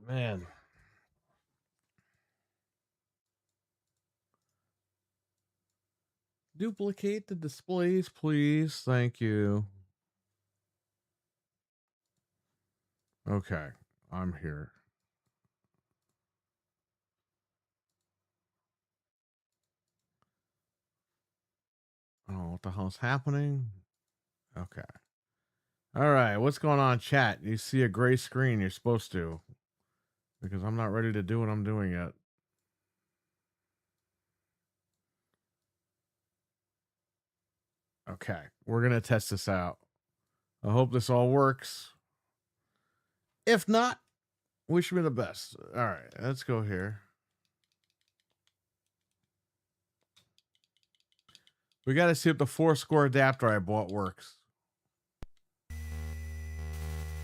man. Duplicate the displays, please. Thank you. Okay, I'm here. Oh, what the hell's happening? Okay. All right, what's going on, chat? You see a gray screen, you're supposed to. Because I'm not ready to do what I'm doing yet. Okay, we're going to test this out. I hope this all works. If not, wish me the best. All right, let's go here. We got to see if the 4-score adapter I bought works.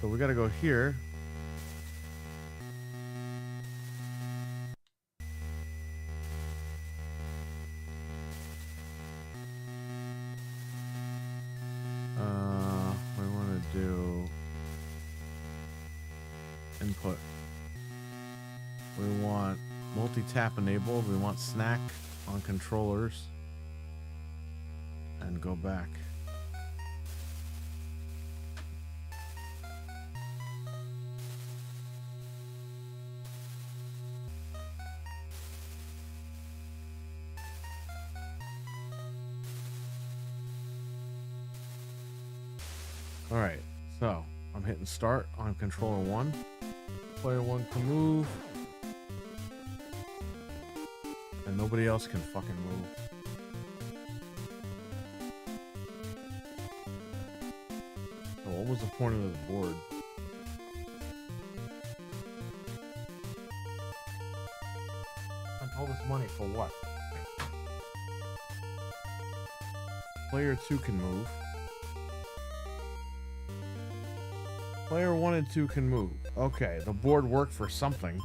So we got to go here. We want to do input. We want multi-tap enabled. We want snack on controllers. And go back. All right, so I'm hitting start on controller 1. Player 1 can move. And nobody else can fucking move. So what was the point of the board? All this money for what? Player 2 can move. Player 1 and 2 can move. Okay, the board worked for something.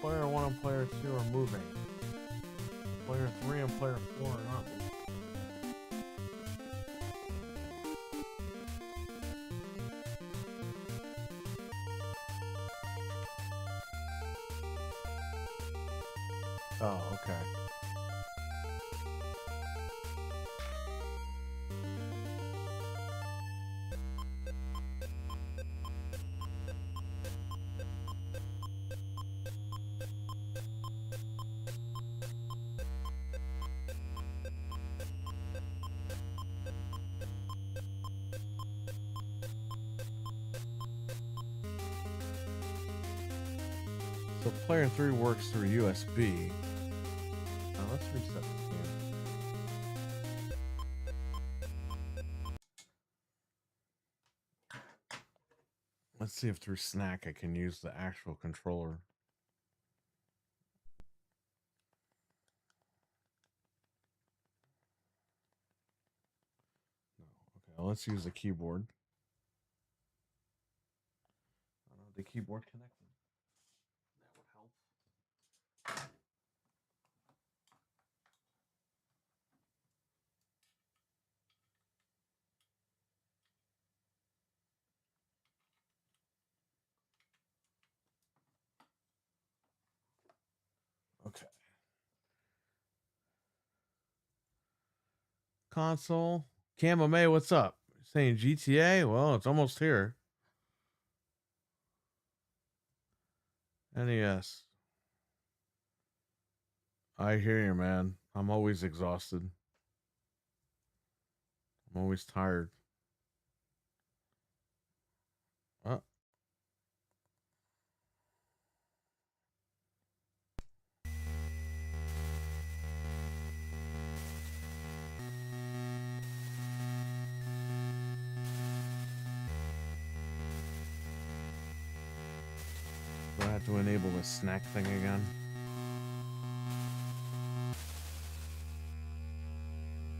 Player 1 and player 2 are moving. Player 3 and player 4 are not moving. Oh, okay. So player 3 works through USB. Now let's reset the game. Let's see if through snack I can use the actual controller. No. Okay, let's use the keyboard. I don't have the keyboard connected. That would help. Okay. Console. Cam May, what's up? Saying GTA? Well, it's almost here. NES. I hear you, man. I'm always exhausted. I'm always tired. Oh. Do I have to enable the snack thing again?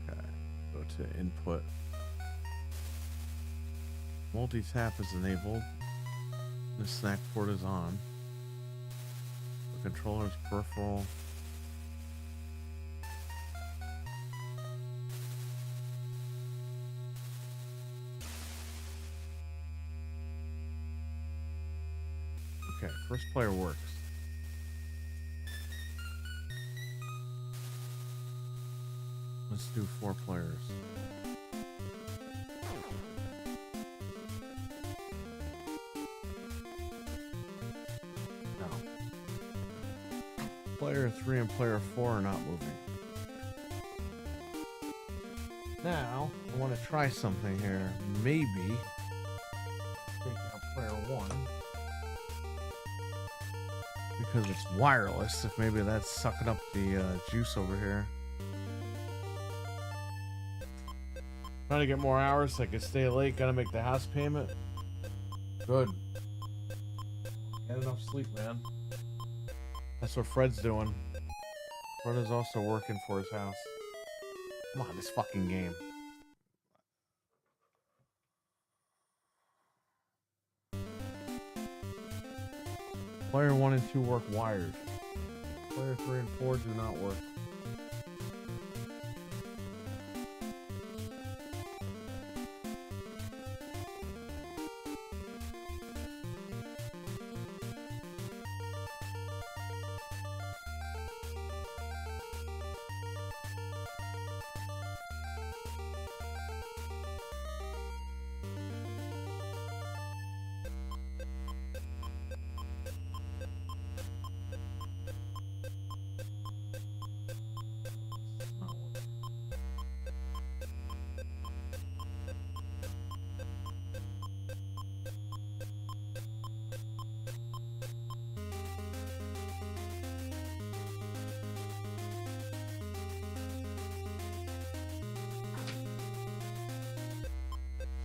Okay. to input. Multi-tap is enabled. The snack port is on. The controller's peripheral. Okay, first player works. Let's do 4 players. No. Player 3 and player 4 are not moving. Now, I want to try something here. Maybe taking out player 1. Because it's wireless, if maybe that's sucking up the juice over here. Trying to get more hours so I can stay late. Gotta make the house payment. Good. Get enough sleep, man. That's what Fred's doing. Fred is also working for his house. Come on, this fucking game. Player 1 and 2 work wired. Player 3 and 4 do not work.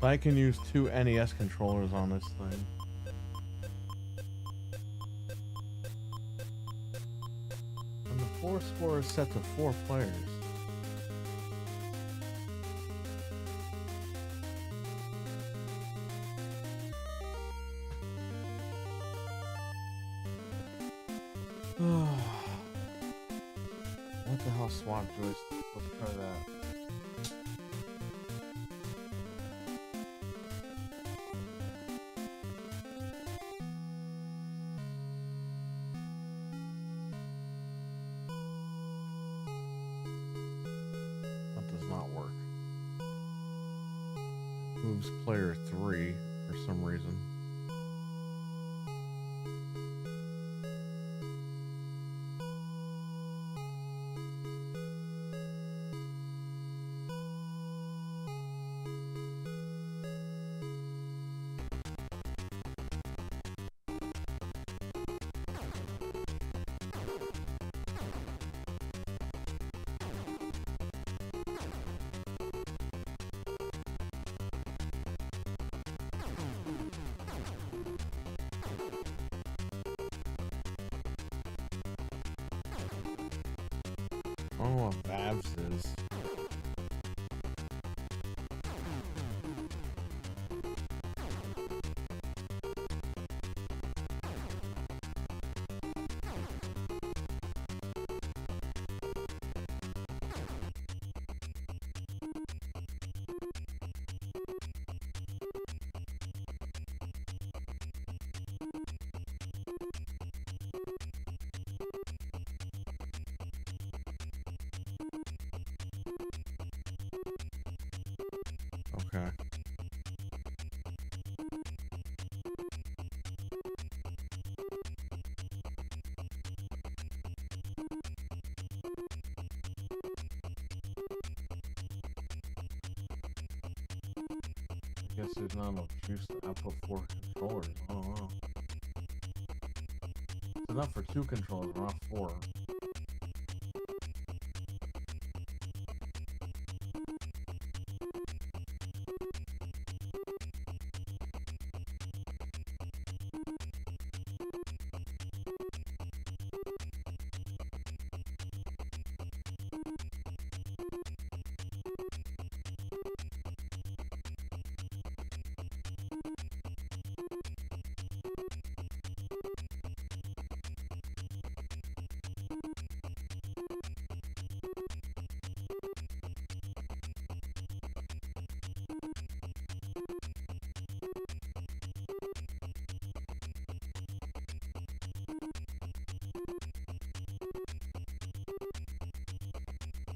So I can use 2 NES controllers on this thing. And the 4 score is set to 4 players. What the hell, swap joystick? Let's try that. Moves player 3 for some reason. I don't know what Babs is. Okay. I guess there's not enough juice to output 4 controllers. I don't know. It's enough for 2 controllers, not 4.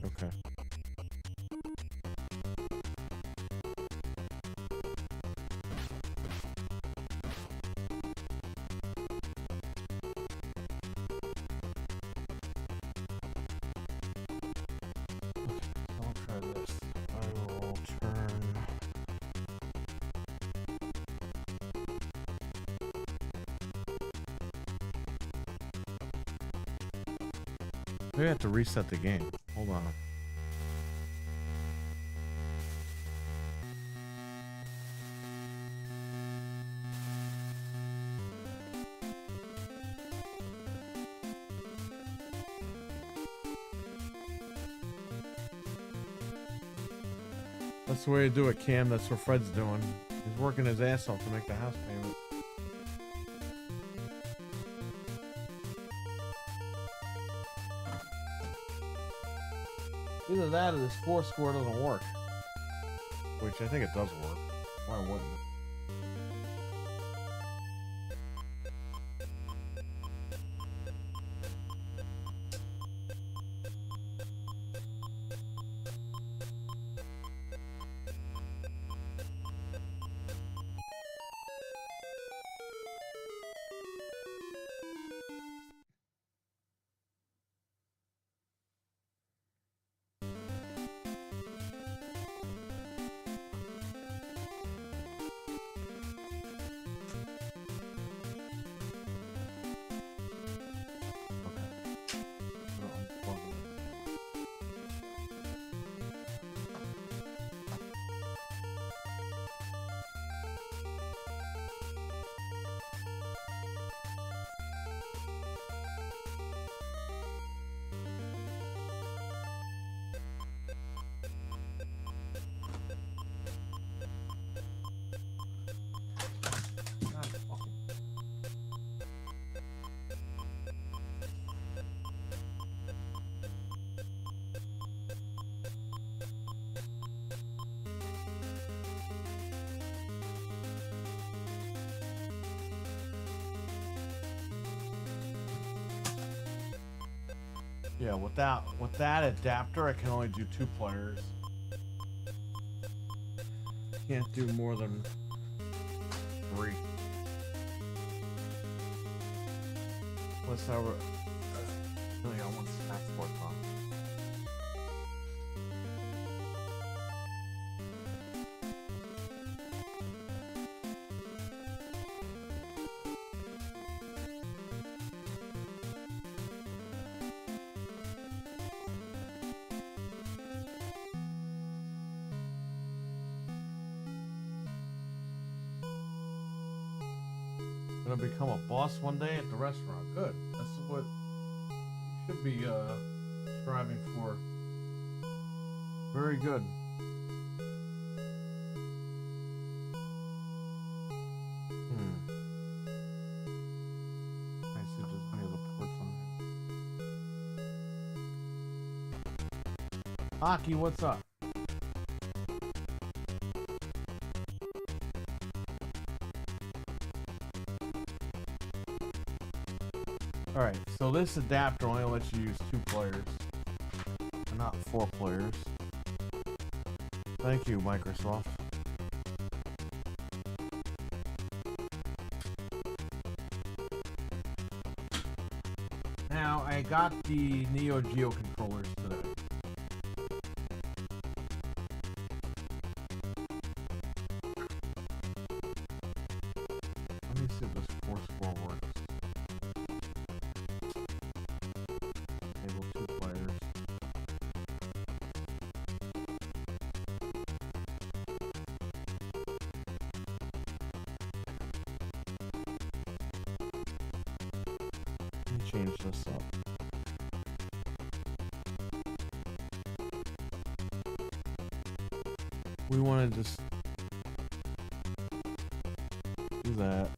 Okay. I'll try this. I will turn. Maybe I have to reset the game. Hold on. That's the way to do it, Cam. That's what Fred's doing. He's working his ass off to make the house payment. Either that or this 4 score doesn't work. Which I think it does work. Why wouldn't it? Yeah, with that adapter, I can only do 2 players. Can't do more than 3. Unless I were really on one snack sport time. Gonna become a boss one day at the restaurant. Good. That's what you should be striving for. Very good. I see if there's any other ports on there. Hockey, what's up? Alright, so this adapter only lets you use 2 players, and not 4 players. Thank you, Microsoft. Now, I got the Neo Geo controllers today. Let me see if this 4 score works. Enable 2 players. Let me change this up. We want to just do that.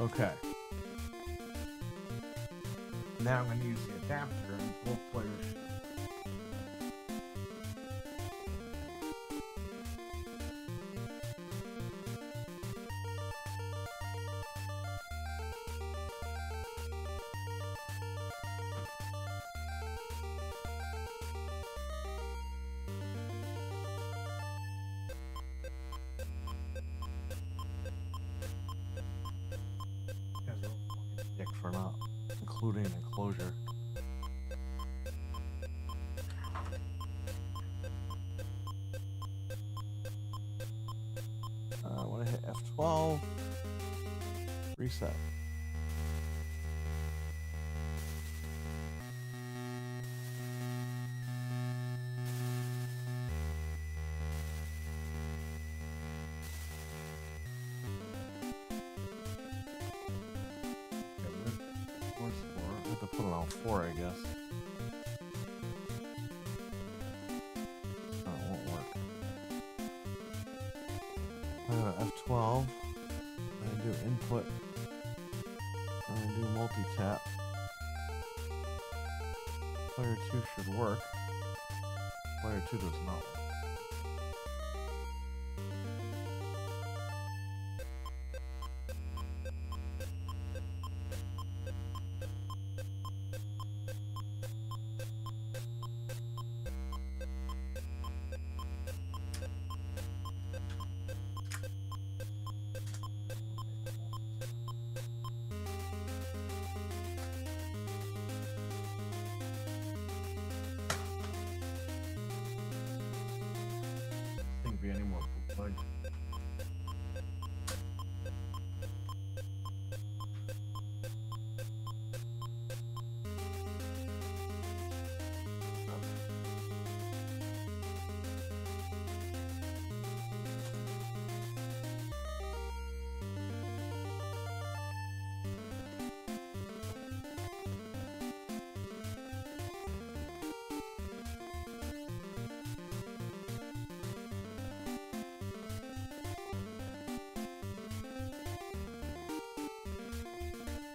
Okay. Now I'm going to use the adapter and both players. Dick for not including an enclosure. When I hit F12, reset. I have to put it on 4, I guess. Oh, it won't work. I go to F12. I do input. I do multi-tap. Player 2 should work. Player 2 does not work. Be any more bootleg.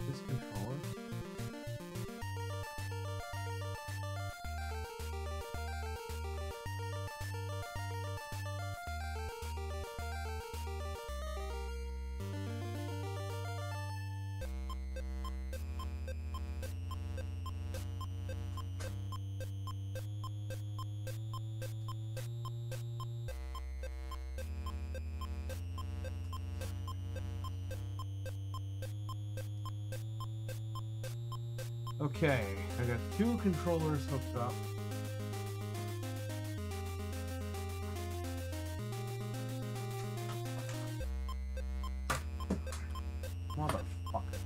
This controller. Okay, I got 2 controllers hooked up. Motherfucker.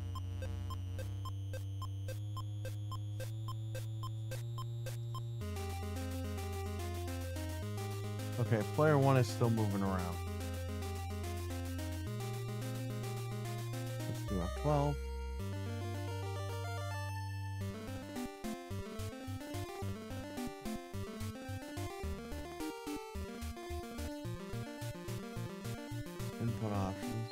Okay, player 1 is still moving around. Let's do F12. Input options.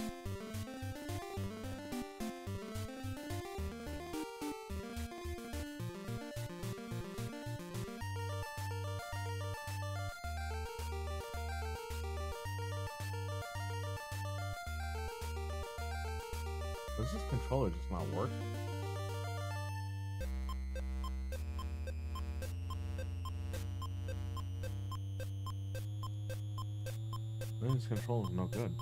Does this controller just not work? This controller is no good.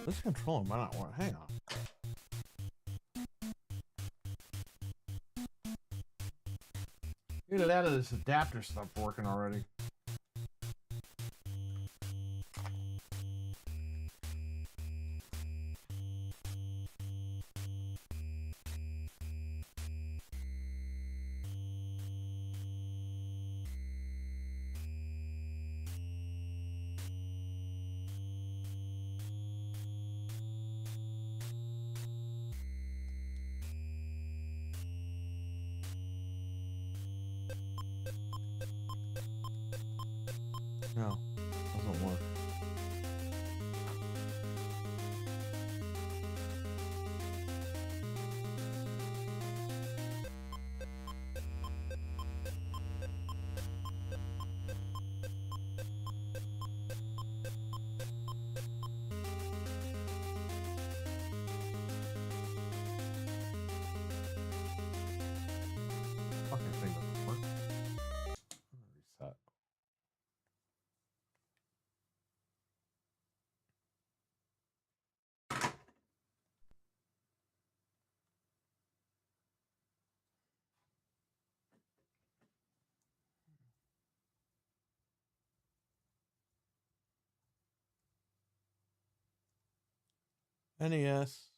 This controller might not work. Hang on. Either that or this adapter stopped working already. No, doesn't work. Fucking thing doesn't work. Reset. NES.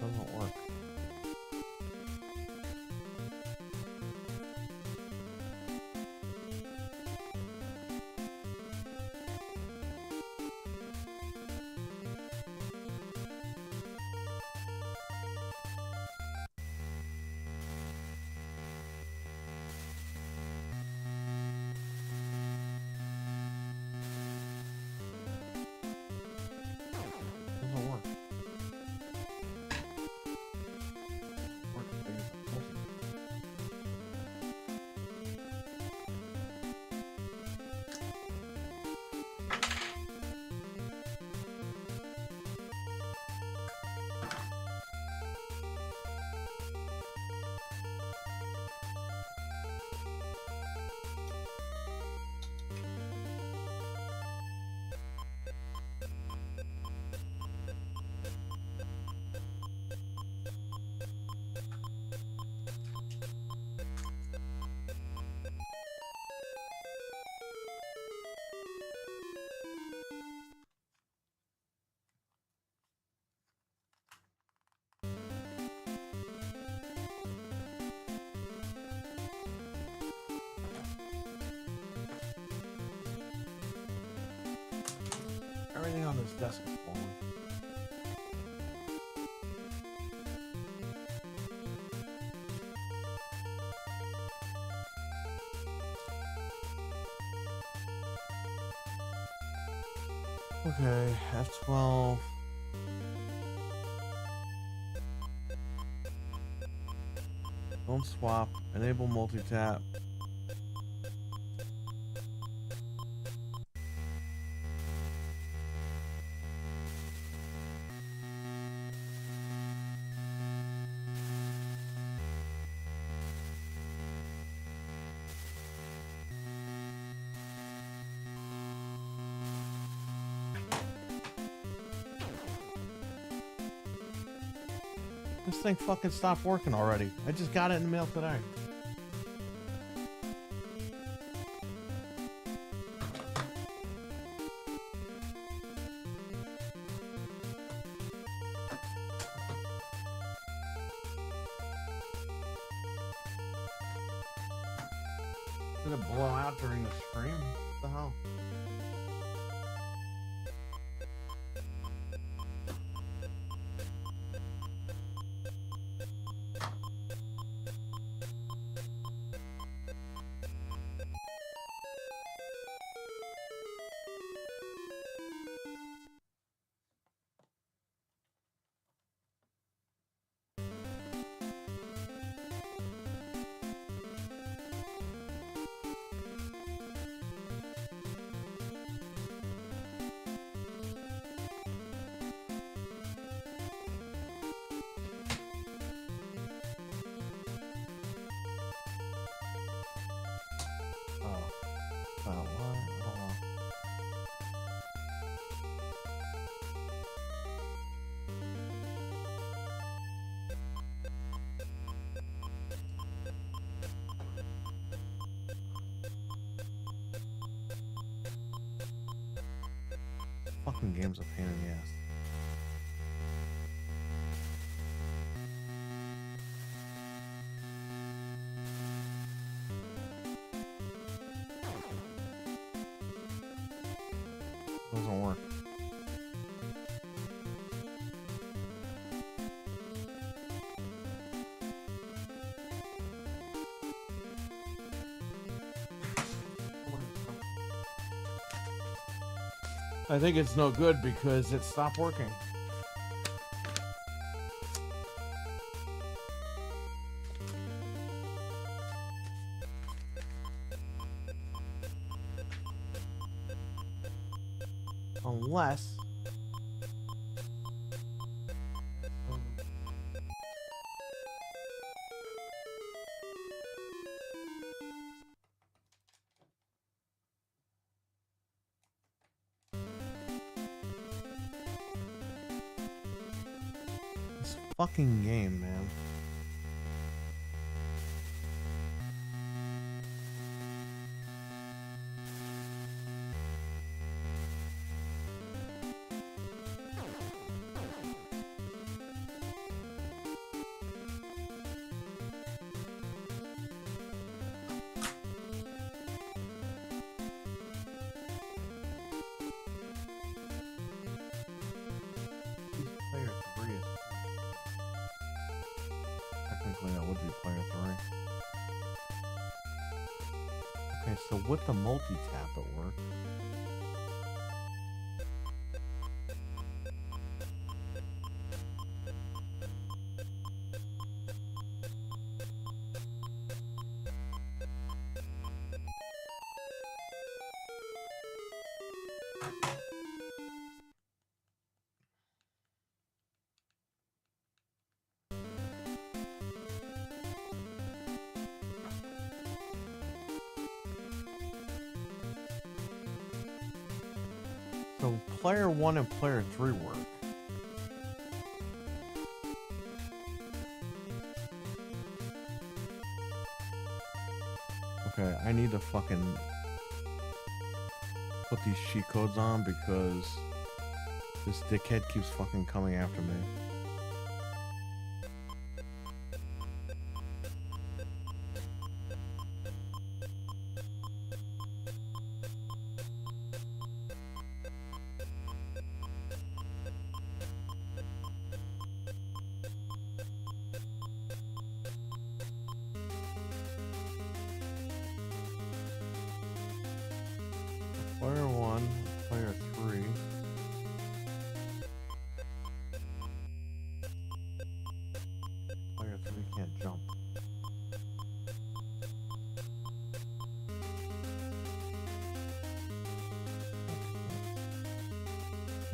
Doesn't work. Doesn't work. Everything on this desk is falling. Okay, F12. Don't swap. Enable multi-tap. This thing fucking stopped working already. I just got it in the mail today. Did it blow out during the stream? What the hell? About what? Hold on. Fucking game's a pain in the ass. Doesn't work. I think it's no good because it stopped working. Unless this fucking game, man. Player 3 is technically that would be player 3. Okay, so with the multi-tap it worked. So player 1 and player 3 work. Okay, I need to fucking put these cheat codes on because this dickhead keeps fucking coming after me. Player 1, player 3. Player 3 can't jump.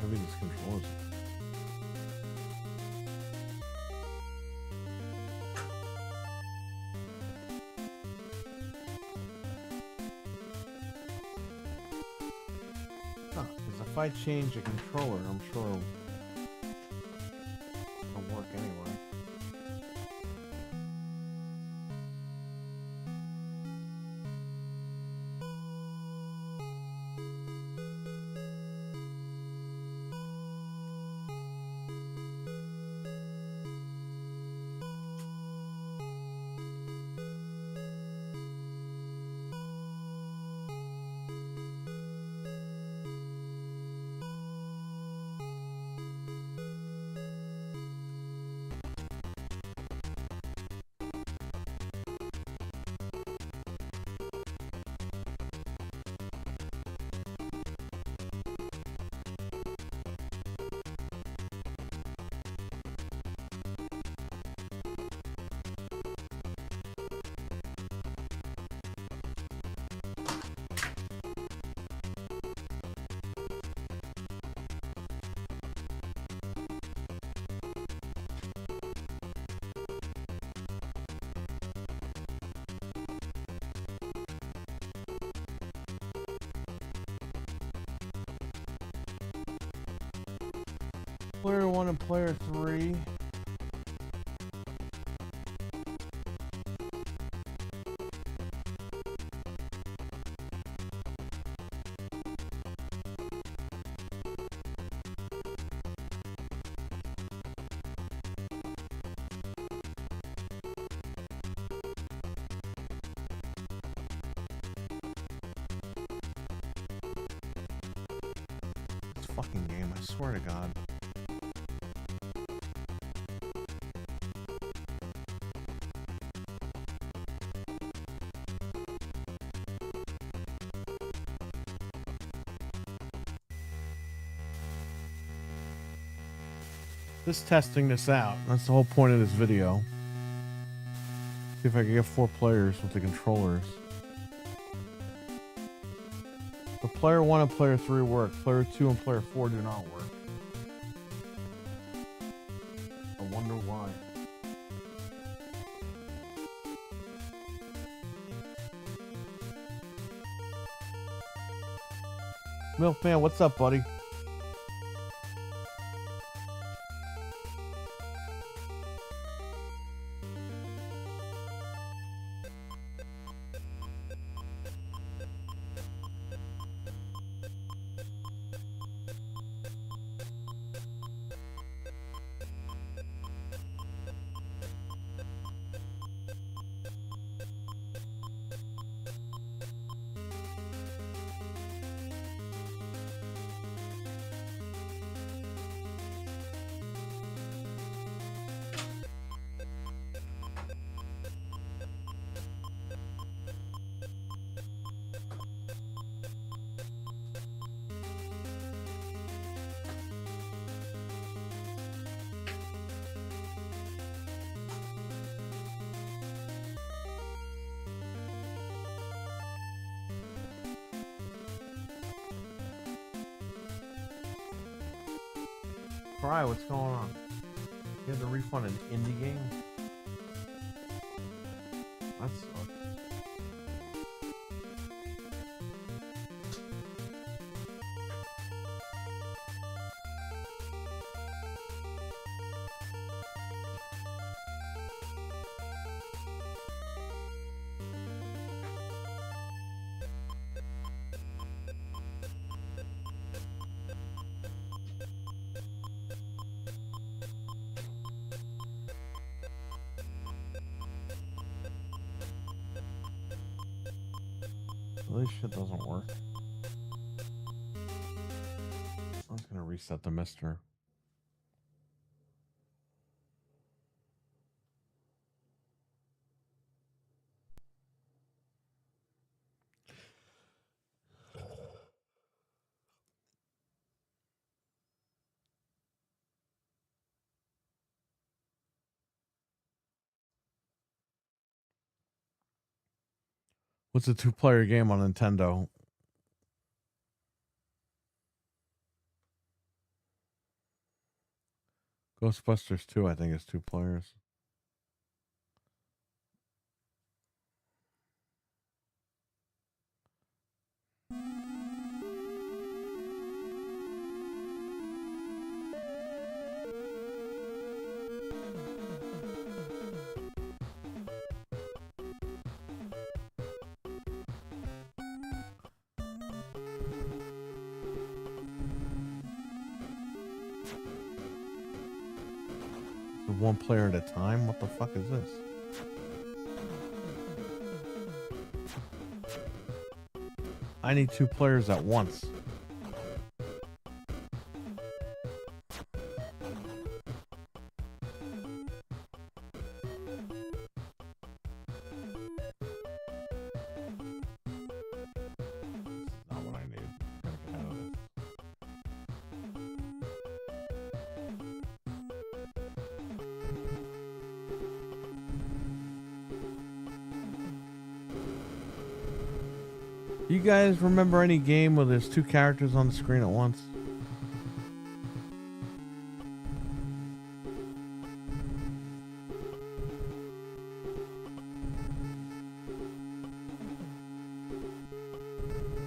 Maybe these controls. Because if I change the controller, I'm sure it'll work anyway. Player 1 and player 3. This fucking game, I swear to God. Just testing this out. That's the whole point of this video. See if I can get 4 players with the controllers. The player 1 and player 3 work. Player 2 and player 4 do not work. I wonder why. Milkman, what's up, buddy? Cry, what's going on? You had to refund an indie game? That sucks. Well, this shit doesn't work. I'm just gonna reset the MiSTer. What's a 2-player game on Nintendo? Ghostbusters 2, I think, is 2 players. So 1 player at a time? What the fuck is this? I need 2 players at once. Not what I need. Gotta get out of this. You guys remember any game where there's 2 characters on the screen at once?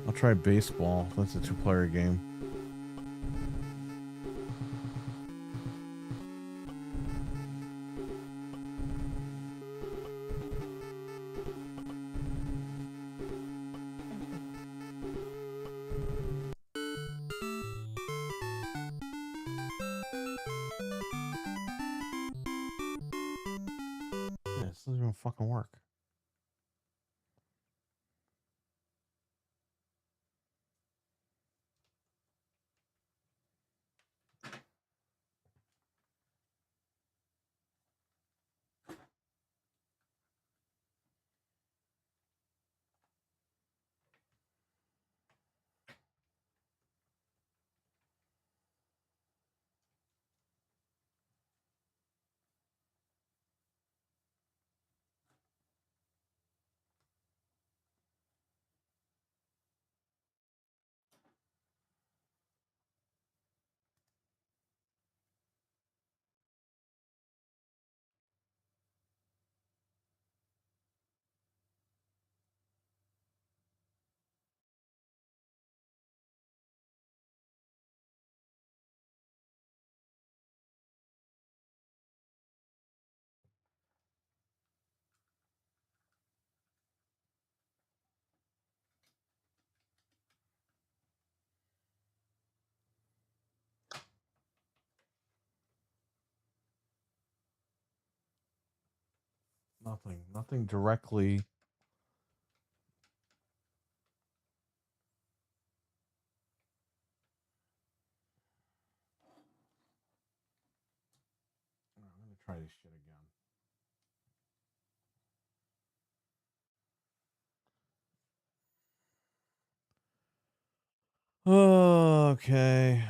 I'll try baseball. That's a 2-player game. fucking work. Nothing directly. I'm gonna try this shit again. Okay.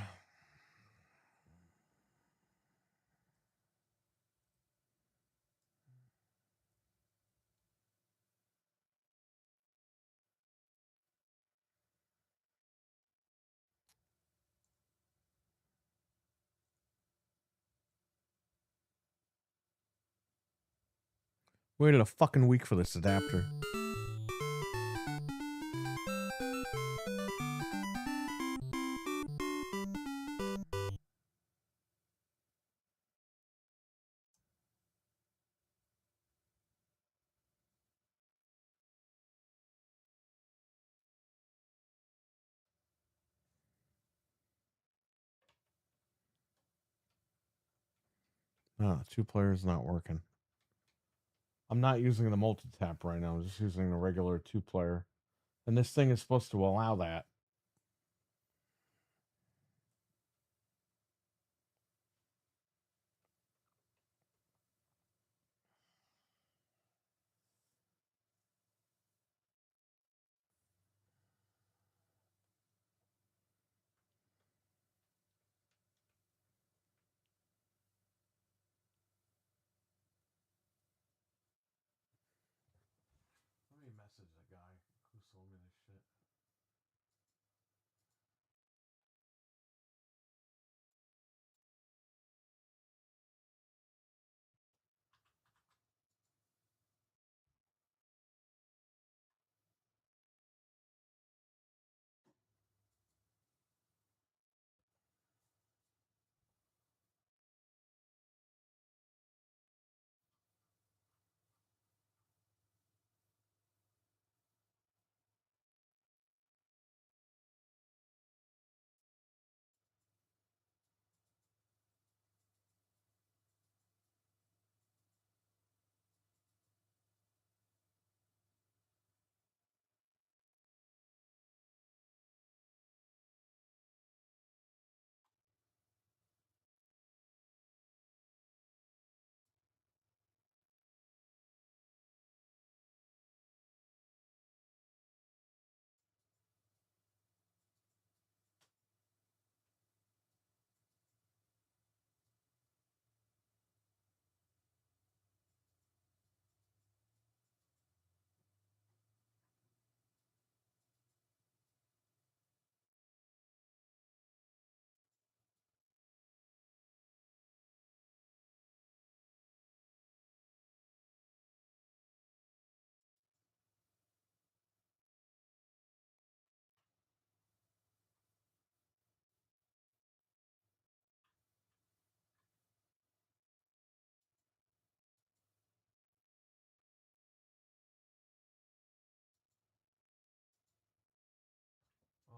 Waited a fucking week for this adapter. No, two players not working. I'm not using the multi-tap right now. I'm just using the regular two-player. And this thing is supposed to allow that. Let me message the guy who sold me this shit.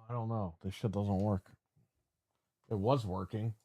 I don't know. This shit doesn't work. It was working.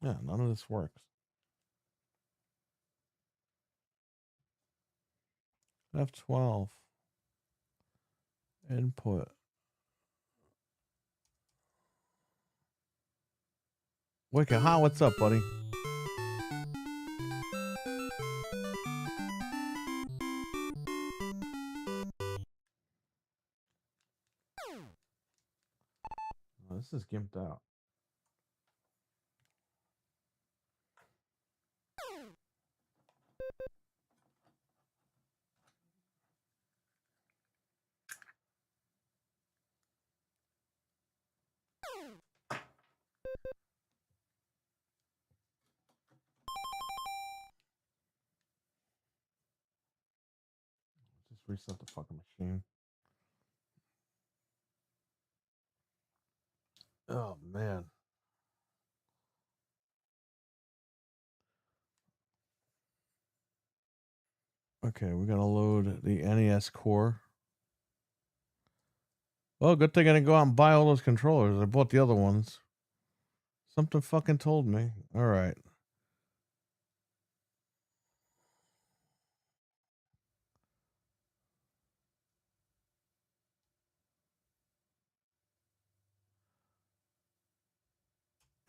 Yeah, none of this works. F12. Input. Wicked Hot, what's up, buddy? Oh, this is gimped out. Just reset the fucking machine. Oh man. Okay, we gotta load the NES core. Well, good thing I didn't go out and buy all those controllers. I bought the other ones. Something fucking told me. All right.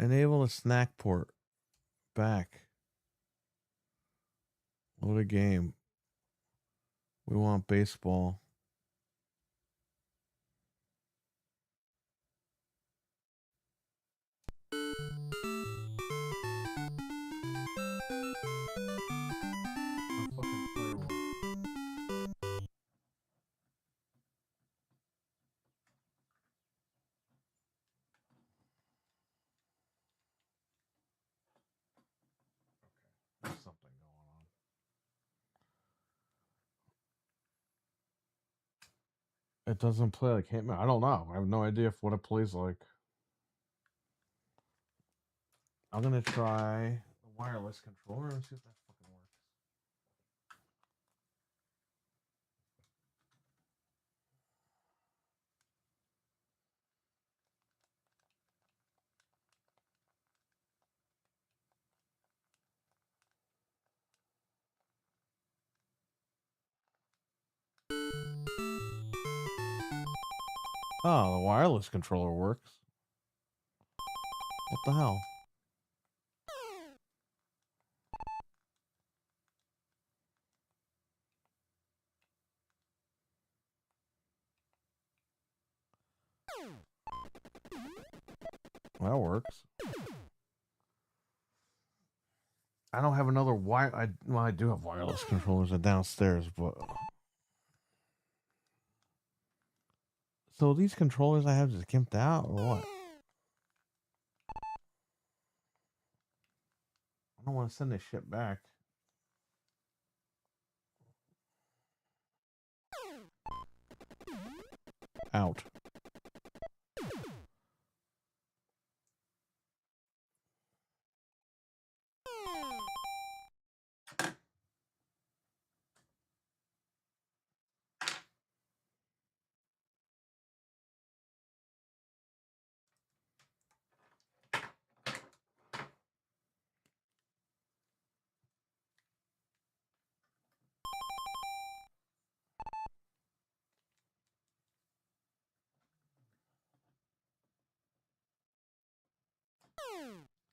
Enable the snack port. Back. Load a game. We want baseball. There's something going on. It doesn't play like Hitman. I don't know. I have no idea what it plays like. I'm gonna try the wireless controller and see if that fucking works. Oh, the wireless controller works. What the hell? That works. I don't have another wire. Well, I do have wireless controllers downstairs, but so these controllers I have just gimped out or what? I don't want to send this shit back. Out.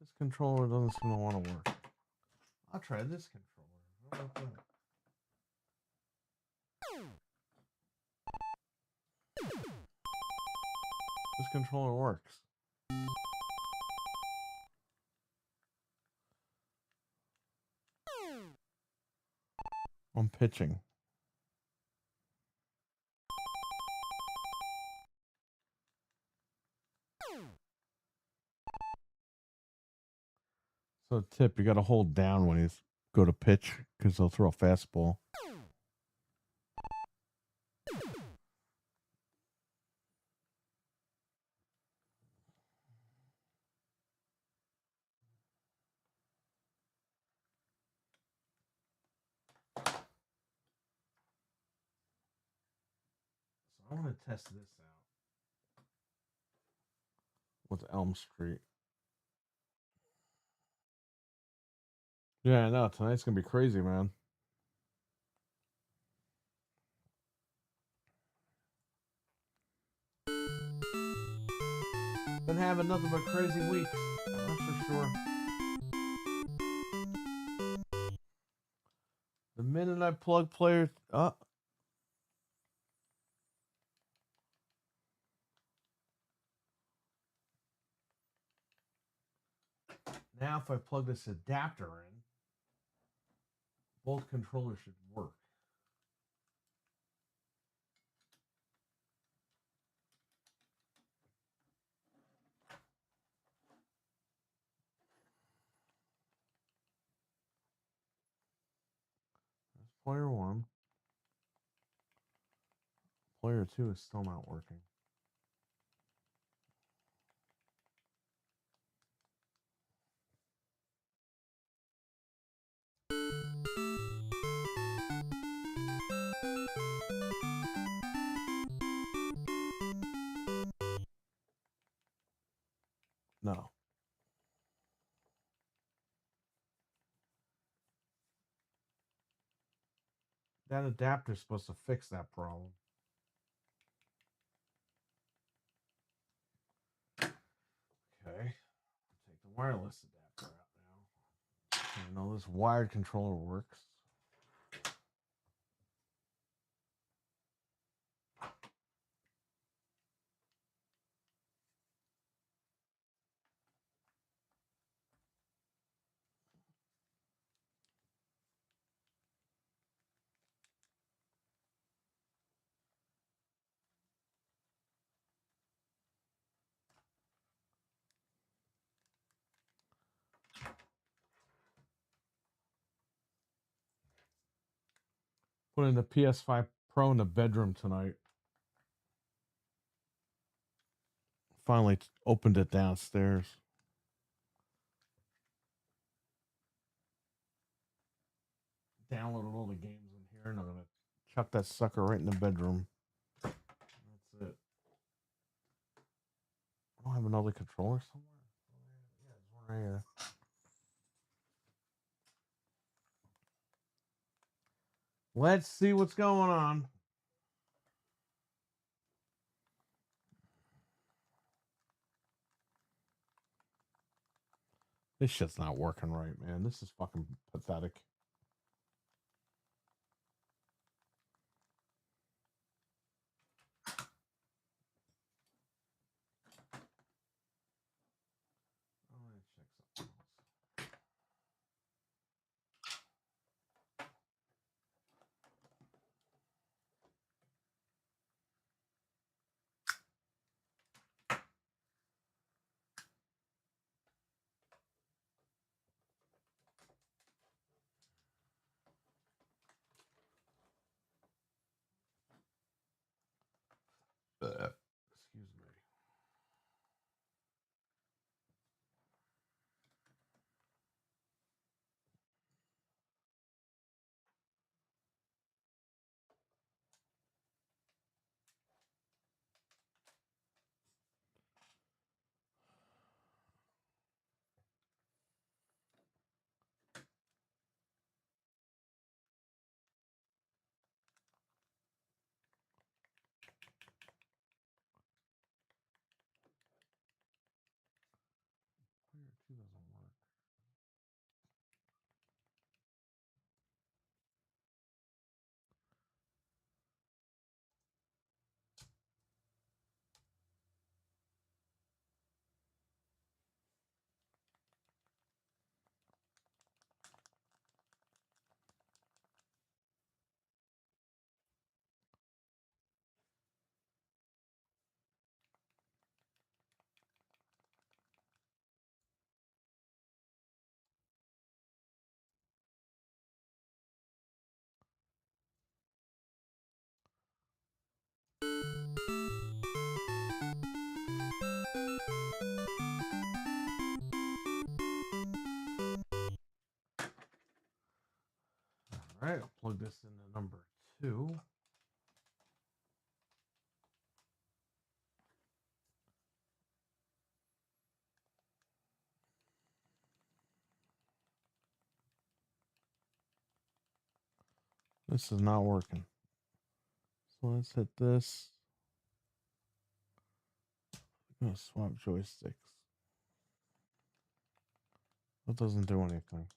This controller doesn't seem to want to work. I'll try this controller. What about that? This controller works. I'm pitching. So tip, you got to hold down when you go to pitch because they'll throw a fastball. So I want to test this out with Elm Street. Yeah, I know. Tonight's gonna be crazy, man. Been having nothing but crazy weeks. That's for sure. The minute I plug players up. Now if I plug this adapter in, both controllers should work. That's player one. Player two is still not working. No. That adapter's supposed to fix that problem. Okay. Take the wireless adapter out now. I know this wired controller works. Putting the PS5 Pro in the bedroom tonight. Finally opened it downstairs. Downloaded all the games in here, and I'm gonna chuck that sucker right in the bedroom. That's it. I don't have another controller somewhere. Yeah, there's one right here. Let's see what's going on. This shit's not working right, man. This is fucking pathetic. I'm gonna check something else. Excuse me. Player two doesn't work. All right, I'll plug this into number two. This is not working. So let's hit this. I'm gonna swap joysticks. That doesn't do anything.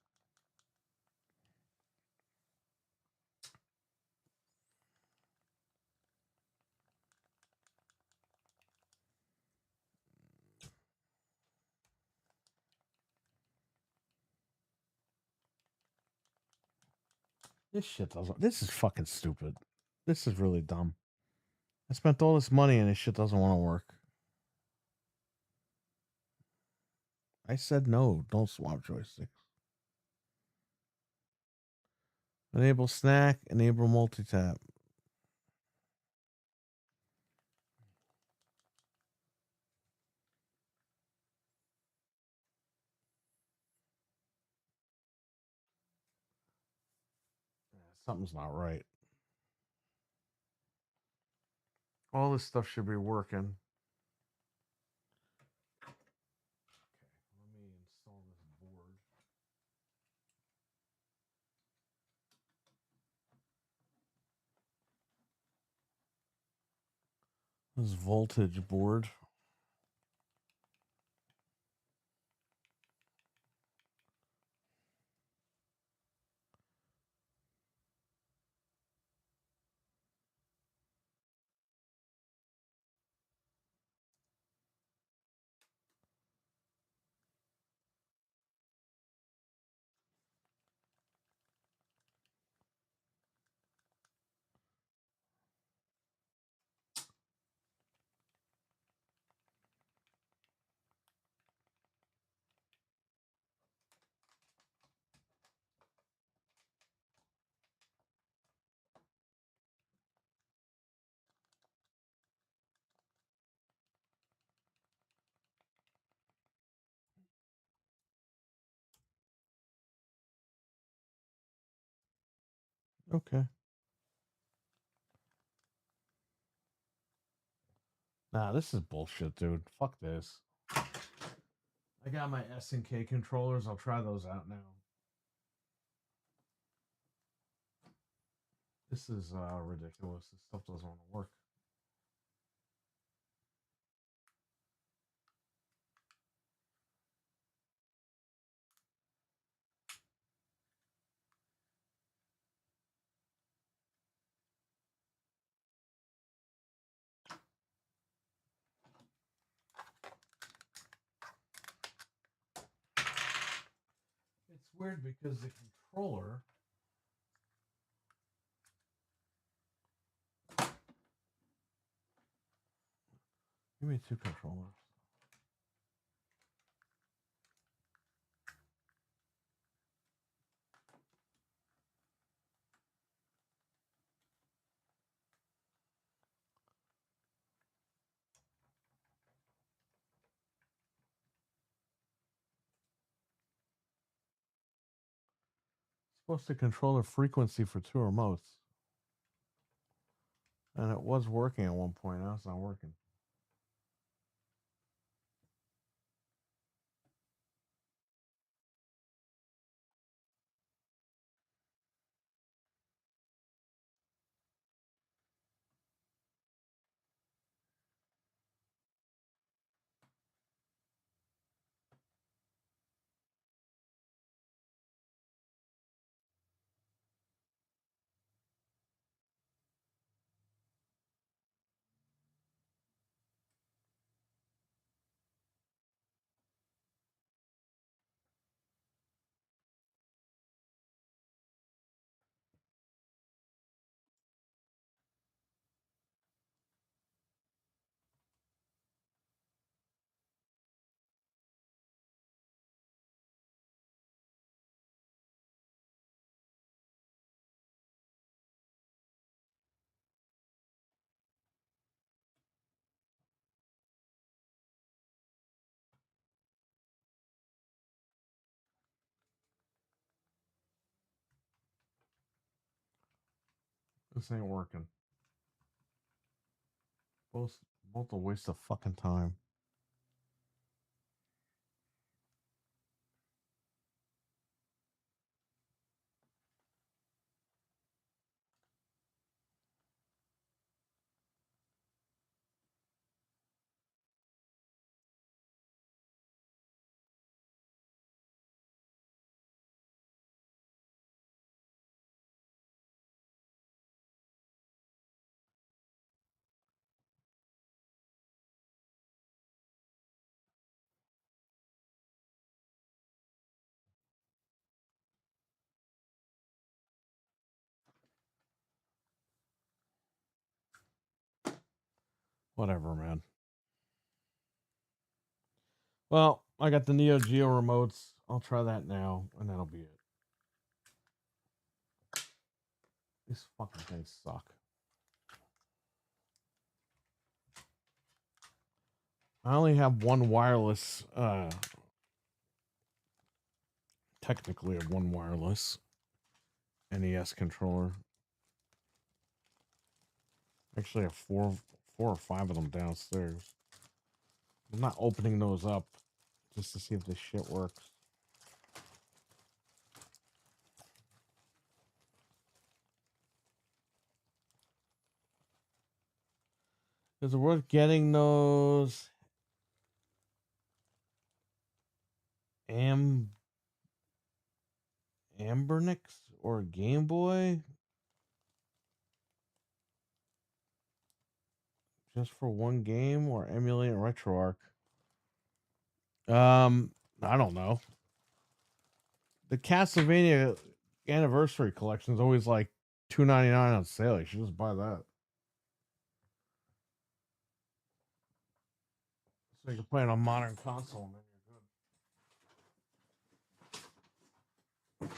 This shit doesn't. This is fucking stupid. This is really dumb. I spent all this money and this shit doesn't want to work. I said no. Don't swap joysticks. Enable snack. Enable multi-tap. Something's not right. All this stuff should be working. Okay, let me install this board. This voltage board. Okay. Nah, this is bullshit, dude. Fuck this. I got my S&K controllers. I'll try those out now. This is ridiculous. This stuff doesn't want to work. It's weird because the controller. Give me two controllers. It's supposed to control the frequency for two remotes. And it was working at one point. Now it's not working. This ain't working. Both a waste of fucking time. Whatever, man. Well, I got the Neo Geo remotes. I'll try that now, and that'll be it. These fucking things suck. I only have one wireless, technically a one wireless NES controller. Actually, I have four or five of them downstairs. I'm not opening those up just to see if this shit works. Is it worth getting those Ambernix or Game Boy just for one game or emulate RetroArch? I don't know. The Castlevania anniversary collection is always like $2.99 on sale. You should just buy that. So you can play it on modern console, and then you're good.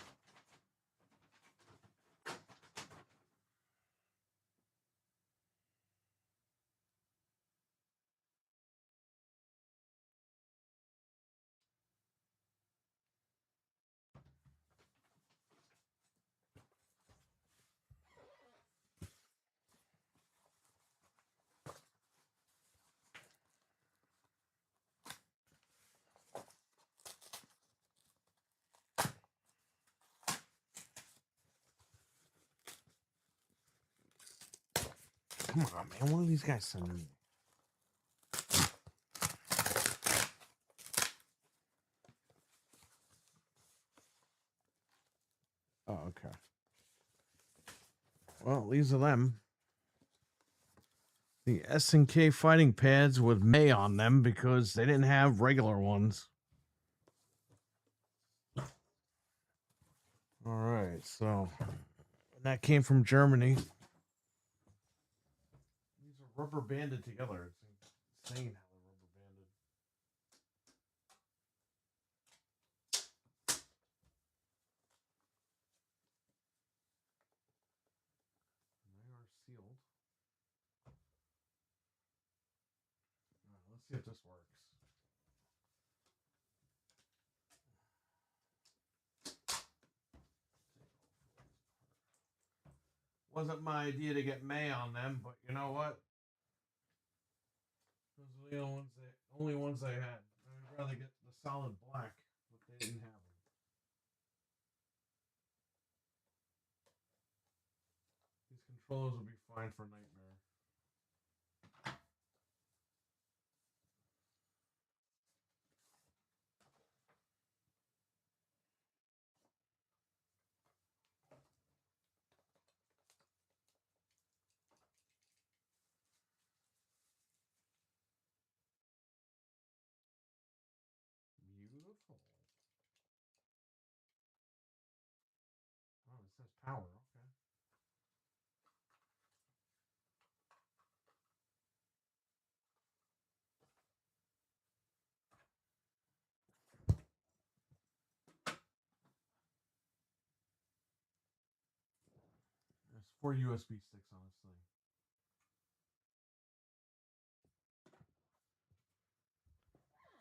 Come on, man. What are these guys sending me? Oh, okay. Well, these are them. The S&K fighting pads with May on them because they didn't have regular ones. All right, so that came from Germany. These are rubber banded together. It's insane how they're rubber banded. They are sealed. All right, let's see if this works. Wasn't my idea to get May on them, but you know what? Those are the only ones I had. I'd rather get the solid black, but they didn't have them. These controllers will be fine for Nightmare. Beautiful. Oh, it says power. Okay. There's 4 USB sticks on this thing.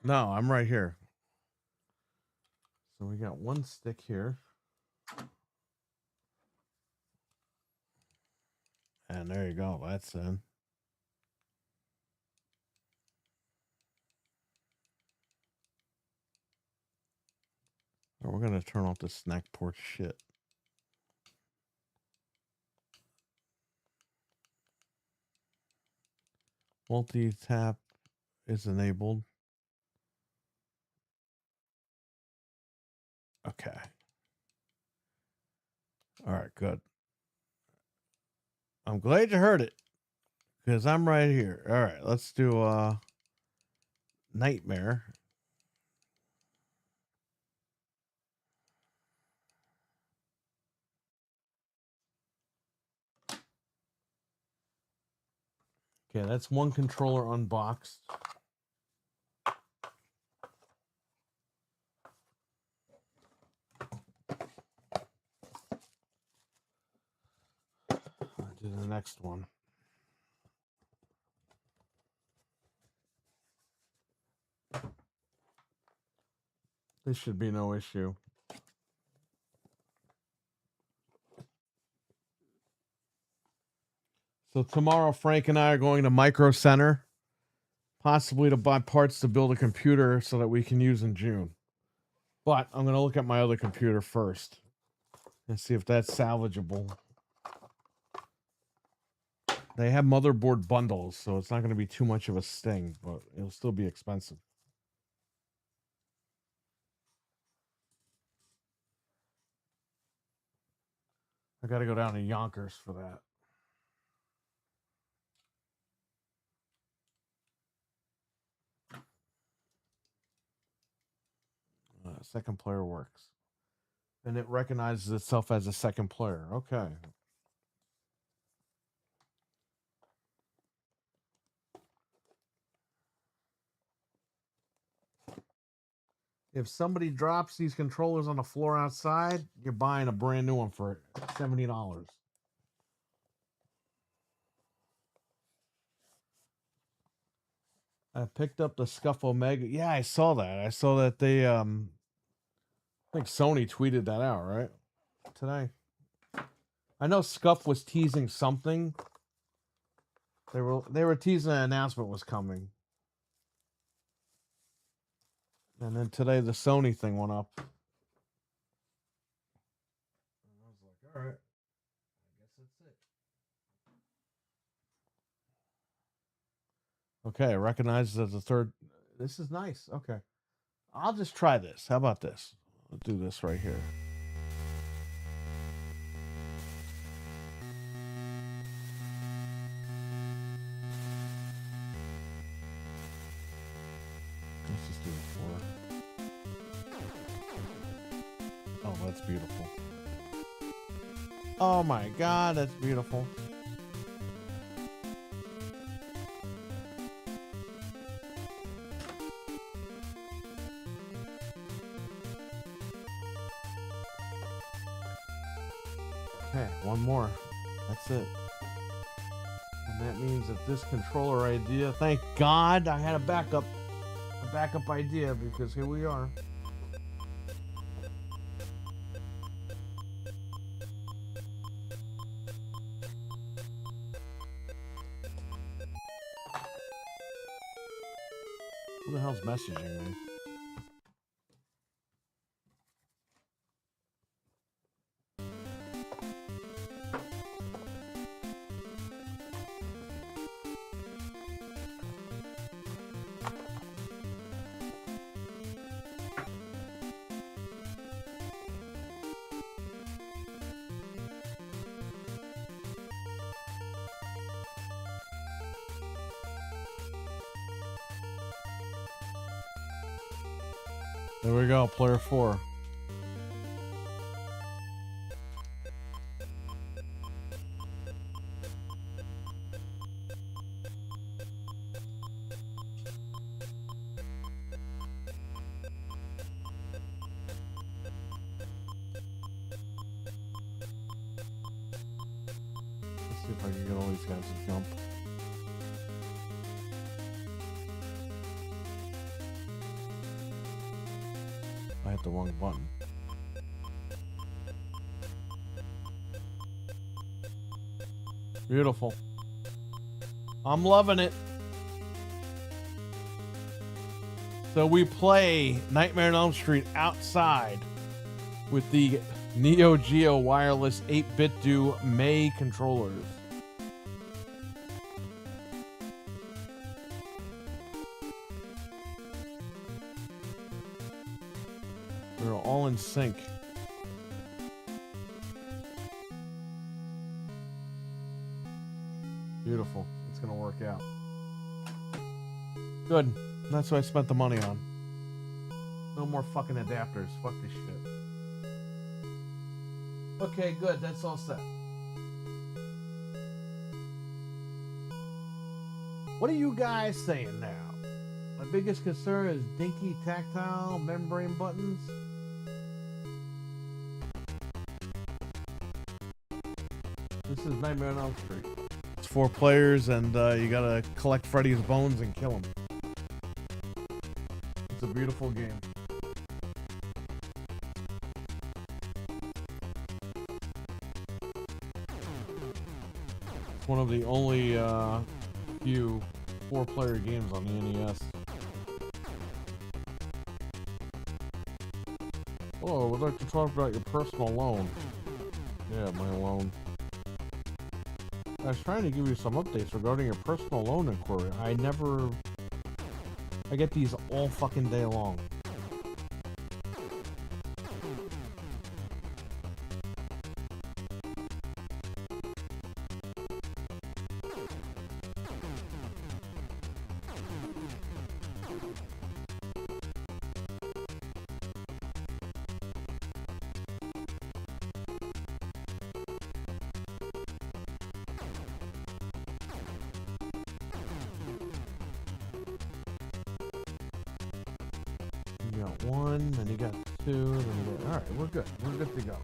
No, I'm right here. So we got one stick here. And there you go. That's in. Oh, we're going to turn off the snack port shit. Multi-tap is enabled. Okay. All right, good. I'm glad you heard it because I'm right here. All right, let's do Nightmare. Okay, that's one controller unboxed. I'll do the next one. This should be no issue. So tomorrow, Frank and I are going to Micro Center, possibly to buy parts to build a computer so that we can use in June. But I'm going to look at my other computer first and see if that's salvageable. They have motherboard bundles, so it's not going to be too much of a sting, but it'll still be expensive. I got to go down to Yonkers for that. Second player works. And it recognizes itself as a second player. Okay. If somebody drops these controllers on the floor outside, you're buying a brand new one for $70. I picked up the Scuff Omega. Yeah, I saw that. I saw that they I think Sony tweeted that out, right? Today. I know Scuff was teasing something. They were teasing an announcement was coming. And then today the Sony thing went up. And I was like, all right. I guess that's it. Okay, recognized as a third. This is nice. Okay. I'll just try this. How about this? I'll do this right here. Let's just do the 4. Oh, that's beautiful. Oh my God, that's beautiful. Okay, one more. That's it. And that means that this controller idea, thank God I had a backup idea, because here we are. Who the hell's messaging me? There we go, player 4. Let's see if I can get all these guys to jump. I hit the wrong button. Beautiful. I'm loving it. So we play Nightmare on Elm Street outside with the Neo Geo wireless 8-bit do May controllers. We're all in sync. Beautiful. It's going to work out. Good. That's what I spent the money on. No more fucking adapters. Fuck this shit. Okay, good. That's all set. What are you guys saying now? My biggest concern is dinky tactile membrane buttons. This is Nightmare on Elm Street. It's 4 players, and you gotta collect Freddy's bones and kill him. It's a beautiful game. It's one of the only few 4-player games on the NES. Hello, I would like to talk about your personal loan. Yeah, my loan. I was trying to give you some updates regarding your personal loan inquiry. I get these all fucking day long. You got 1, then you got 2, then you got... Alright, we're good. We're good to go.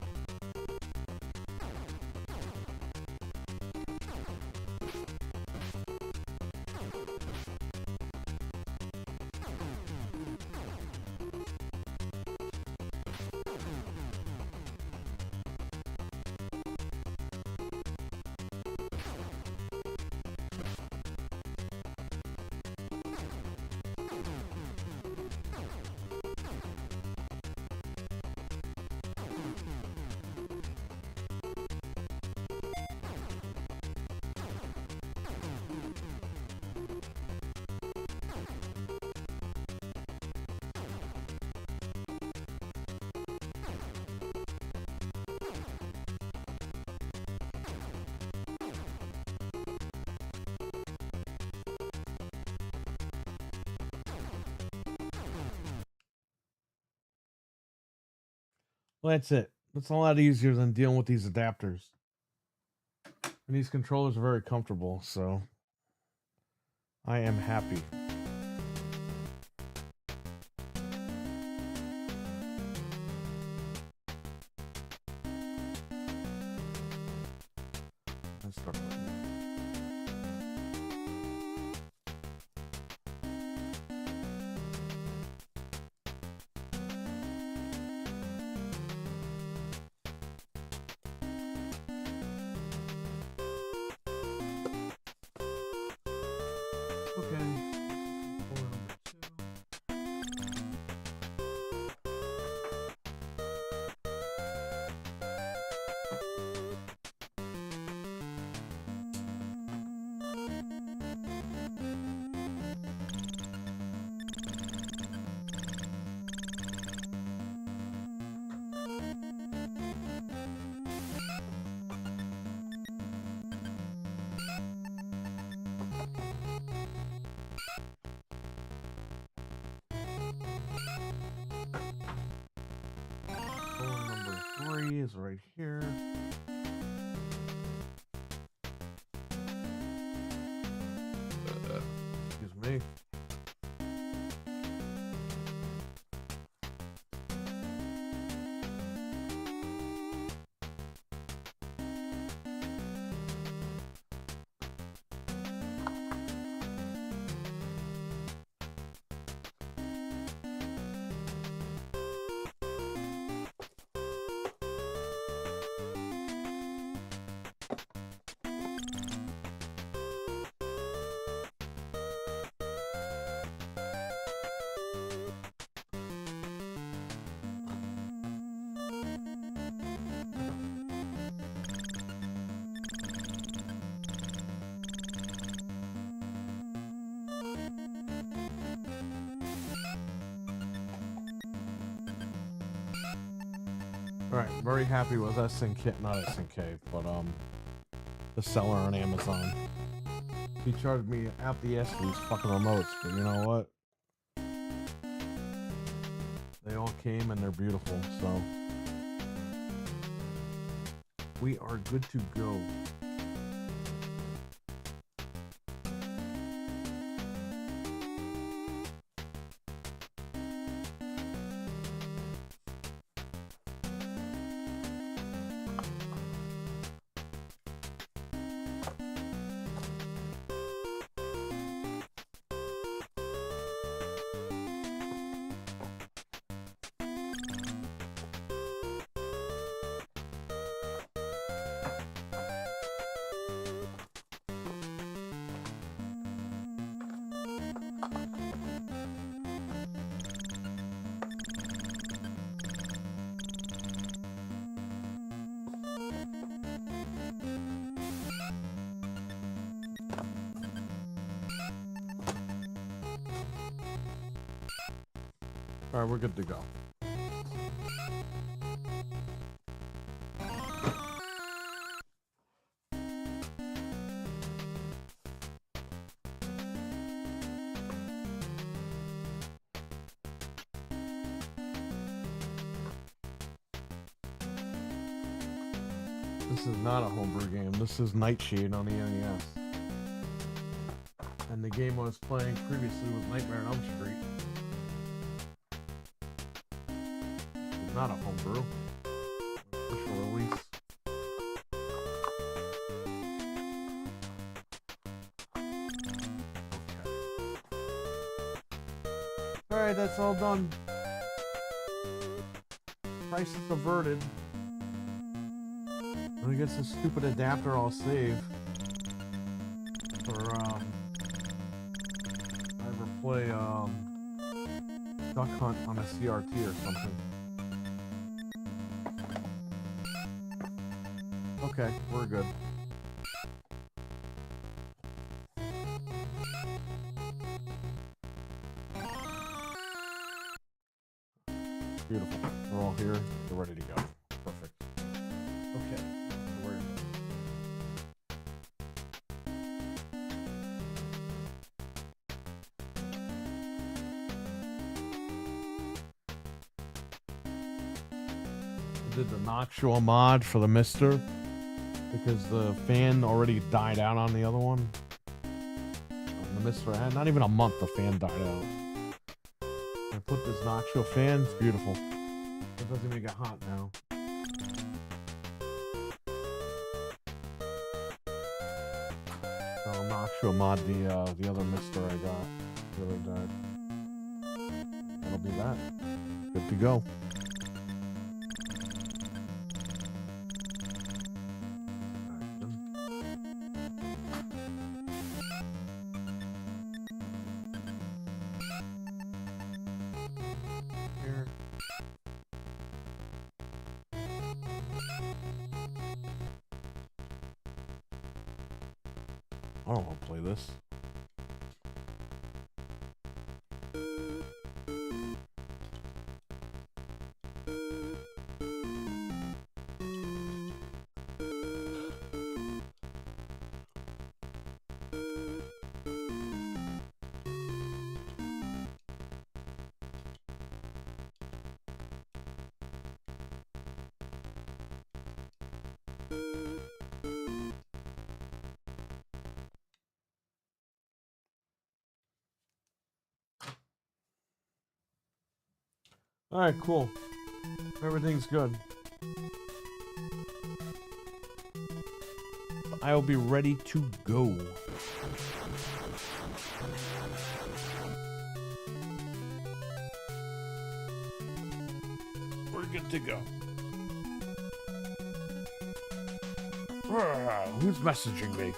Well, that's it. It's a lot easier than dealing with these adapters. And these controllers are very comfortable, so I am happy. Let's start with that. Is right here. Excuse me. Alright, very happy with SNK, not SNK, but the seller on Amazon. He charged me out the ass for these fucking remotes, but you know what? They all came and they're beautiful, so we are good to go. Alright, we're good to go. This is not a homebrew game. This is Nightshade on the NES. And the game I was playing previously was Nightmare on Elm Street. It's not a homebrew. Official release. Okay. Alright, that's all done. Price is averted. Let me get some stupid adapter I'll save for if I ever play Duck Hunt on a CRT or something. Okay, we're good. Beautiful. We're all here. We're ready to go. Perfect. Okay. Did the Noctua mod for the MiSTer because the fan already died out on the other one. The MiSTer had not even a month the fan died out. I put this Noctua fan, it's beautiful. It doesn't even get hot now. So Noctua mod the other MiSTer I got the other day. That'll be that. Good to go. I don't want to play this. Alright, cool. Everything's good. I will be ready to go. We're good to go. Who's messaging me?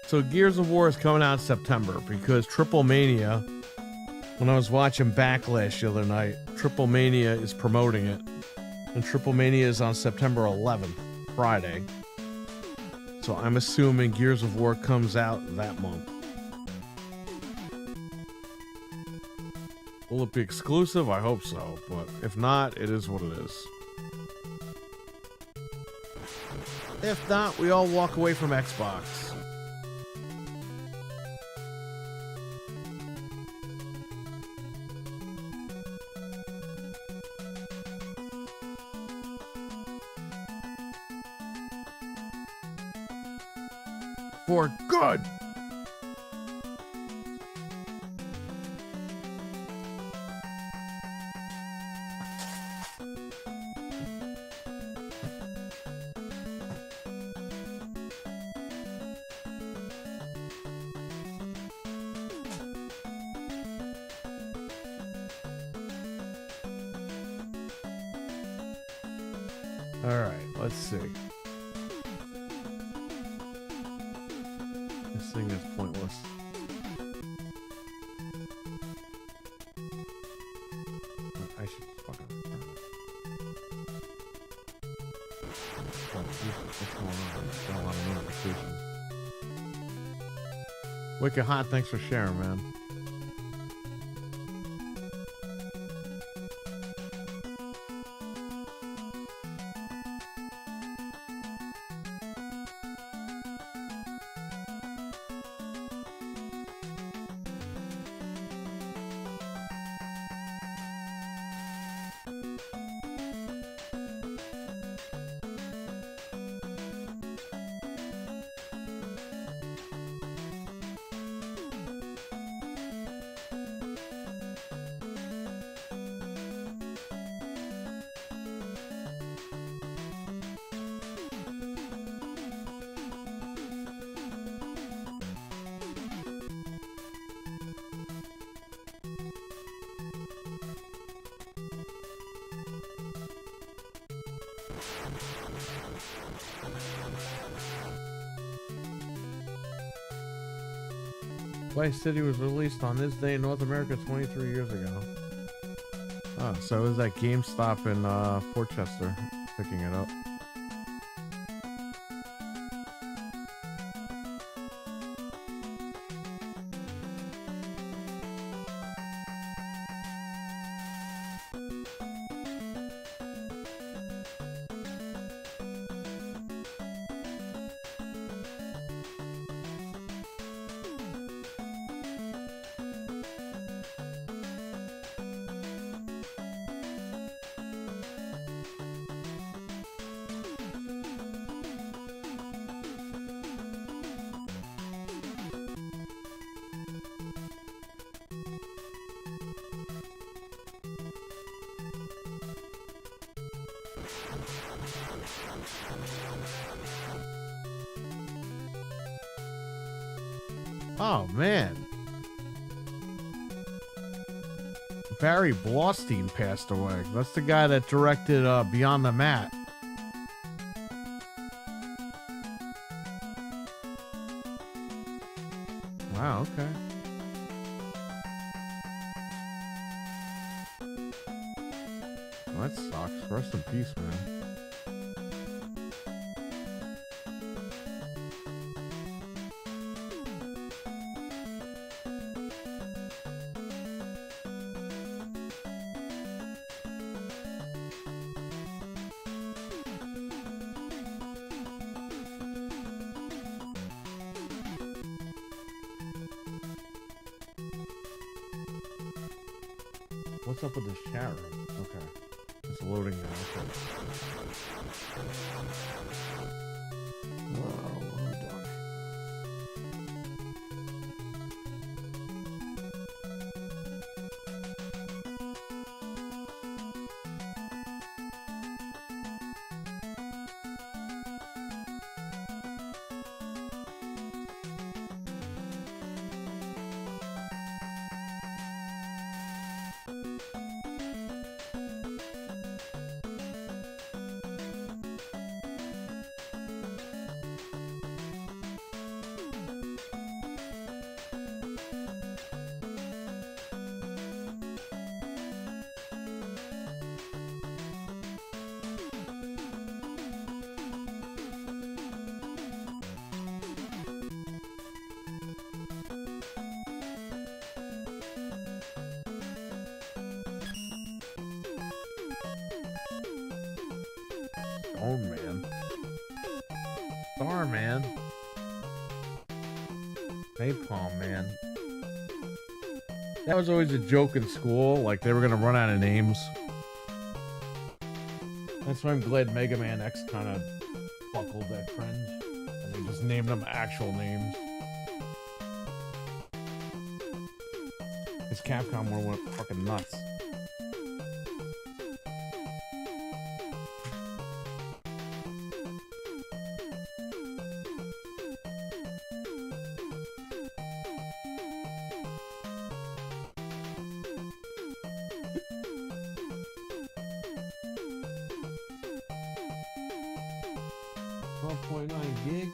So Gears of War is coming out in September because Triple Mania, when I was watching Backlash the other night, Triple Mania is promoting it. And Triple Mania is on September 11th, Friday. So I'm assuming Gears of War comes out that month. Will it be exclusive? I hope so. But if not, it is what it is. If not, we all walk away from Xbox. For good. All right, let's see. This thing is pointless. What's going on? Got a lot of notifications. Wicked Hot, thanks for sharing, man. Vice City was released on this day in North America 23 years ago. Oh, so it was at GameStop in Port Chester picking it up. Oh, man. Barry Blaustein passed away. That's the guy that directed Beyond the Mat. Wow, okay. Well, that sucks. Rest in peace, man. What's up with this chat room? Okay. It's loading now. Okay. Oh, what am I doing? Oh, man. Starman. Napalm Man. That was always a joke in school, like they were gonna run out of names. That's why I'm glad Mega Man X kind of buckled that cringe, and they just named them actual names. This Capcom one went fucking nuts. Gigs.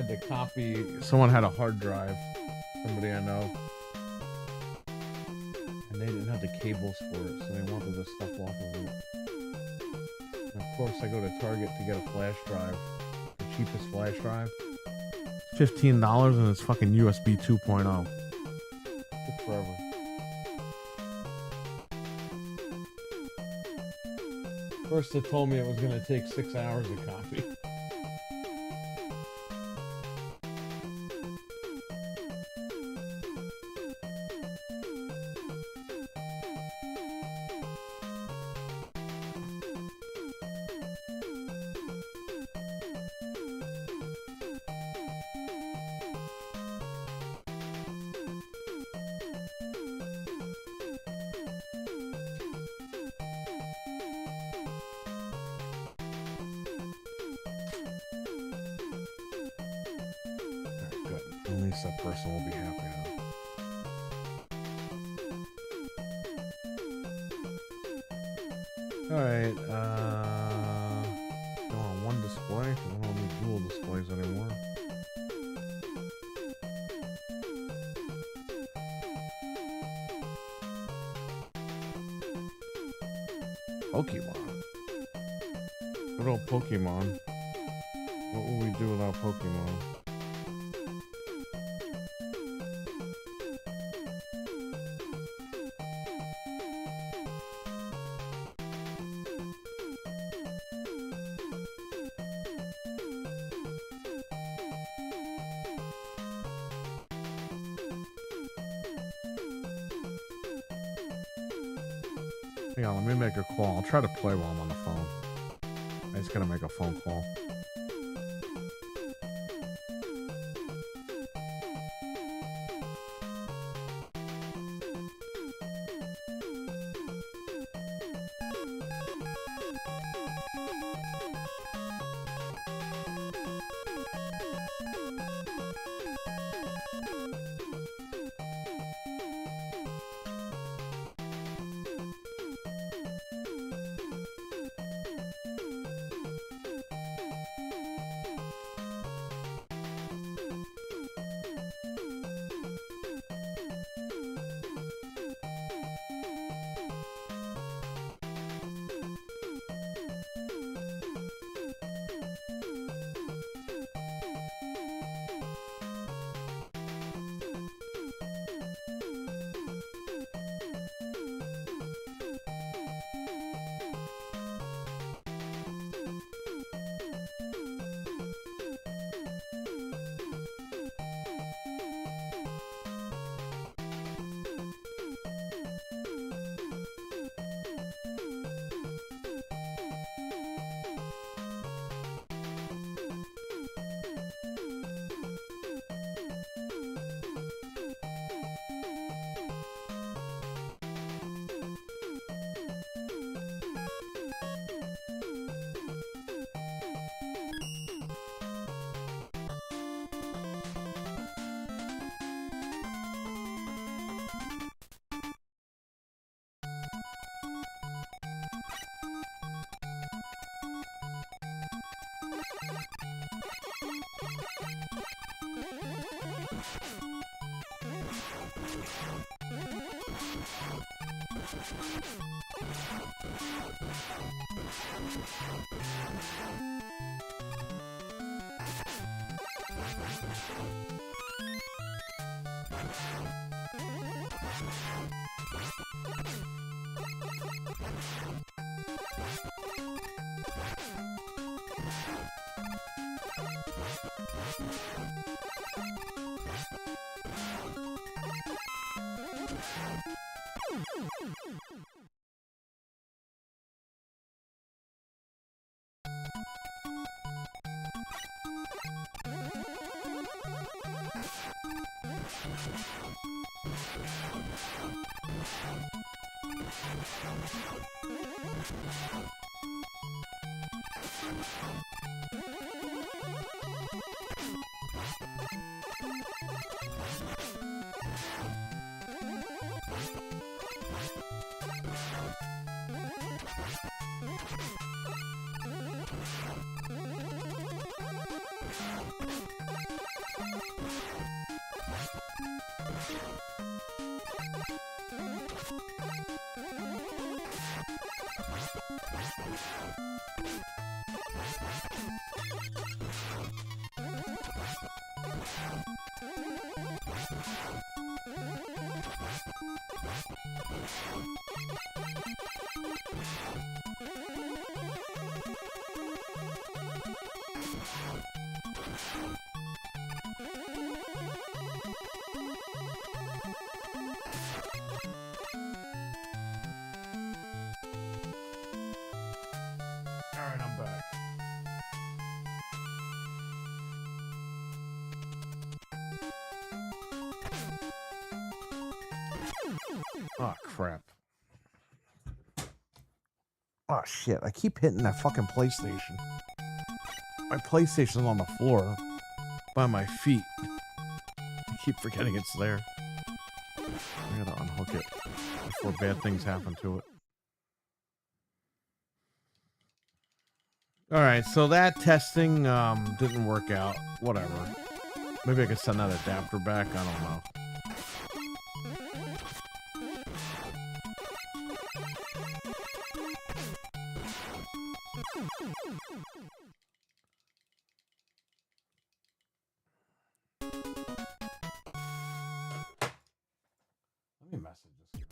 had to copy. Someone had a hard drive. Somebody I know. And they didn't have the cables for it, so they wanted the stuff off of it. And of course, I go to Target to get a flash drive. The cheapest flash drive. $15 and it's fucking USB 2.0. Took forever. First it told me it was going to take 6 hours to copy. At least that person will be happy now. Alright, go on one display. I don't need dual displays anymore. Pokemon. Good old Pokemon. What would we do without Pokemon? Hang on, let me make a call. I'll try to play while I'm on the phone. I just gotta make a phone call. Oh, crap. Oh, shit. I keep hitting that fucking PlayStation. My PlayStation's on the floor by my feet. I keep forgetting it's there. I gotta unhook it before bad things happen to it. All right, so that testing didn't work out. Whatever. Maybe I could send that adapter back. I don't know. Let me message this guy.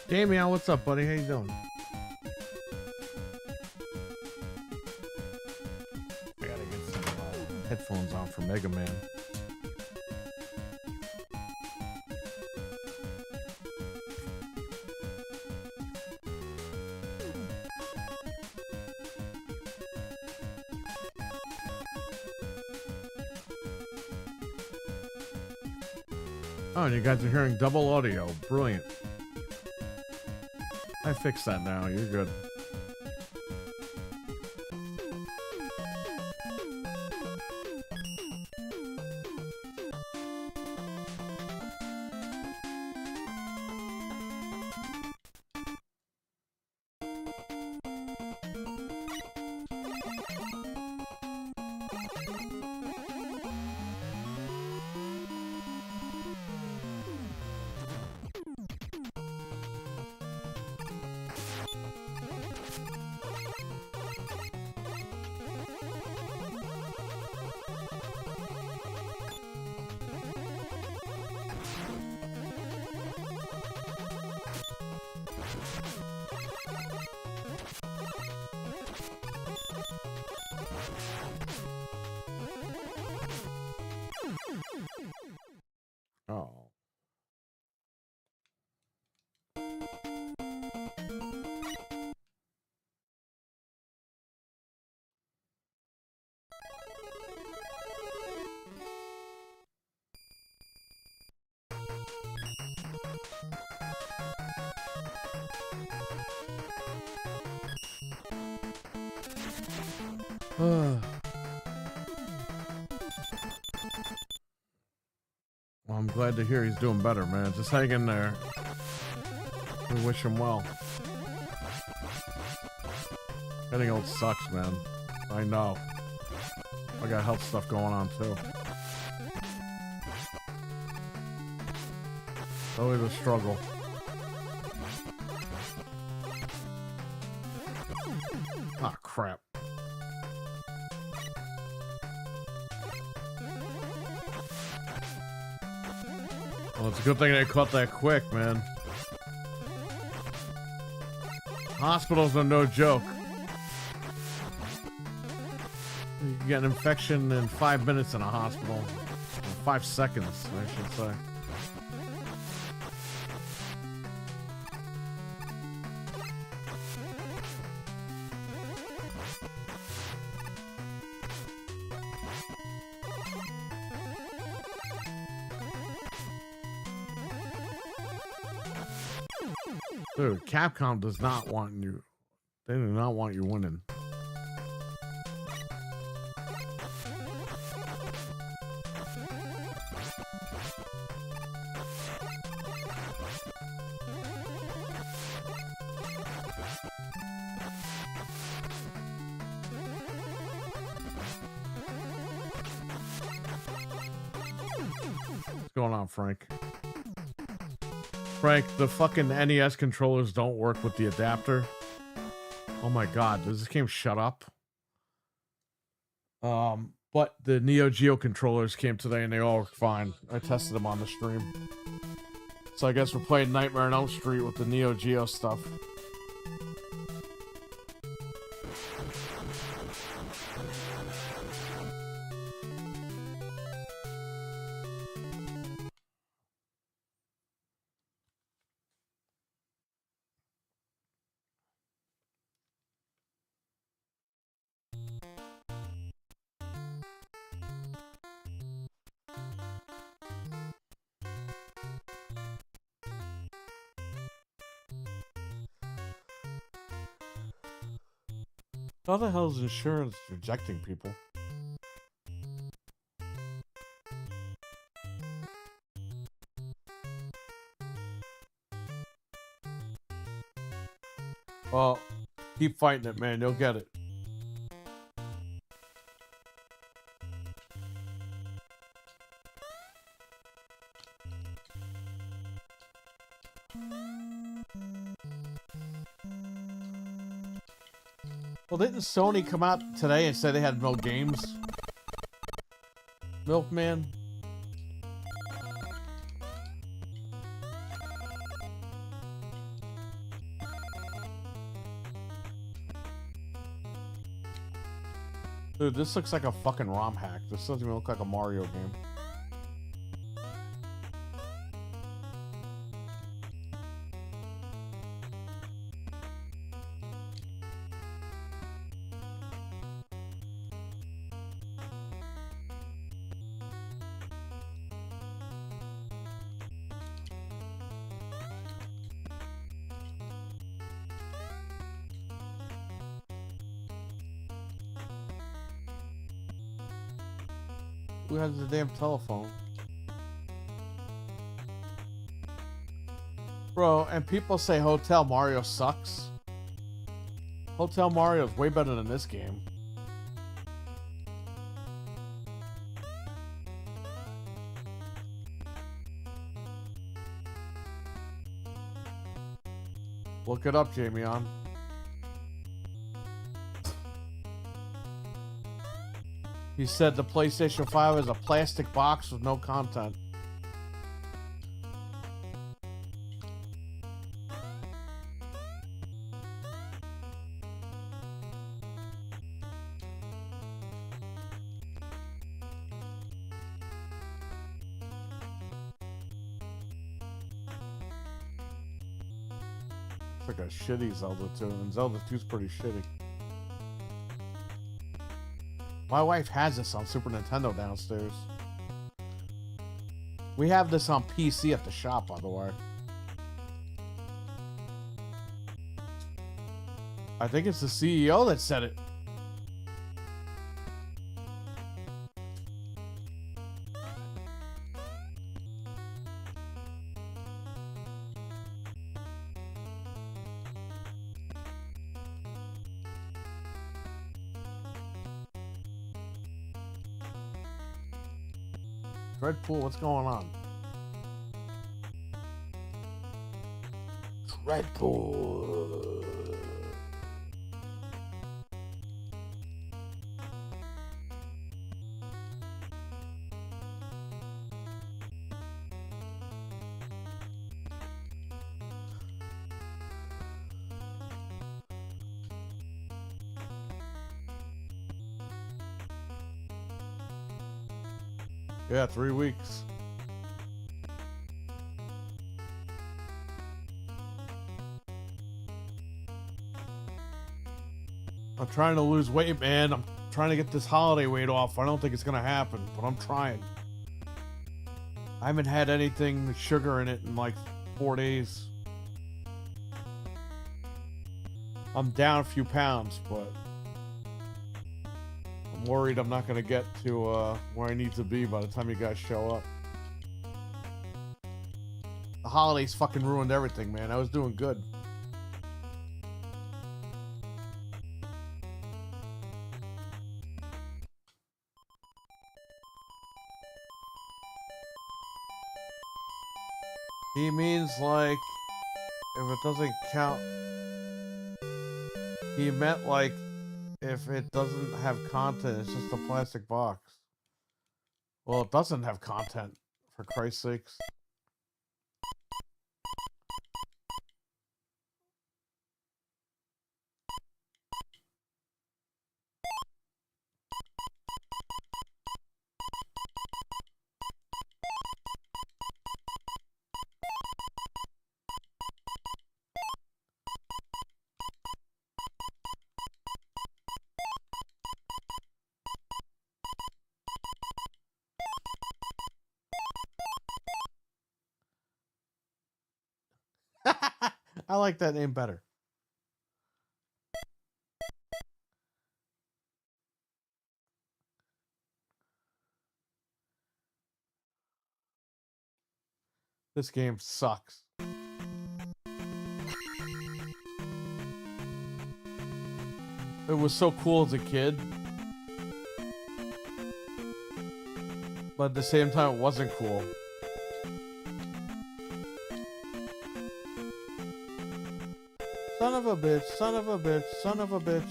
Damien, what's up, buddy? How you doing? I gotta get some headphones on for Mega Man. Oh, and you guys are hearing double audio. Brilliant. I fixed that now. You're good. Oh. Well, I'm glad to hear he's doing better, man. Just hang in there. We wish him well. Getting old sucks, man. I know. I got health stuff going on, too. It's always a struggle. Ah, crap. Well, it's a good thing they caught that quick, man. Hospitals are no joke. You can get an infection in 5 minutes in a hospital. Or 5 seconds, I should say. Dude, Capcom does not want you. They do not want you winning. What's going on, Frank? Frank, the fucking NES controllers don't work with the adapter. Oh my god, does this game shut up? But the Neo Geo controllers came today and they all work fine. I tested them on the stream. So I guess we're playing Nightmare on Elm Street with the Neo Geo stuff. How the hell is insurance rejecting people? Well, keep fighting it, man. You'll get it. Well, didn't Sony come out today and say they had no games? Milkman? Dude, this looks like a fucking ROM hack. This doesn't even look like a Mario game. Who has the damn telephone? Bro, and people say Hotel Mario sucks. Hotel Mario is way better than this game. Look it up, Jamie on. He said the PlayStation 5 is a plastic box with no content. It's like a shitty Zelda 2, and Zelda 2's pretty shitty. My wife has this on Super Nintendo downstairs. We have this on PC at the shop, by the way. I think it's the CEO that said it. Dreadpool, what's going on? Dreadpool. Yeah, 3 weeks. I'm trying to lose weight, man. I'm trying to get this holiday weight off. I don't think it's gonna happen, but I'm trying. I haven't had anything with sugar in it in like 4 days. I'm down a few pounds, but I'm worried I'm not gonna get to where I need to be by the time you guys show up. The holidays fucking ruined everything, man. I was doing good. He means like, if it doesn't count, he meant like, if it doesn't have content, it's just a plastic box. Well, it doesn't have content, for Christ's sakes. I like that name better. This game sucks. It was so cool as a kid, but at the same time it wasn't cool. Son of a bitch, son of a bitch, son of a bitch.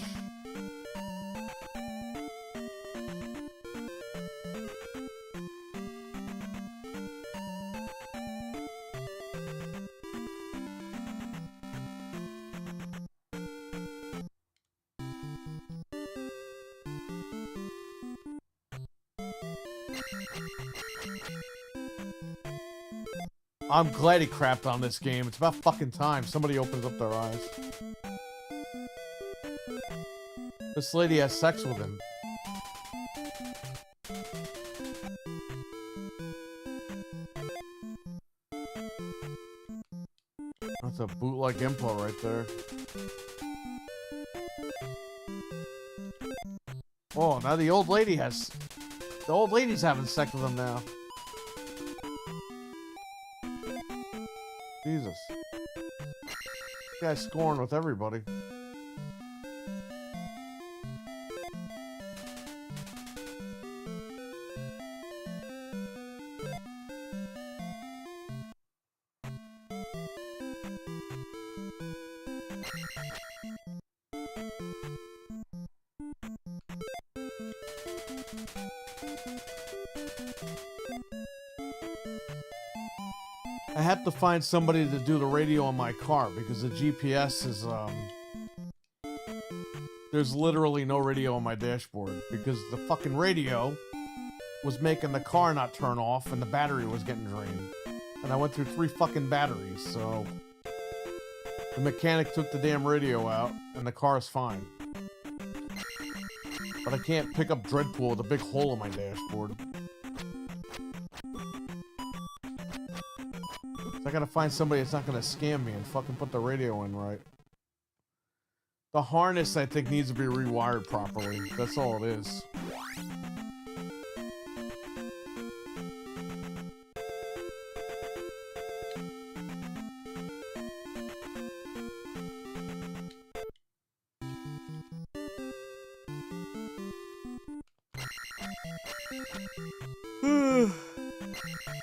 I'm glad he crapped on this game. It's about fucking time somebody opens up their eyes. This lady has sex with him. That's a bootleg info right there. Oh, now the old lady's having sex with him now. Jesus. This guy's scoring with everybody. I had to find somebody to do the radio on my car because the GPS is, there's literally no radio on my dashboard because the fucking radio was making the car not turn off and the battery was getting drained. And I went through 3 fucking batteries, so the mechanic took the damn radio out and the car's fine. But I can't pick up Dreadpool with a big hole in my dashboard. I gotta find somebody that's not gonna scam me and fucking put the radio in right. The harness, I think, needs to be rewired properly. That's all it is.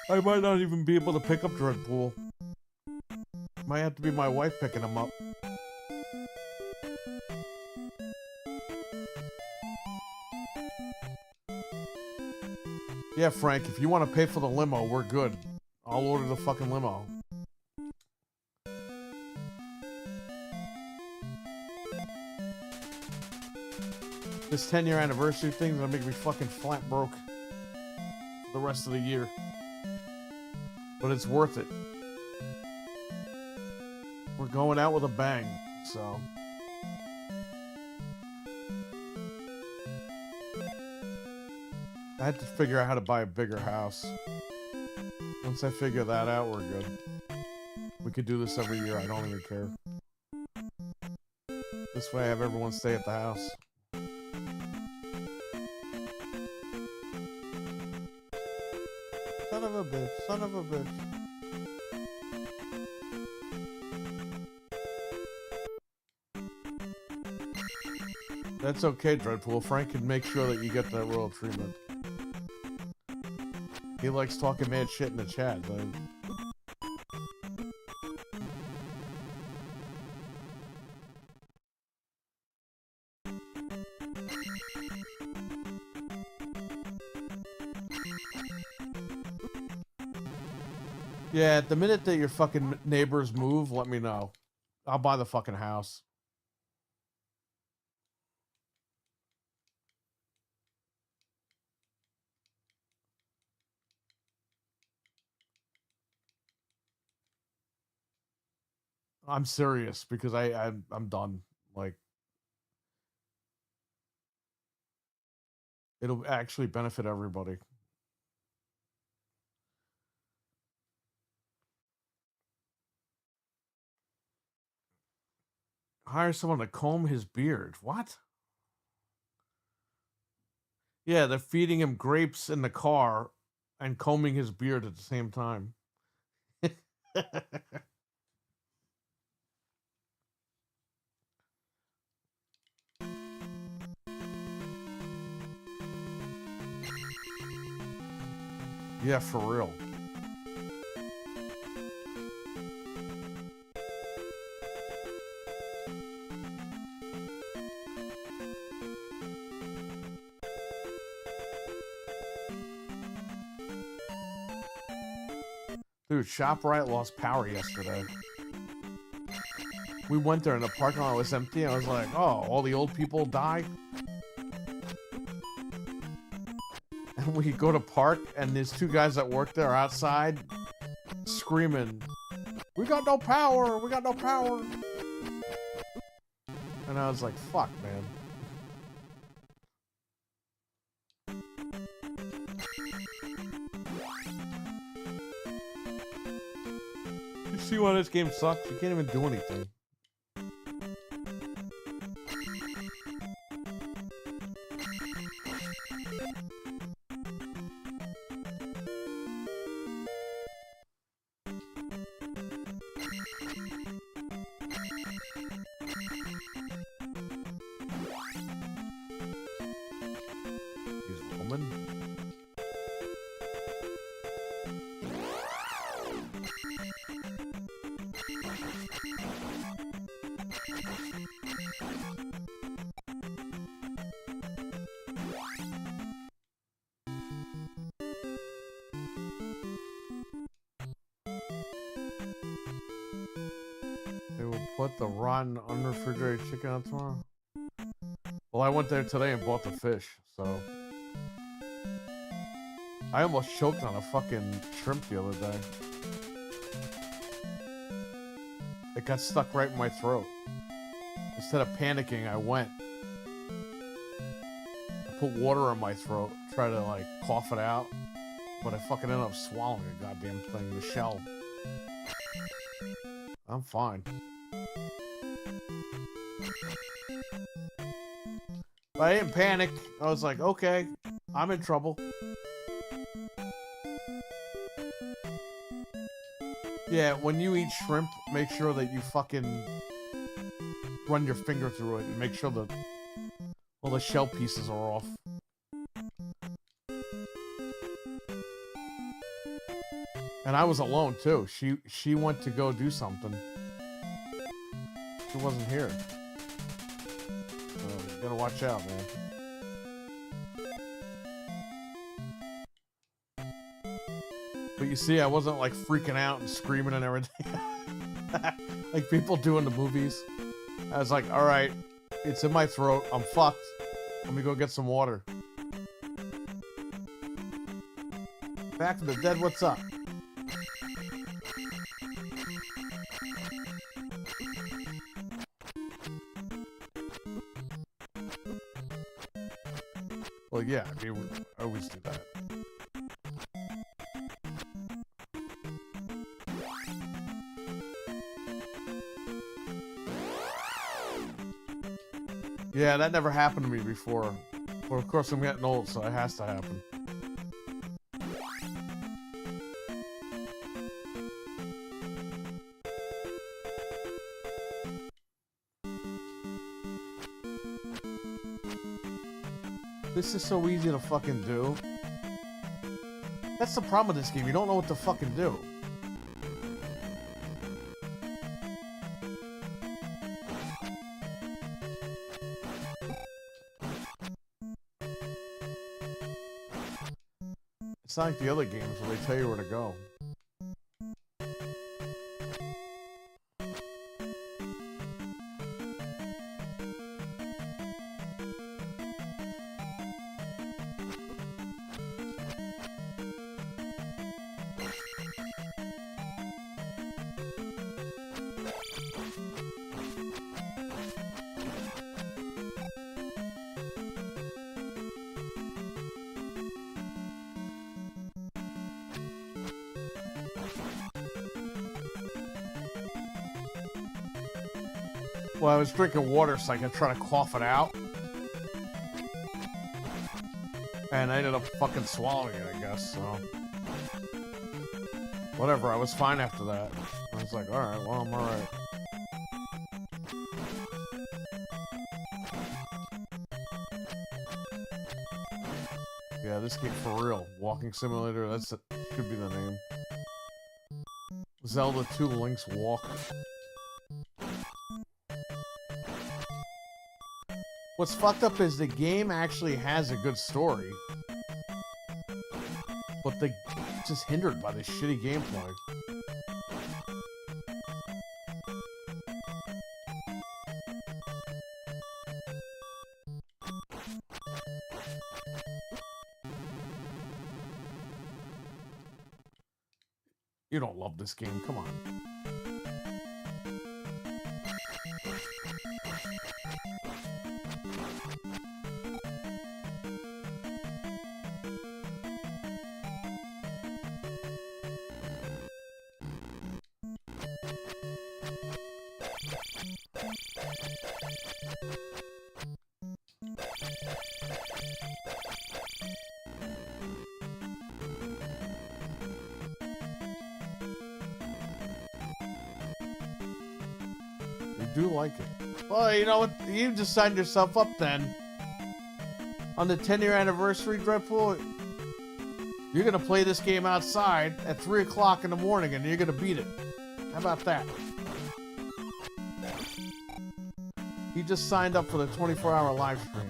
I might not even be able to pick up Dreadpool. Might have to be my wife picking him up. Yeah, Frank, if you want to pay for the limo, we're good. I'll order the fucking limo. This 10-year anniversary thing is gonna make me fucking flat broke. the rest of the year. But it's worth it. We're going out with a bang, so. I had to figure out how to buy a bigger house. Once I figure that out, we're good. We could do this every year, I don't even care. This way I have everyone stay at the house. Son of a bitch, son of a bitch. That's okay, Dreadpool. Frank can make sure that you get that royal treatment. He likes talking mad shit in the chat, though. Yeah, the minute that your fucking neighbors move, let me know. I'll buy the fucking house. I'm serious because I'm done. Like, it'll actually benefit everybody. Hire someone to comb his beard. What? Yeah, they're feeding him grapes in the car and combing his beard at the same time. Yeah, for real. Dude, ShopRite lost power yesterday. We went there and the parking lot was empty. And I was like, oh, all the old people died? And we go to park and there's two guys that work there outside screaming, we got no power, we got no power. And I was like, fuck, man. You see why this game sucks? You can't even do anything. The rotten unrefrigerated chicken out tomorrow. Well, I went there today and bought the fish, so I almost choked on a fucking shrimp the other day. It got stuck right in my throat. Instead of panicking, I went. I put water in my throat, try to like cough it out, but I fucking ended up swallowing a goddamn thing, the shell. I'm fine. But I didn't panic. I was like, okay, I'm in trouble. Yeah, when you eat shrimp, make sure that you fucking run your finger through it and make sure that all the shell pieces are off. And I was alone too. She went to go do something. She wasn't here. So you gotta watch out, man. But you see, I wasn't like freaking out and screaming and everything. Like people do in the movies. I was like, alright, it's in my throat. I'm fucked. Let me go get some water. Back from the dead, what's up? Well, yeah, I mean, we always do that. Yeah, that never happened to me before. Well, of course, I'm getting old, so it has to happen. This is so easy to fucking do. That's the problem with this game. You don't know what to fucking do. It's not like the other games where they tell you where to go. Well, I was drinking water so I could try to cough it out. And I ended up fucking swallowing it, I guess, so. Whatever, I was fine after that. I was like, alright, well, I'm alright. Yeah, this game for real. Walking Simulator, that's should be the name. Zelda 2 Link's Walk. What's fucked up is the game actually has a good story, but they're just hindered by this shitty gameplay. You don't love this game, come on. Do like it. Well, you know what? You just signed yourself up then. On the 10-year anniversary, Dreadpool, you're gonna play this game outside at 3 o'clock in the morning and you're gonna beat it. How about that? He just signed up for the 24-hour live stream.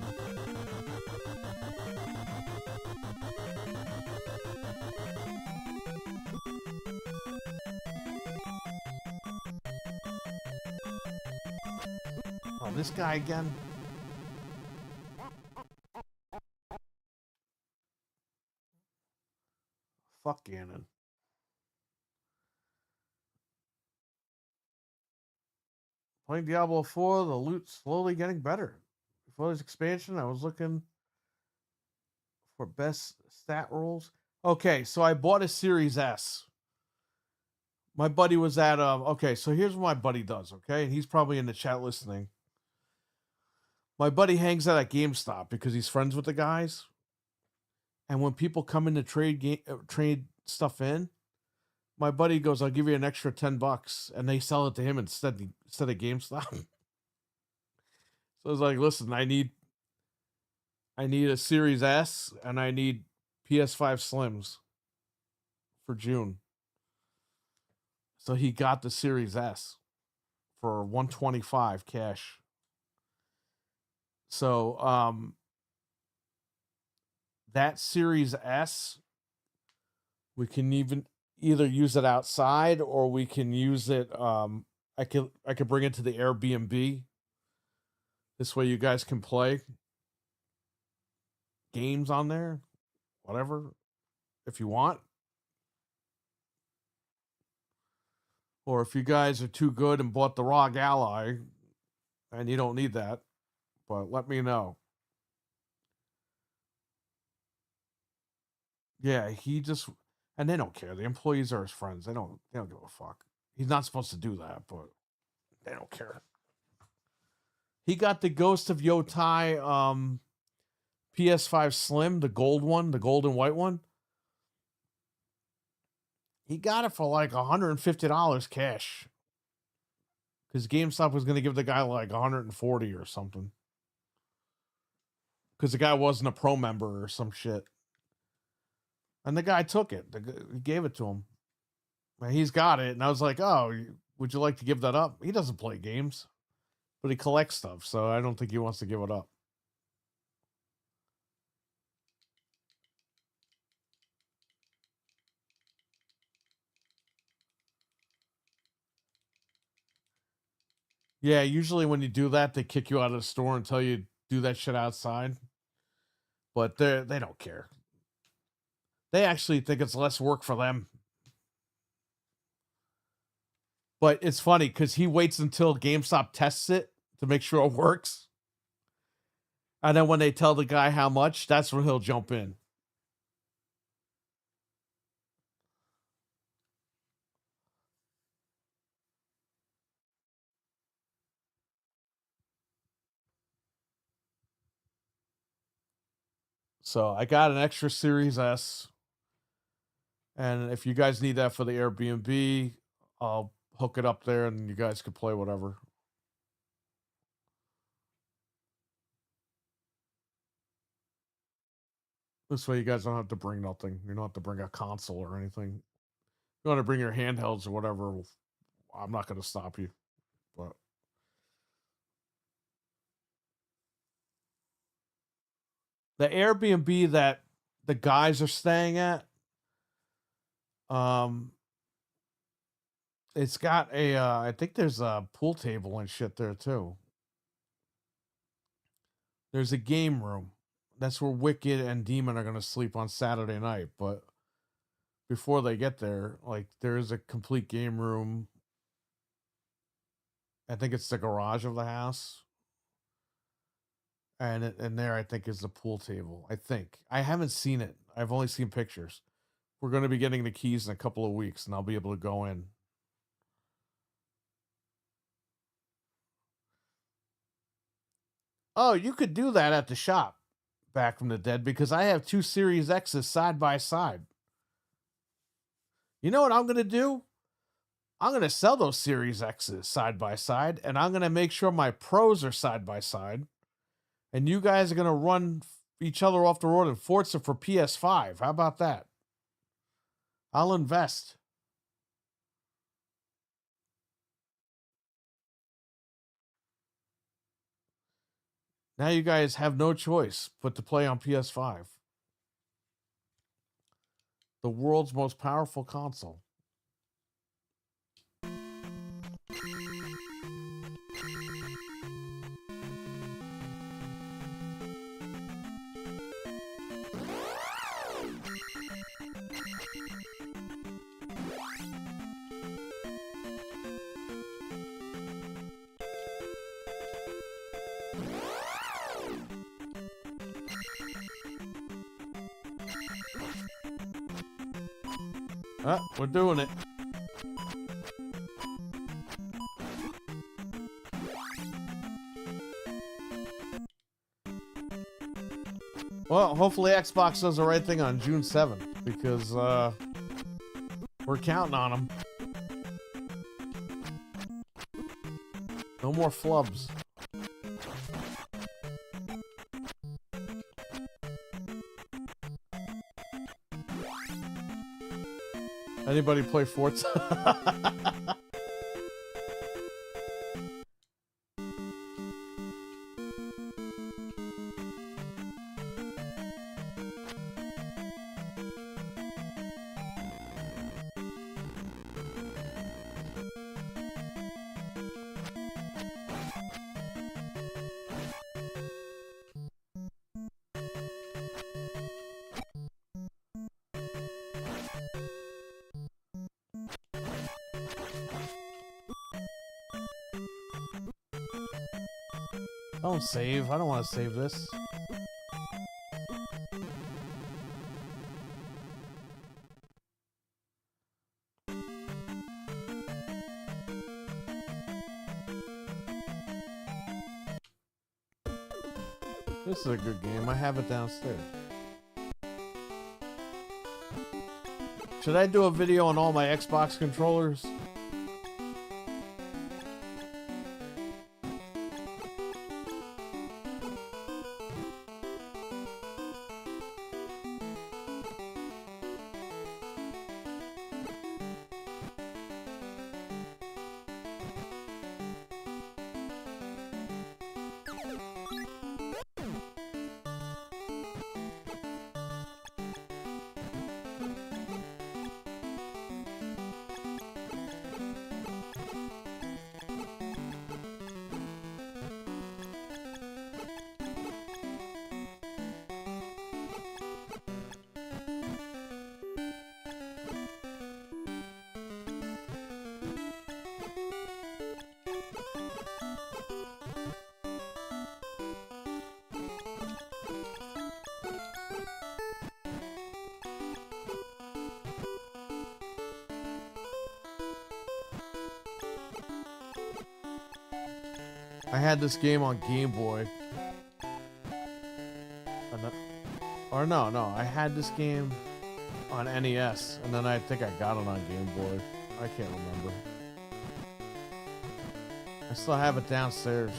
Oh, this guy again? Fuck Ganon. Playing Diablo 4, the loot's slowly getting better. Before this expansion, I was looking for best stat rolls. Okay, so I bought a Series S. My buddy was at okay, so here's what my buddy does, okay? And he's probably in the chat listening. My buddy hangs out at GameStop because he's friends with the guys. And when people come in to trade stuff in, my buddy goes, "I'll give you an extra $10," and they sell it to him instead of GameStop. So I was like, "Listen, I need a Series S and I need PS5 Slims for June." So he got the Series S for $125 cash. So that Series S, we can either use it outside or we can use it. I could bring it to the Airbnb. This way you guys can play games on there, whatever, if you want. Or if you guys are too good and bought the wrong ally and you don't need that, but let me know. Yeah, he just and they don't care. The employees are his friends. They don't give a fuck. He's not supposed to do that, but they don't care. He got the Ghost of Yotai PS5 Slim, the gold one, the gold and white one. He got it for like $150 cash. Because GameStop was going to give the guy like 140 or something. Because the guy wasn't a pro member or some shit. And the guy took it. He gave it to him. And he's got it. And I was like, oh, would you like to give that up? He doesn't play games, but he collects stuff. So I don't think he wants to give it up. Yeah, usually when you do that, they kick you out of the store and tell you do that shit outside. But they don't care. They actually think it's less work for them. But it's funny because he waits until GameStop tests it to make sure it works. And then when they tell the guy how much, that's when he'll jump in. So I got an extra Series S. And if you guys need that for the Airbnb, I'll hook it up there and you guys can play whatever. This way you guys don't have to bring nothing. You don't have to bring a console or anything. You want to bring your handhelds or whatever, I'm not going to stop you. But the Airbnb that the guys are staying at, it's got a I think there's a pool table and shit there too. There's a game room. That's where Wicked and Demon are going to sleep on Saturday night, but before they get there, like there is a complete game room. I think it's the garage of the house. And there I think is the pool table. I think. I haven't seen it. I've only seen pictures. We're going to be getting the keys in a couple of weeks and I'll be able to go in. Oh, you could do that at the shop Back from the Dead because I have two Series X's side by side. You know what I'm going to do? I'm going to sell those Series X's side by side and I'm going to make sure my Pros are side by side. And you guys are going to run each other off the road in Forza for PS5. How about that? I'll invest. Now you guys have no choice but to play on PS5. The world's most powerful console. We're doing it. Well, hopefully Xbox does the right thing on June 7th because we're counting on them. No more flubs. Anybody play Forza? Don't save. I don't want to save this. This is a good game. I have it downstairs. Should I do a video on all my Xbox controllers? I had this game on Game Boy. Or no, I had this game on NES, and then I think I got it on Game Boy. I can't remember. I still have it downstairs.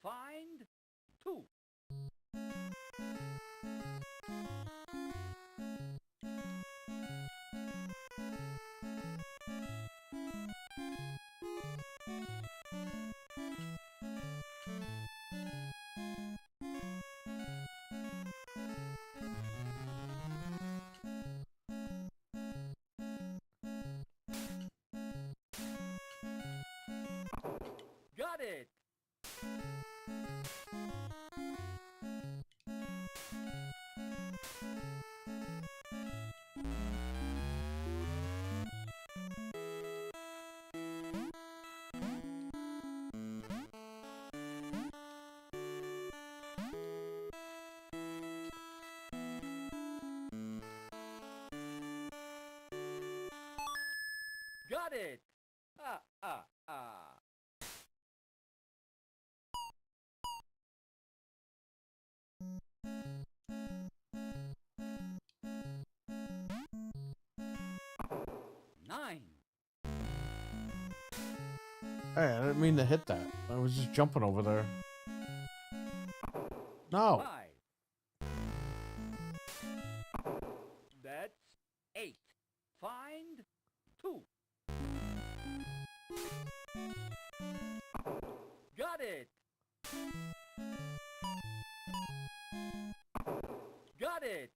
Find two. Got it. Got it. Nine. Hey, I didn't mean to hit that. I was just jumping over there. No. 5. That's 8. Find 2. Got it. Got it.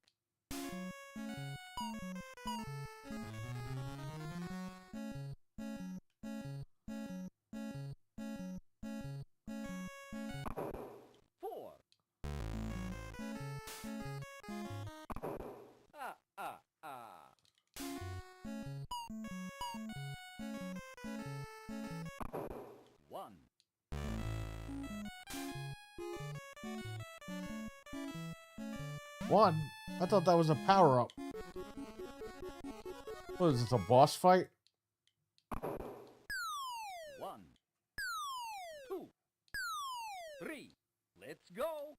Four. 1. One? I thought that was a power-up. What is this, a boss fight? 3. Let's go.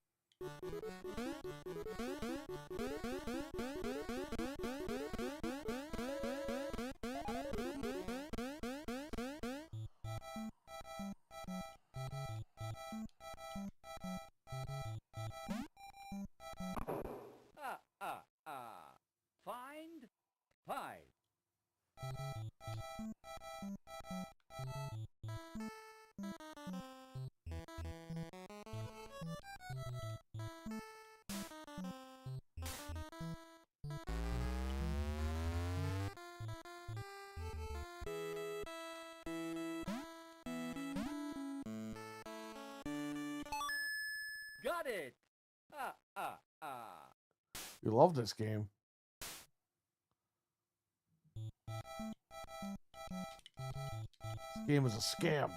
Find 5. Got it. You love this game. This game is a scam.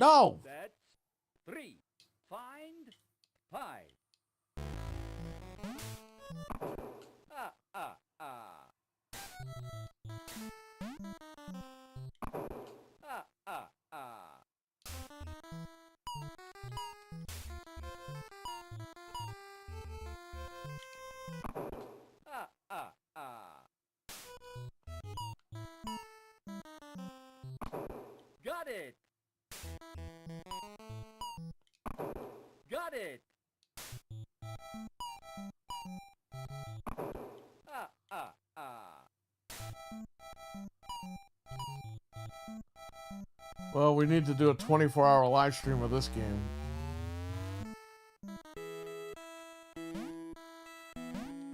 No! That's 3. Find 5. Got it. Got it. Well, we need to do a 24-hour live stream of this game.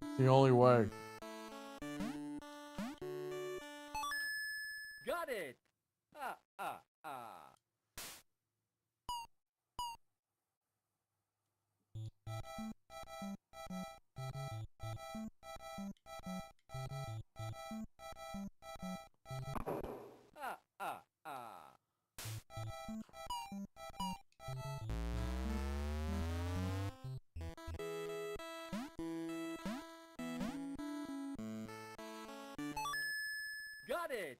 It's the only way. Got it. Got it.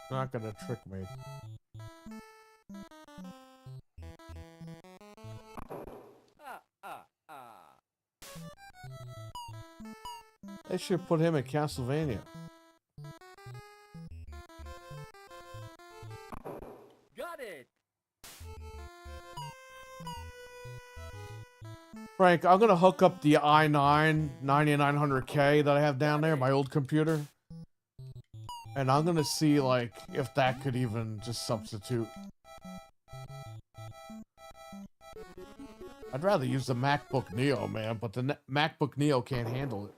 You're not gonna trick me. They should put him in Castlevania. Got it. Frank, I'm gonna hook up the i9 9900K that I have down there, my old computer. And I'm gonna see, like, if that could even just substitute. I'd rather use the MacBook Neo, man, but the MacBook Neo can't handle it.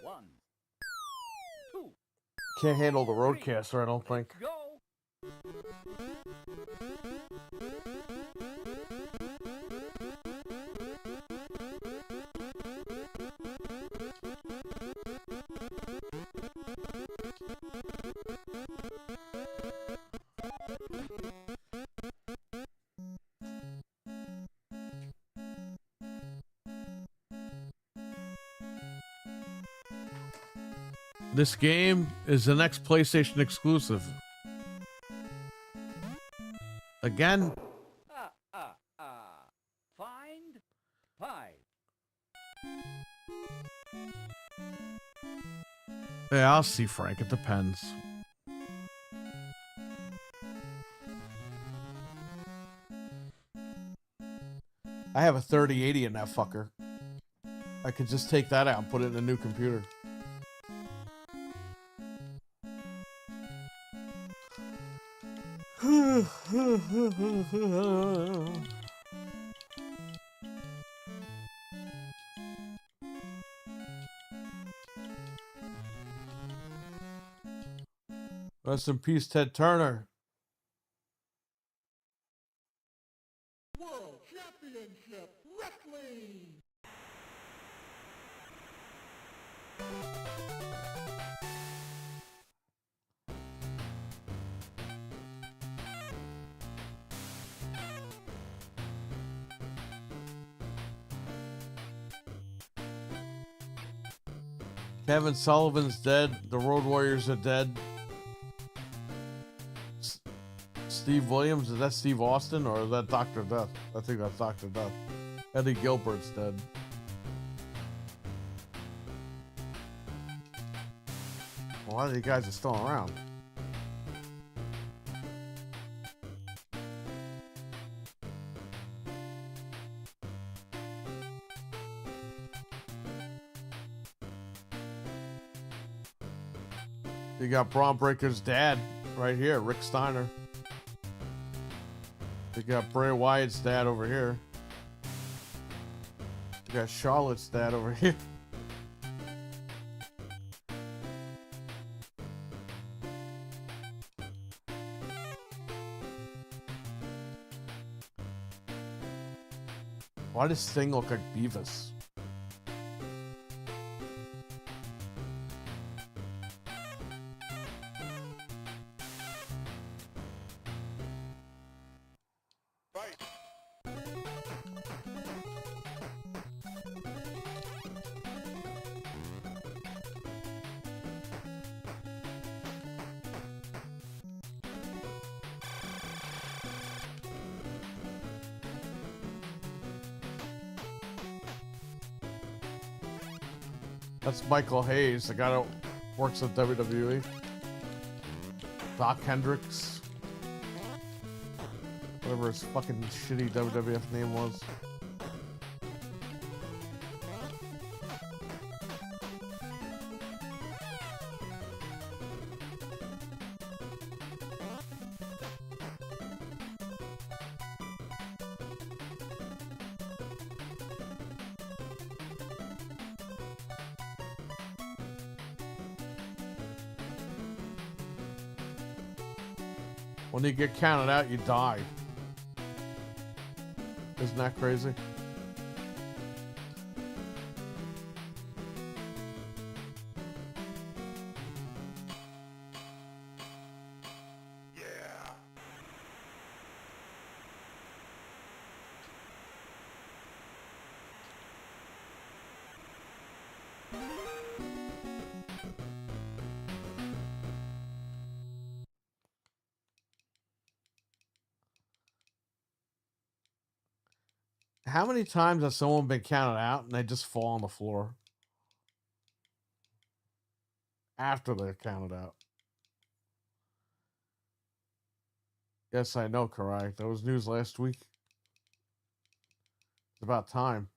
1, 2, Can't handle the Roadcaster, I don't think. go. This game is the next PlayStation exclusive. Again? Find 5. Yeah, I'll see, Frank. It depends. I have a 3080 in that fucker. I could just take that out and put it in a new computer. Rest in peace, Ted Turner. World Championship Wrestling! Kevin Sullivan's dead. The Road Warriors are dead. Steve Williams, is that Steve Austin or is that Dr. Death? I think that's Dr. Death. Eddie Gilbert's dead. A lot of these guys are still around. You got Braun Breaker's dad right here, Rick Steiner. You got Bray Wyatt's dad over here. You got Charlotte's dad over here. Why does Sting look like Beavis? That's Michael Hayes, the guy that works at WWE. Doc Hendricks. Whatever his fucking shitty WWF name was. When you get counted out, you die. Isn't that crazy? How many times has someone been counted out and they just fall on the floor after they're counted out? Yes, I know, Karai. That was news last week. It's about time.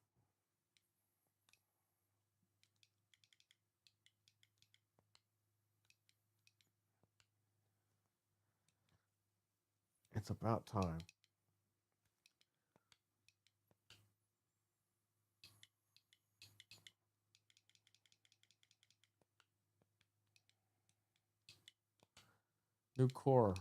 It's about time. New core.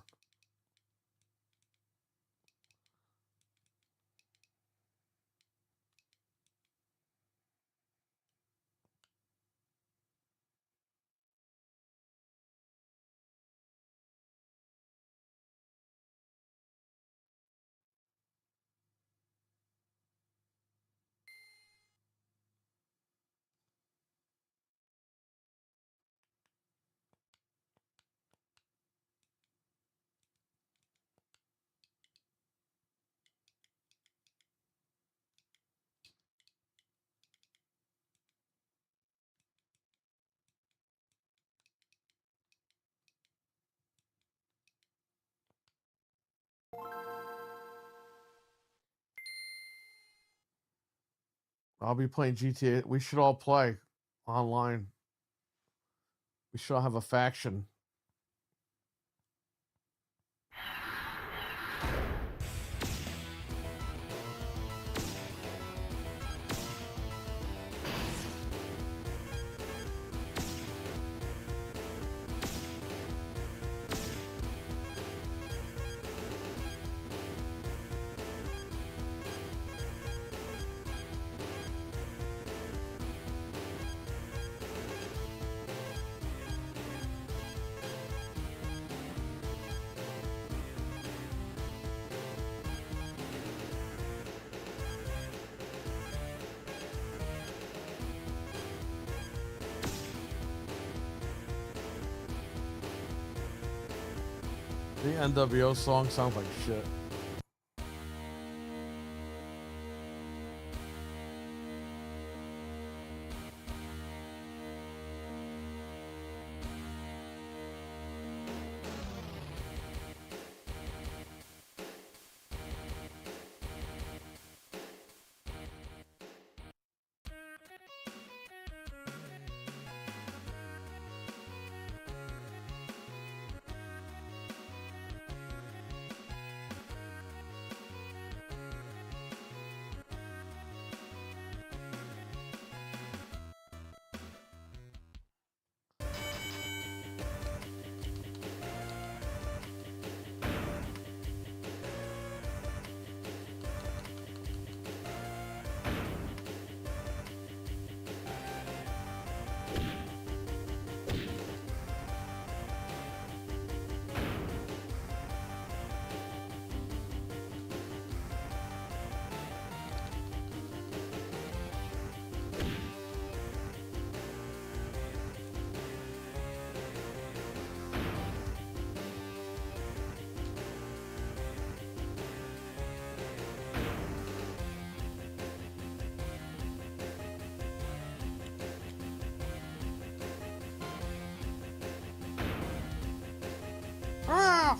I'll be playing GTA. We should all play online. We should all have a faction. The NWO song sounds like shit. Ah!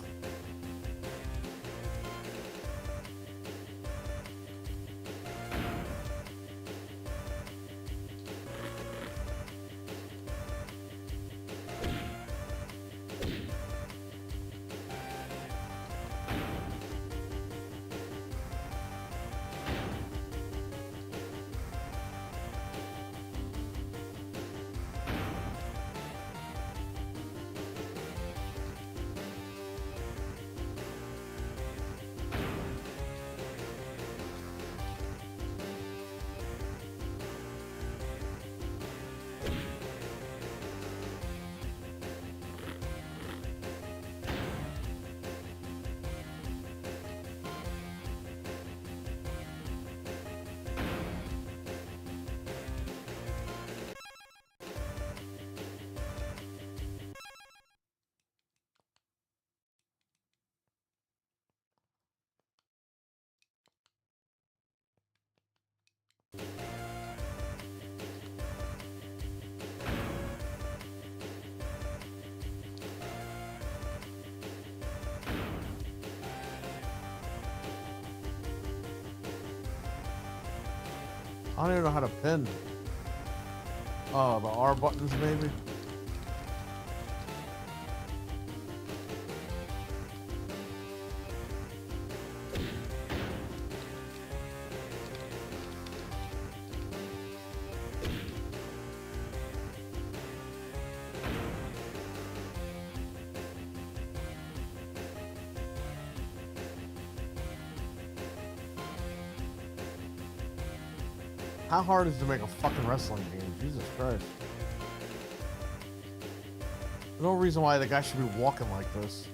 I don't even know how to pin. Oh, the R buttons maybe? How hard is it to make a fucking wrestling game? Jesus Christ. There's no reason why the guy should be walking like this.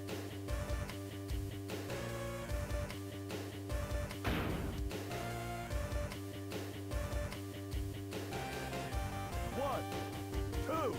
One, two.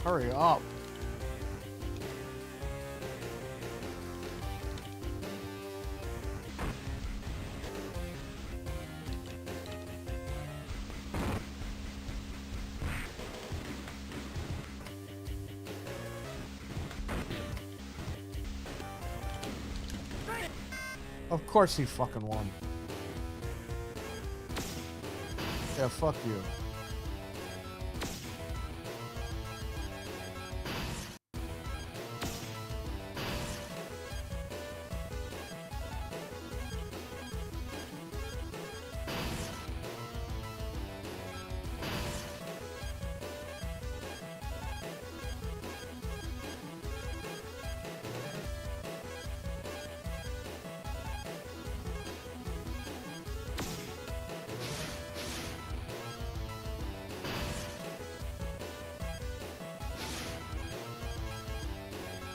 Hurry up. Of course he fucking won. Yeah, fuck you.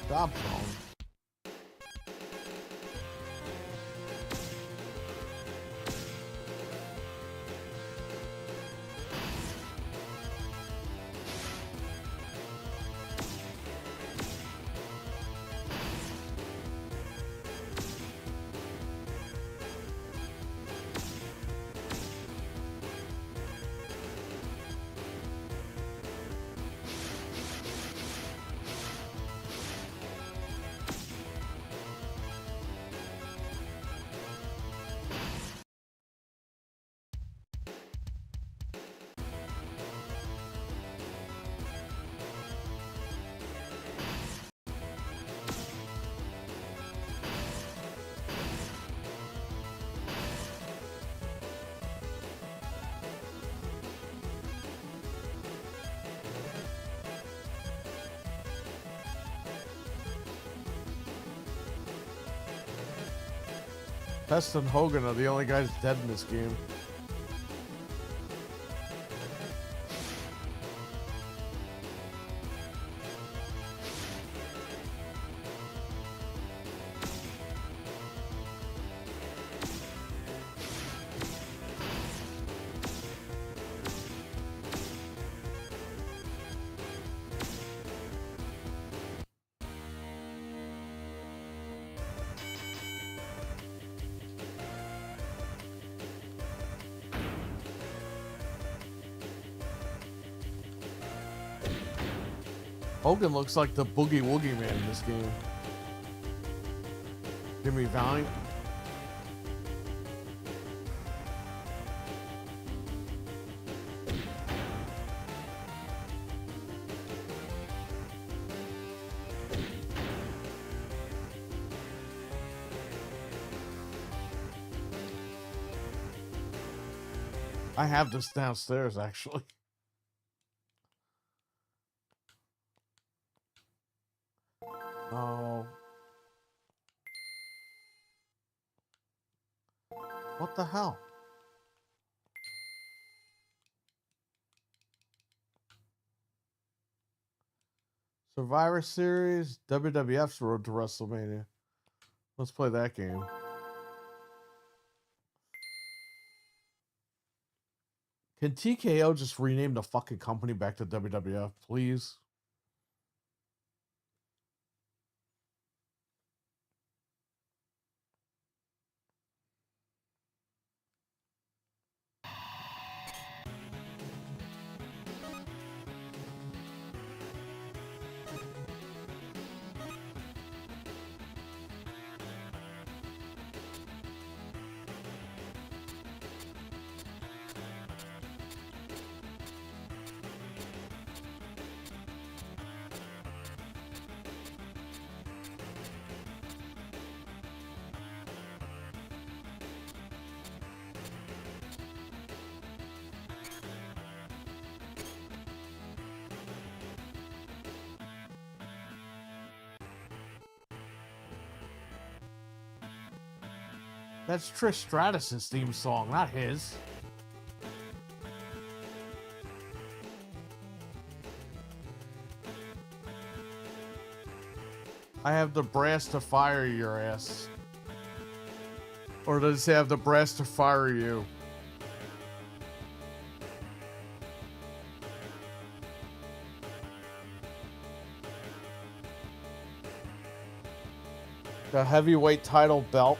Job phone. Pest and Hogan are the only guys dead in this game. Hogan looks like the Boogie Woogie Man in this game. Jimmy Valiant. I have this downstairs, actually. Oh. What the hell? Survivor Series, WWF's Road to WrestleMania. Let's play that game. Can TKO just rename the fucking company back to WWF, please? That's Trish Stratus's theme song, not his. I have the brass to fire your ass. Or does it say I have the brass to fire you? The heavyweight title belt.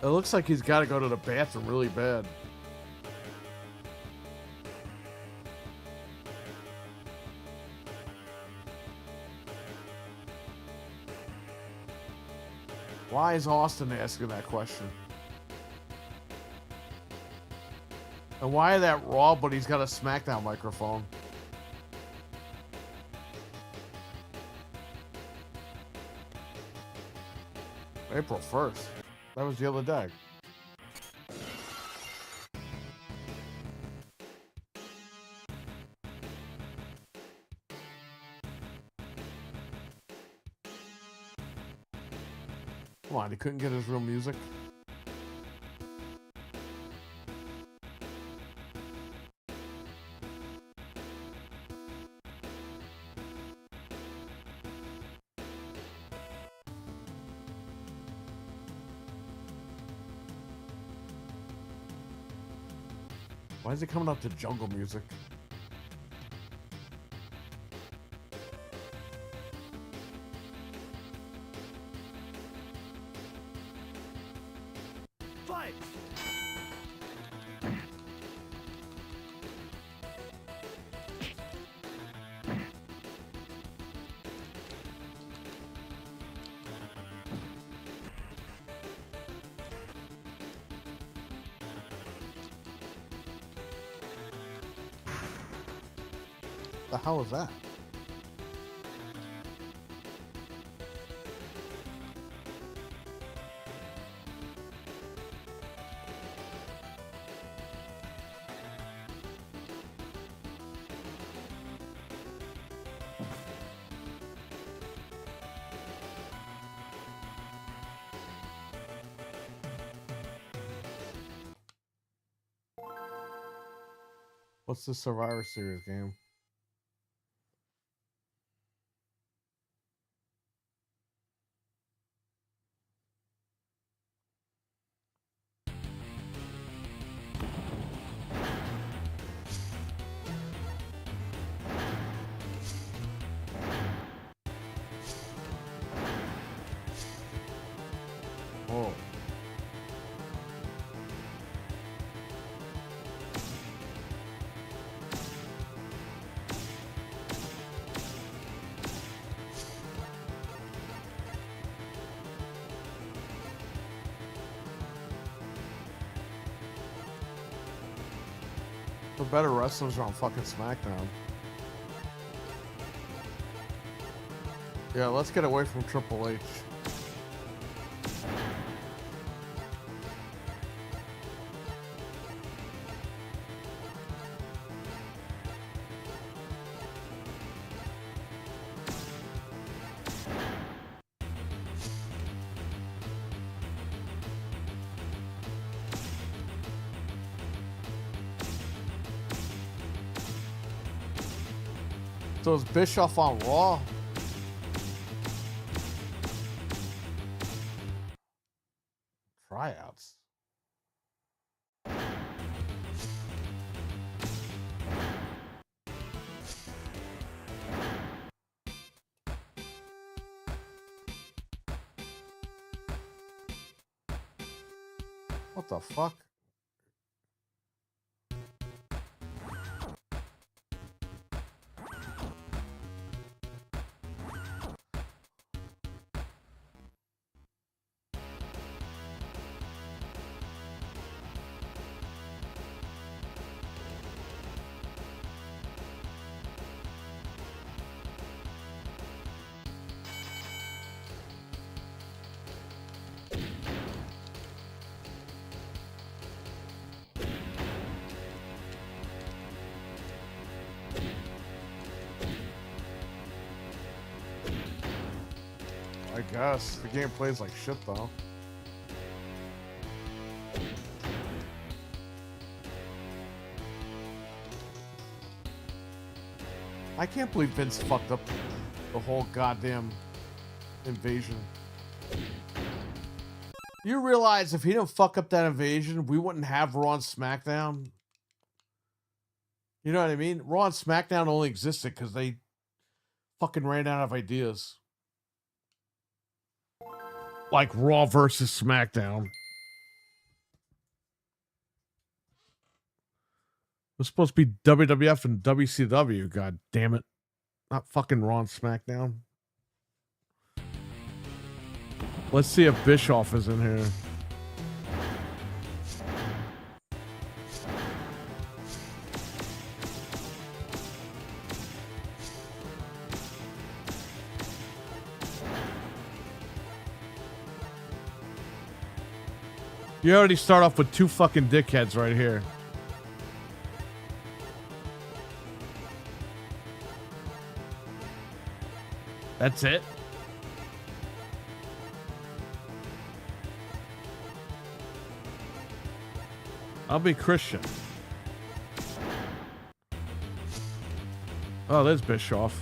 It looks like he's got to go to the bathroom really bad. Why is Austin asking that question? And why that Raw, but he's got a SmackDown microphone? April 1st. That was the other day. Come on, he couldn't get his real music. Why is it coming up to jungle music? Fight! The hell is that? What's the Survivor Series game? Oh. The better wrestlers are on fucking SmackDown. Yeah, let's get away from Triple H. So is Bischoff on Raw? Tryouts. What the fuck? I guess. The game plays like shit, though. I can't believe Vince fucked up the whole goddamn invasion. You realize if he didn't fuck up that invasion, we wouldn't have Raw and SmackDown? You know what I mean? Raw and SmackDown only existed because they fucking ran out of ideas. Like Raw versus SmackDown. It was supposed to be WWF and WCW, god damn it. Not fucking Raw and SmackDown. Let's see if Bischoff is in here. You already start off with two fucking dickheads right here. That's it? I'll be Christian. Oh, there's Bischoff.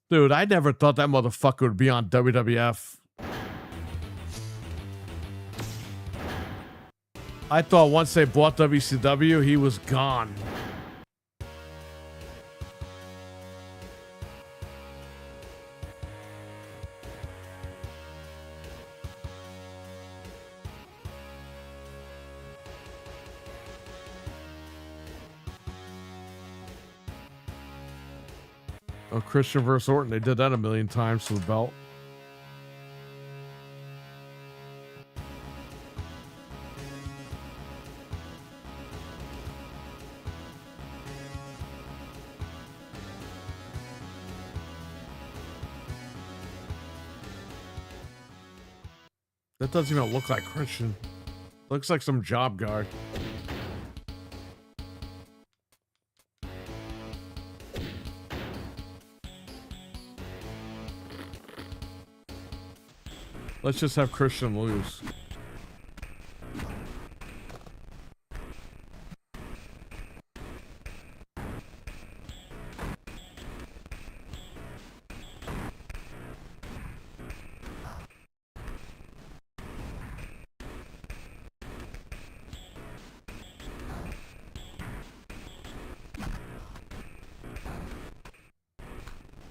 Dude, I never thought that motherfucker would be on WWF. I thought once they bought WCW, he was gone. Oh, Christian versus Orton. They did that a million times for the belt. That doesn't even look like Christian. Looks like some job guy. Let's just have Christian lose.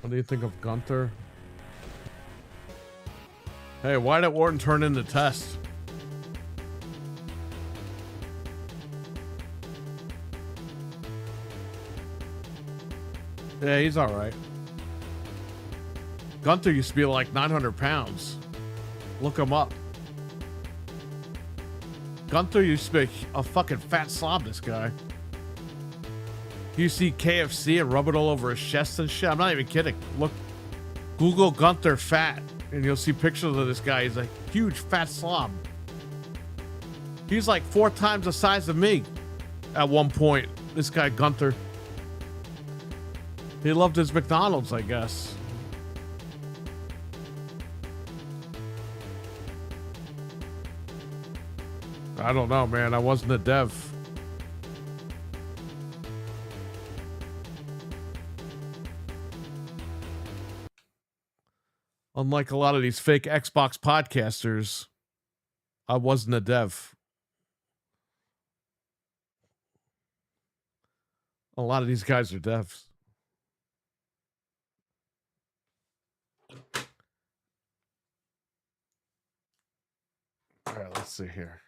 What do you think of Gunther? Hey, why did Orton turn in the test? Yeah, he's all right. Gunther used to be like 900 pounds. Look him up. Gunther used to be a fucking fat slob, this guy. You see KFC and rub it all over his chest and shit. I'm not even kidding. Look, Google Gunther fat, and you'll see pictures of this guy. He's a huge fat slob. He's like 4 times the size of me at one point. This guy Gunther. He loved his McDonald's, I guess. I don't know, man. I wasn't a dev. Unlike a lot of these fake Xbox podcasters, I wasn't a dev. A lot of these guys are devs. All right, let's see here.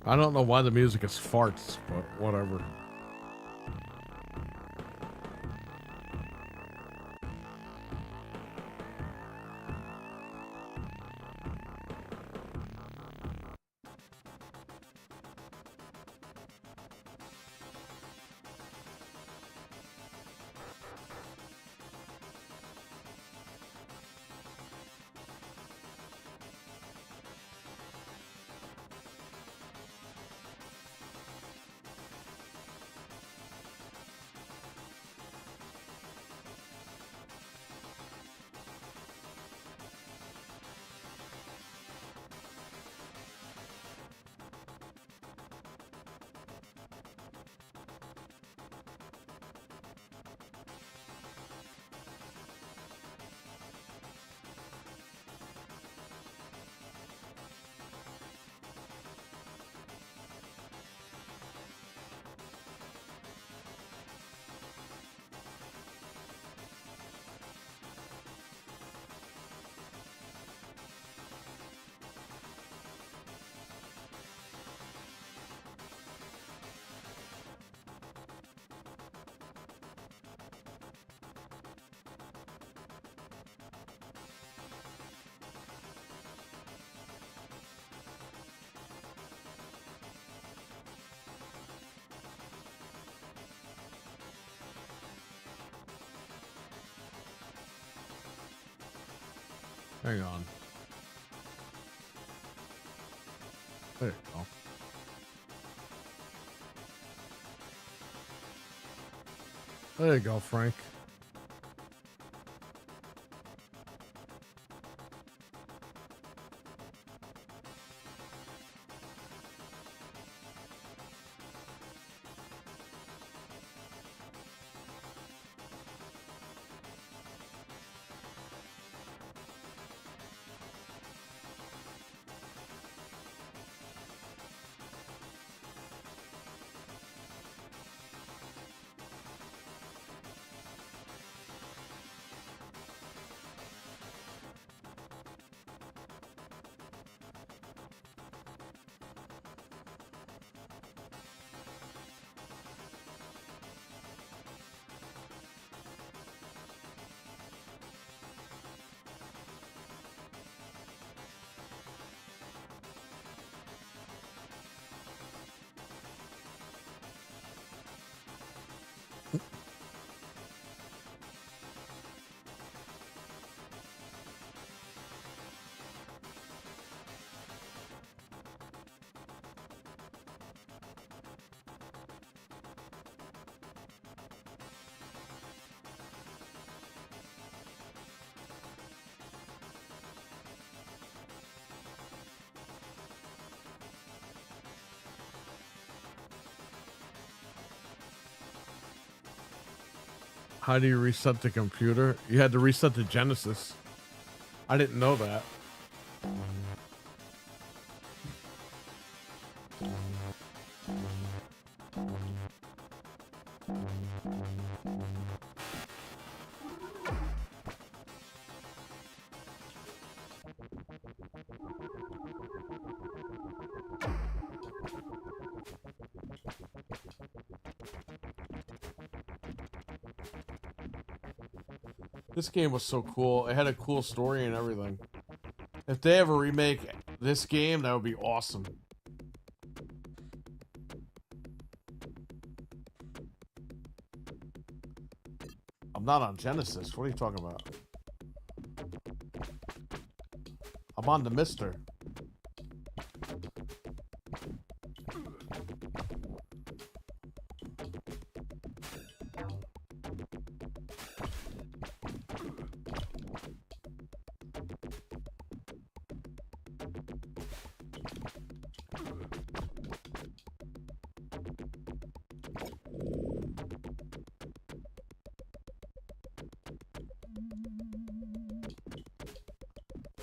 I don't know why the music is farts, but whatever. Hang on. There you go. There you go, Frank. How do you reset the computer? You had to reset the Genesis. I didn't know that. This game was so cool. It had a cool story and everything. If they ever remake this game, that would be awesome. I'm not on Genesis. What are you talking about? I'm on the MiSTer.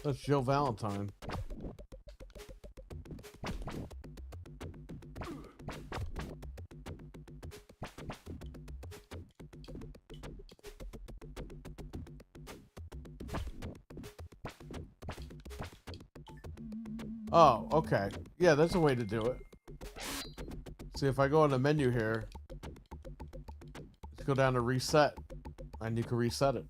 That's Joe Valentine. Oh, okay. Yeah, that's a way to do it. See, if I go in the menu here, let's go down to reset, and you can reset it.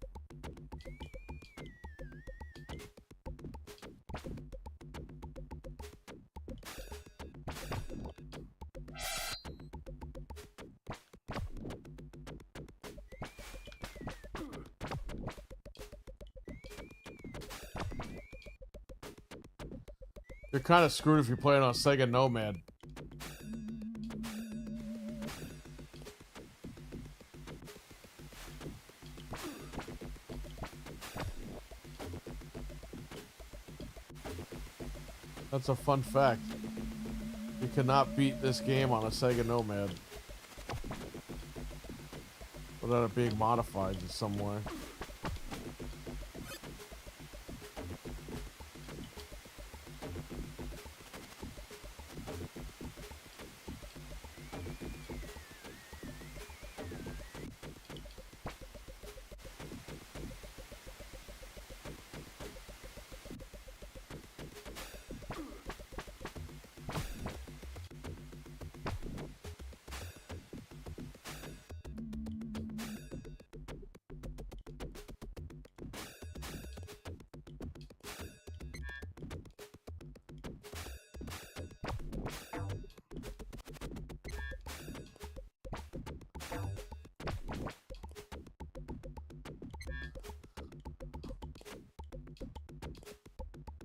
You're kind of screwed if you're playing on Sega Nomad. That's a fun fact. You cannot beat this game on a Sega Nomad without it being modified in some way.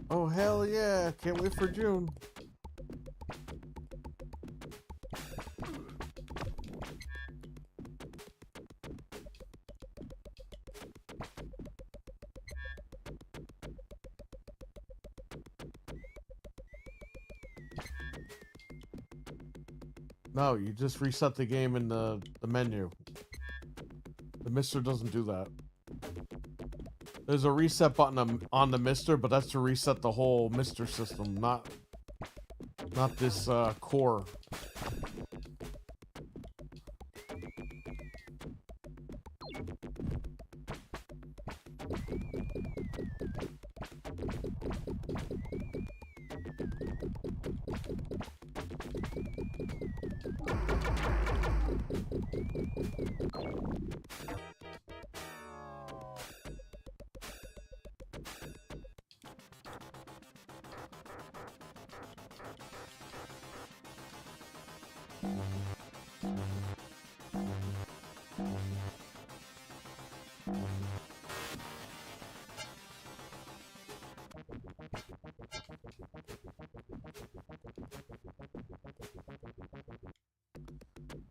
Oh, hell yeah. Can't wait for June. No, you just reset the game in the menu. The MiSTer doesn't do that. There's a reset button on the MiSTer, but that's to reset the whole MiSTer system, not this core.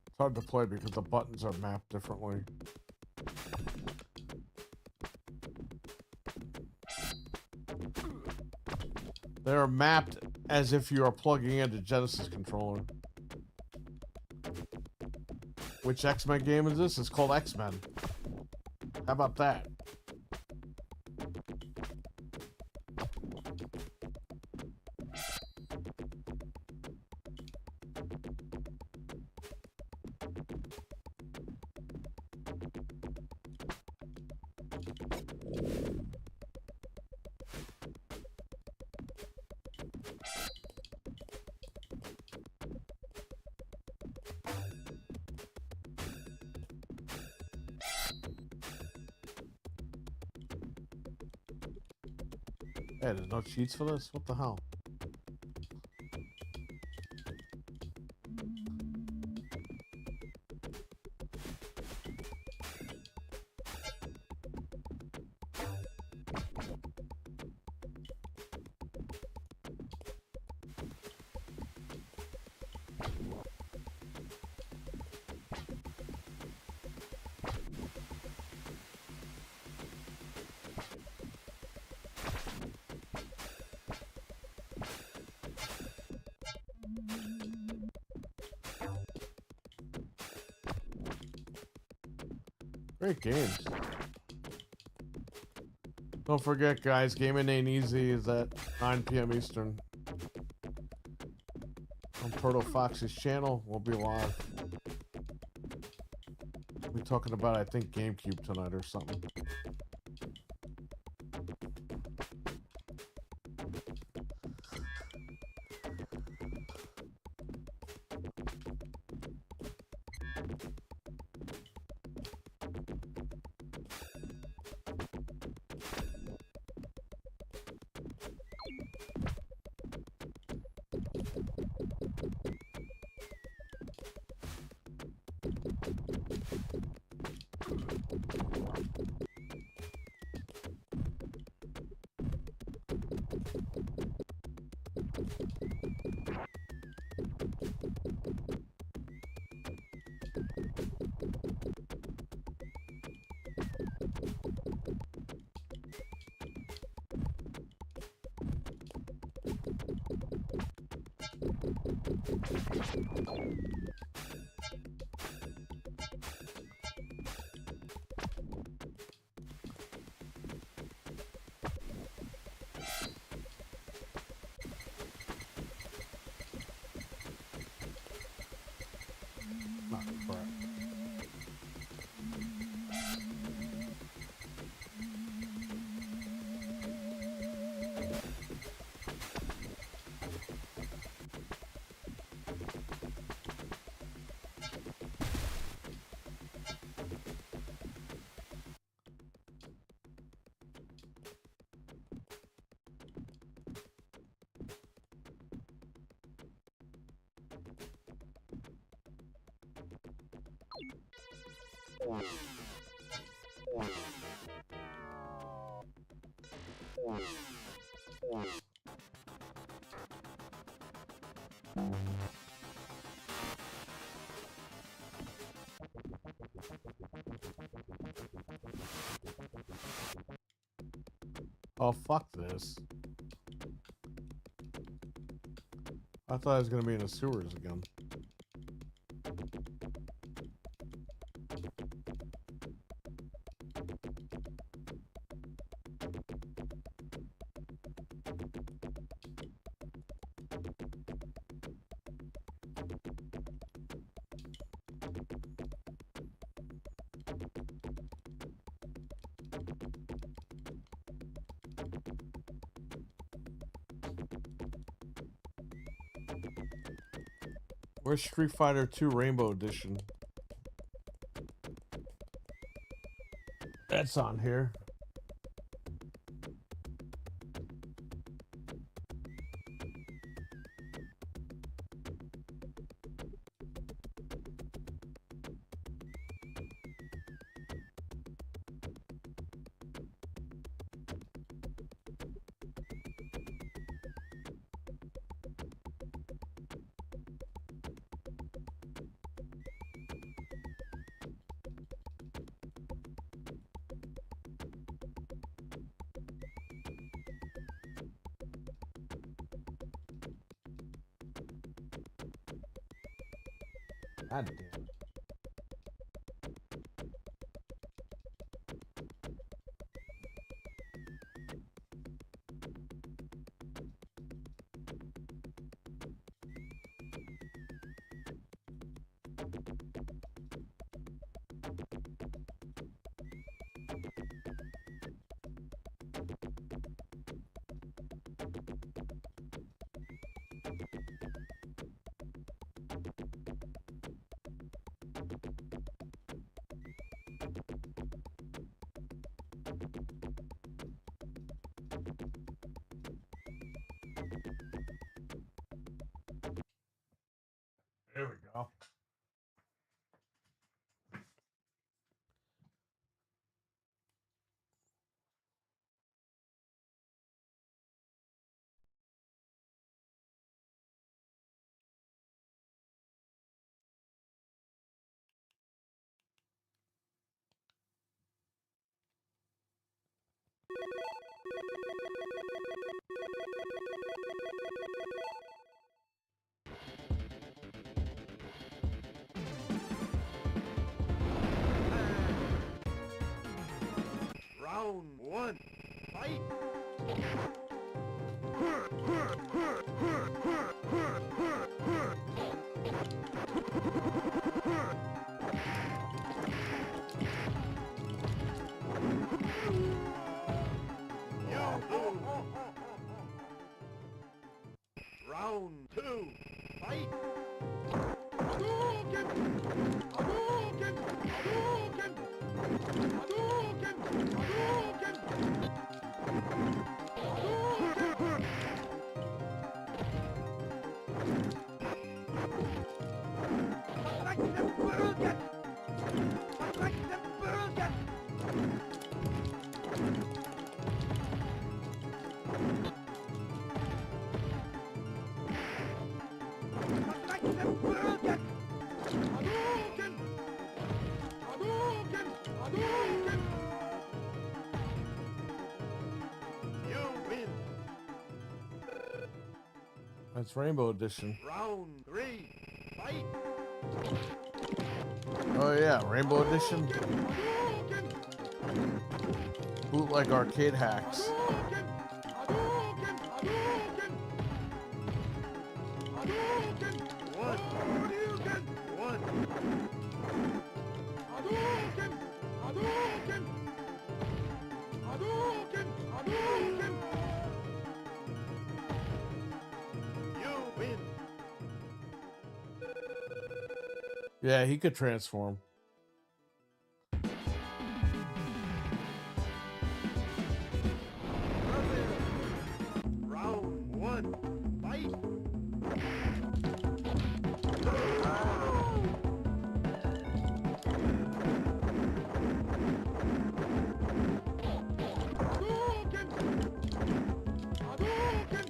It's hard to play because the buttons are mapped differently. They're mapped as if you are plugging into Genesis controller. Which X-Men game is this? It's called X-Men. How about that? Hey, there's no cheats for this? What the hell? Great games. Don't forget, guys, Gaming Ain't Easy is at 9 p.m. Eastern. On Proto Fox's channel, we'll be live. We're talking about, I think, GameCube tonight or something. Not crap. Oh, fuck this. I thought I was gonna be in the sewers again. Where's Street Fighter 2 Rainbow Edition? That's on here. God damn it. There we go. Round one. Fight. Round two. Fight. Hadouken! Hadouken! Hadouken! Hadouken! Hadouken! Hadouken! Like the Burgen! Like the Burgen! Like the Burgen! Hadouken! Hadouken! Hadouken! You win. That's Rainbow Edition. Round three. Fight. Oh yeah, Rainbow Edition. Hadouken! Bootleg arcade hacks. Hadouken! Hadouken! Hadouken! Hadouken! One. Hadouken! One. Hadouken! Hadouken! Hadouken! Hadouken! You win. Yeah, he could transform. Round one. Fight. Hadouken! Hadouken!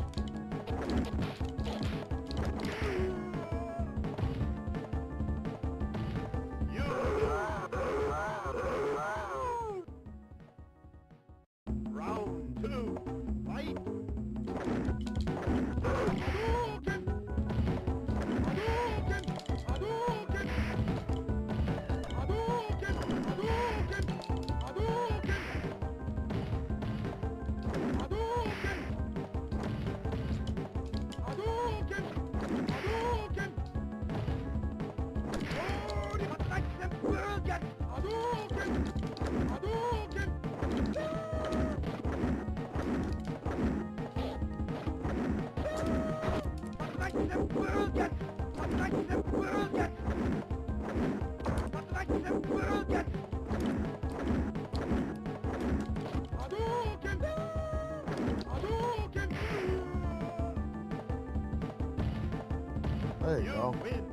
There you You go. win.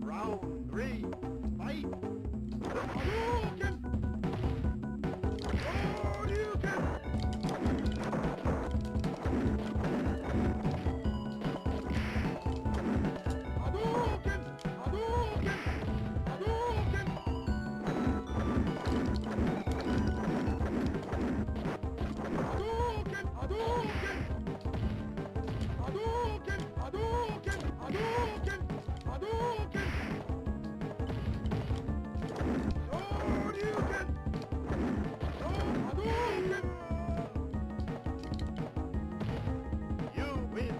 Round 3. Fight. Hadouken! Hadouken! Hadouken! Hadouken! Hadouken! Hadouken! Hadouken! Hadouken! Hadouken! Hadouken! Hadouken! Hadouken! Hadouken! You win.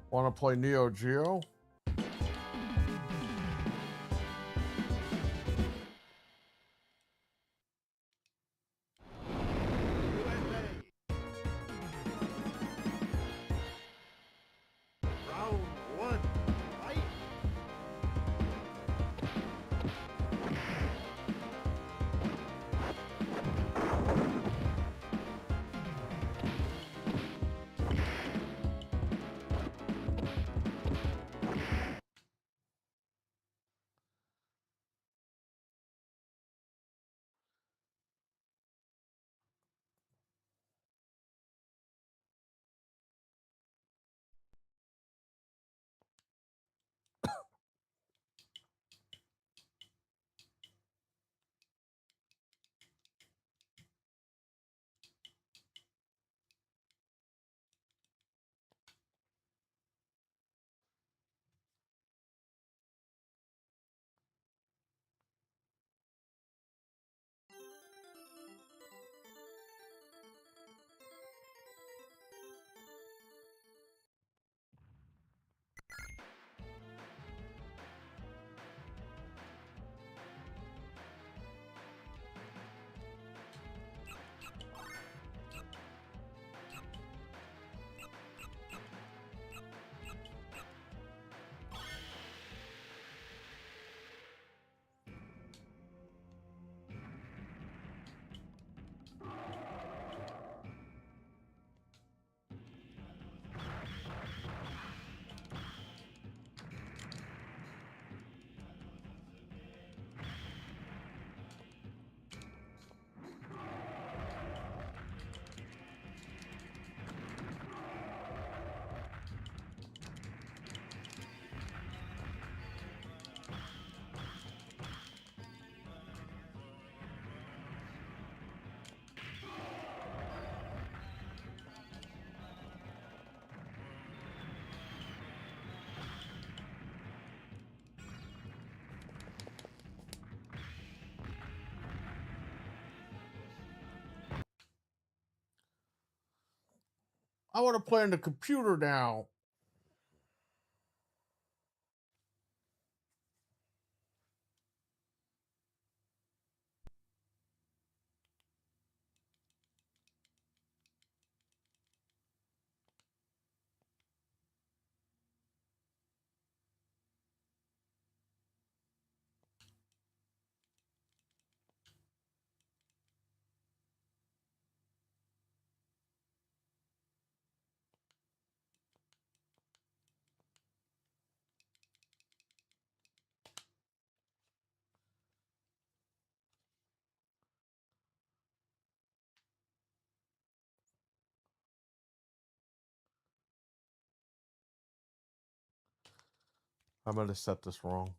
Want to play Neo Geo? USA. Round 1. Fight. I want to play on the computer now. I'm going to set this wrong.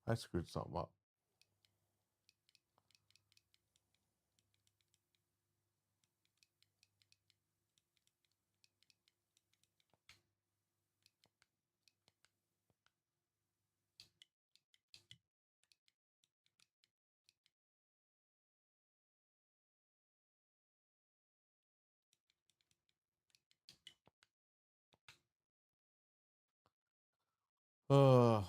I screwed something up. Uh,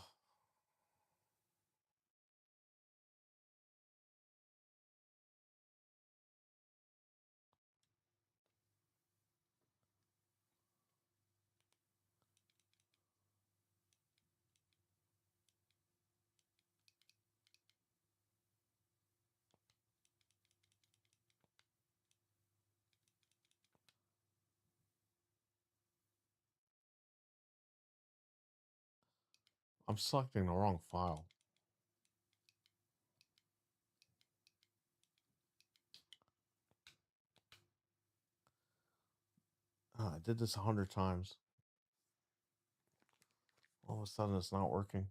I'm selecting the wrong file. I did this 100 times. All of a sudden, it's not working.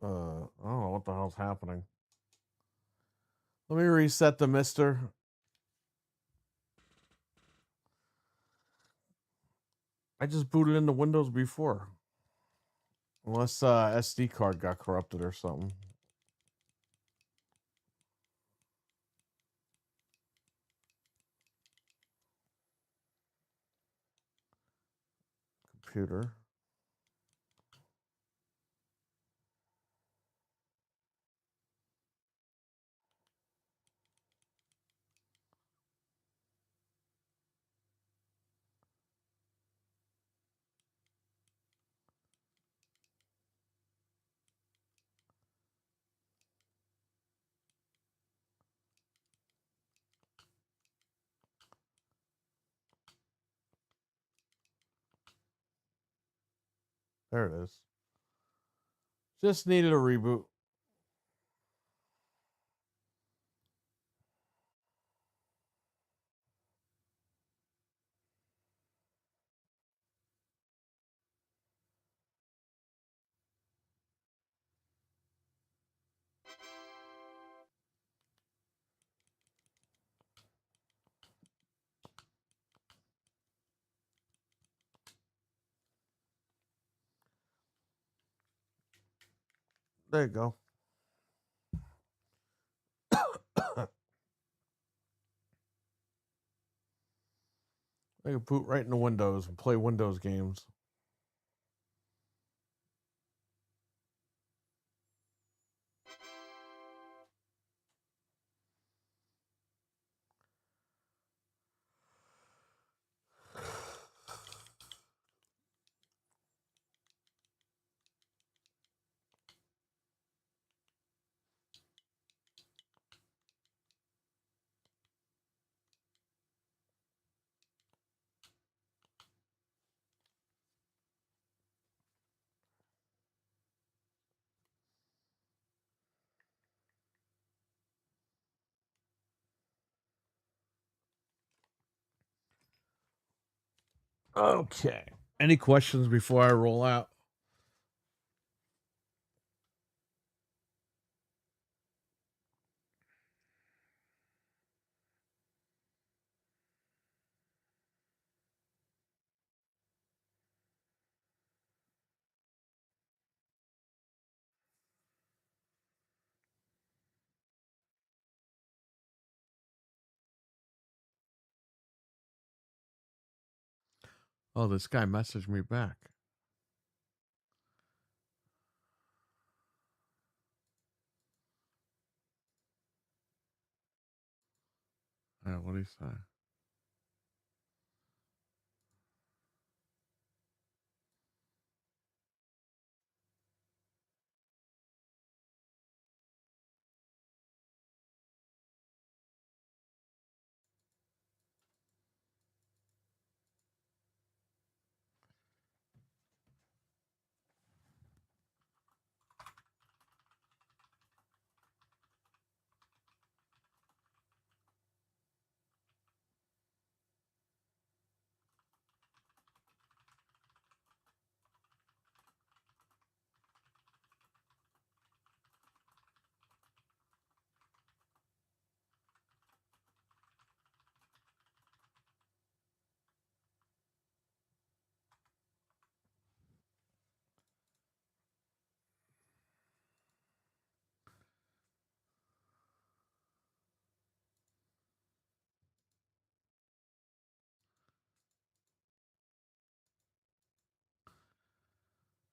I don't know what the hell's happening. Let me reset the MiSTer. I just booted into Windows before. Unless SD card got corrupted or something. Computer. There it is. Just needed a reboot. There you go. I can boot right into Windows and play Windows games. Okay. Any questions before I roll out? Oh, this guy messaged me back. What do you say?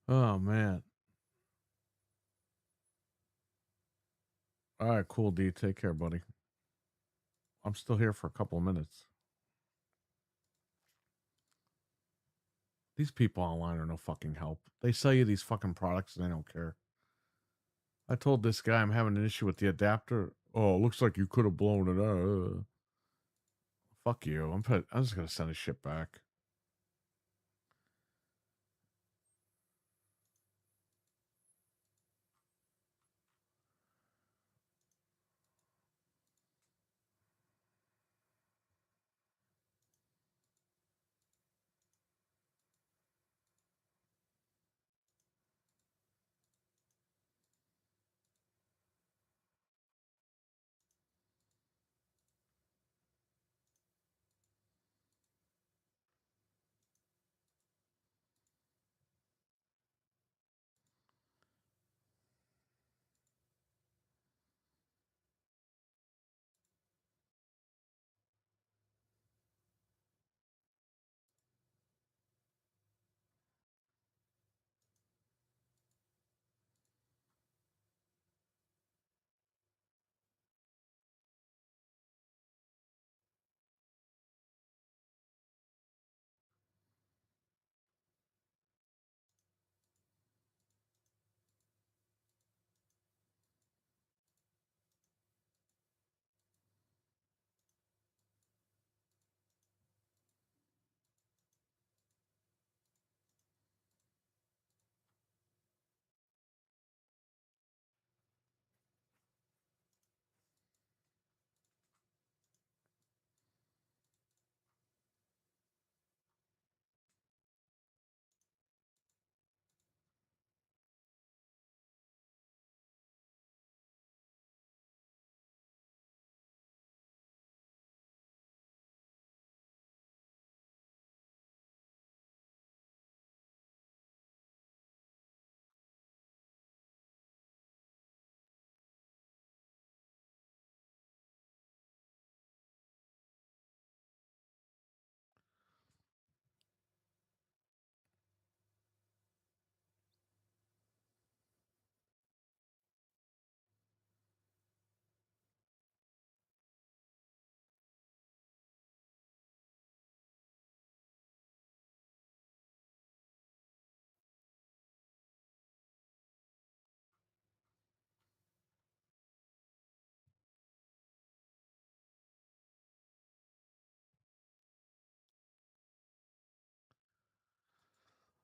Oh man. All right, cool, D. Take care, buddy. I'm still here for a couple of minutes. These people online are no fucking help. They sell you these fucking products and they don't care. I told this guy I'm having an issue with the adapter. Oh, it looks like you could have blown it out. Fuck you. I'm just gonna send his shit back.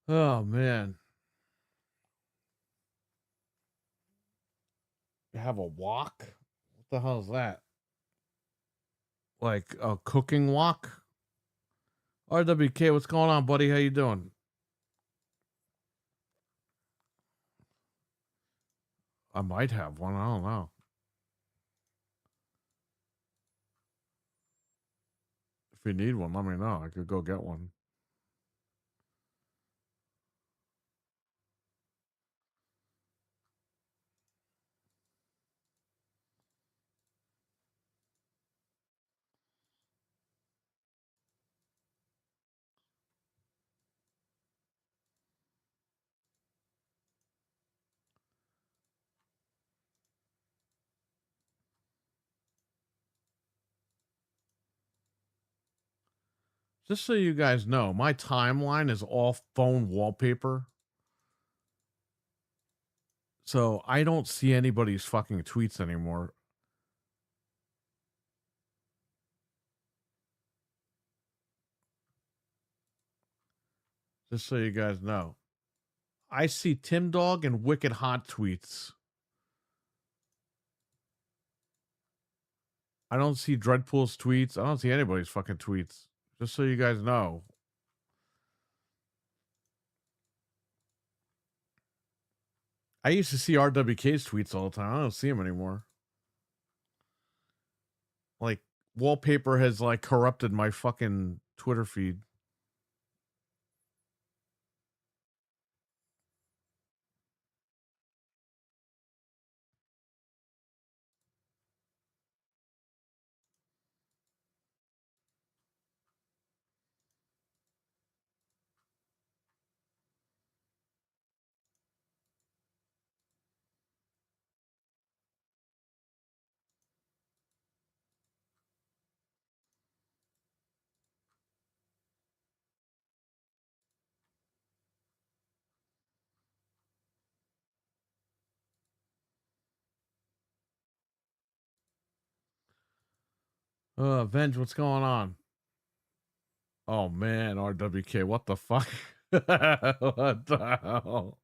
Oh man. You have a wok? What the hell is that? Like a cooking wok? RWK, what's going on, buddy? How you doing? I might have one. I don't know. If you need one, let me know. I could go get one. Just so you guys know, my timeline is all phone wallpaper. So I don't see anybody's fucking tweets anymore. Just so you guys know. I see Tim Dog and Wicked Hot tweets. I don't see Dreadpool's tweets. I don't see anybody's fucking tweets. Just so you guys know. I used to see RWK's tweets all the time. I don't see them anymore. Like wallpaper has like corrupted my fucking Twitter feed. Venge, what's going on? Oh man, RWK, what the fuck? What the hell?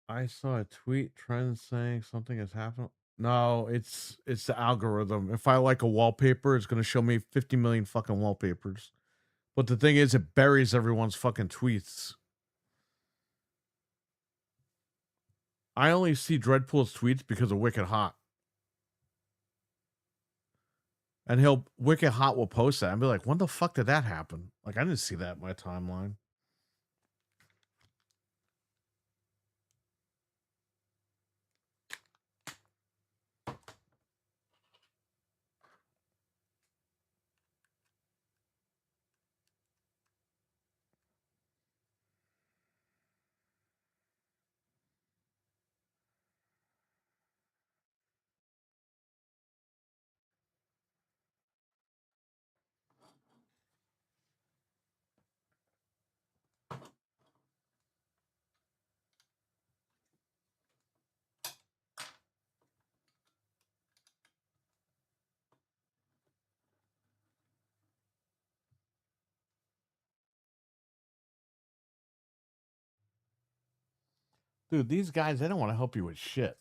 I saw a tweet trend saying something has happened. No, it's the algorithm. If I like a wallpaper, it's gonna show me 50 million fucking wallpapers. But the thing is, it buries everyone's fucking tweets. I only see Dreadpool's tweets because of Wicked Hot. And Wicked Hot will post that and be like, when the fuck did that happen? Like, I didn't see that in my timeline. Dude, these guys, they don't want to help you with shit.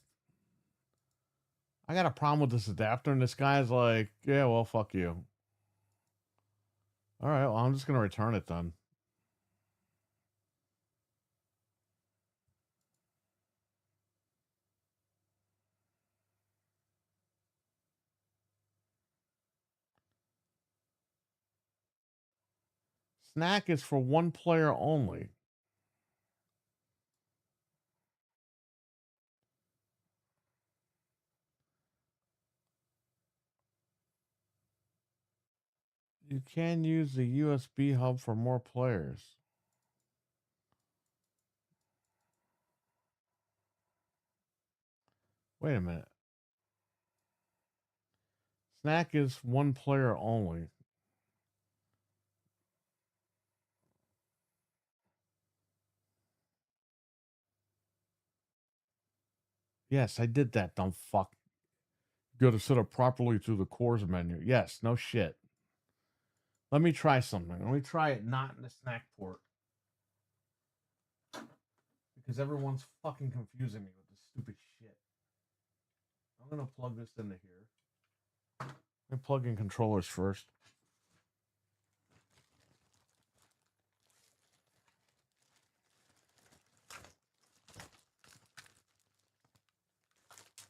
I got a problem with this adapter, and this guy's like, yeah, well, fuck you. All right, well, I'm just going to return it then. Snack is for one player only. You can use the USB hub for more players. Wait a minute. Snack is one player only. Yes, I did that, dumb fuck. You gotta set up properly through the cores menu. Yes, no shit. Let me try something. Let me try it not in the snack port. Because everyone's fucking confusing me with this stupid shit. I'm gonna plug this into here. Let me plug in controllers first.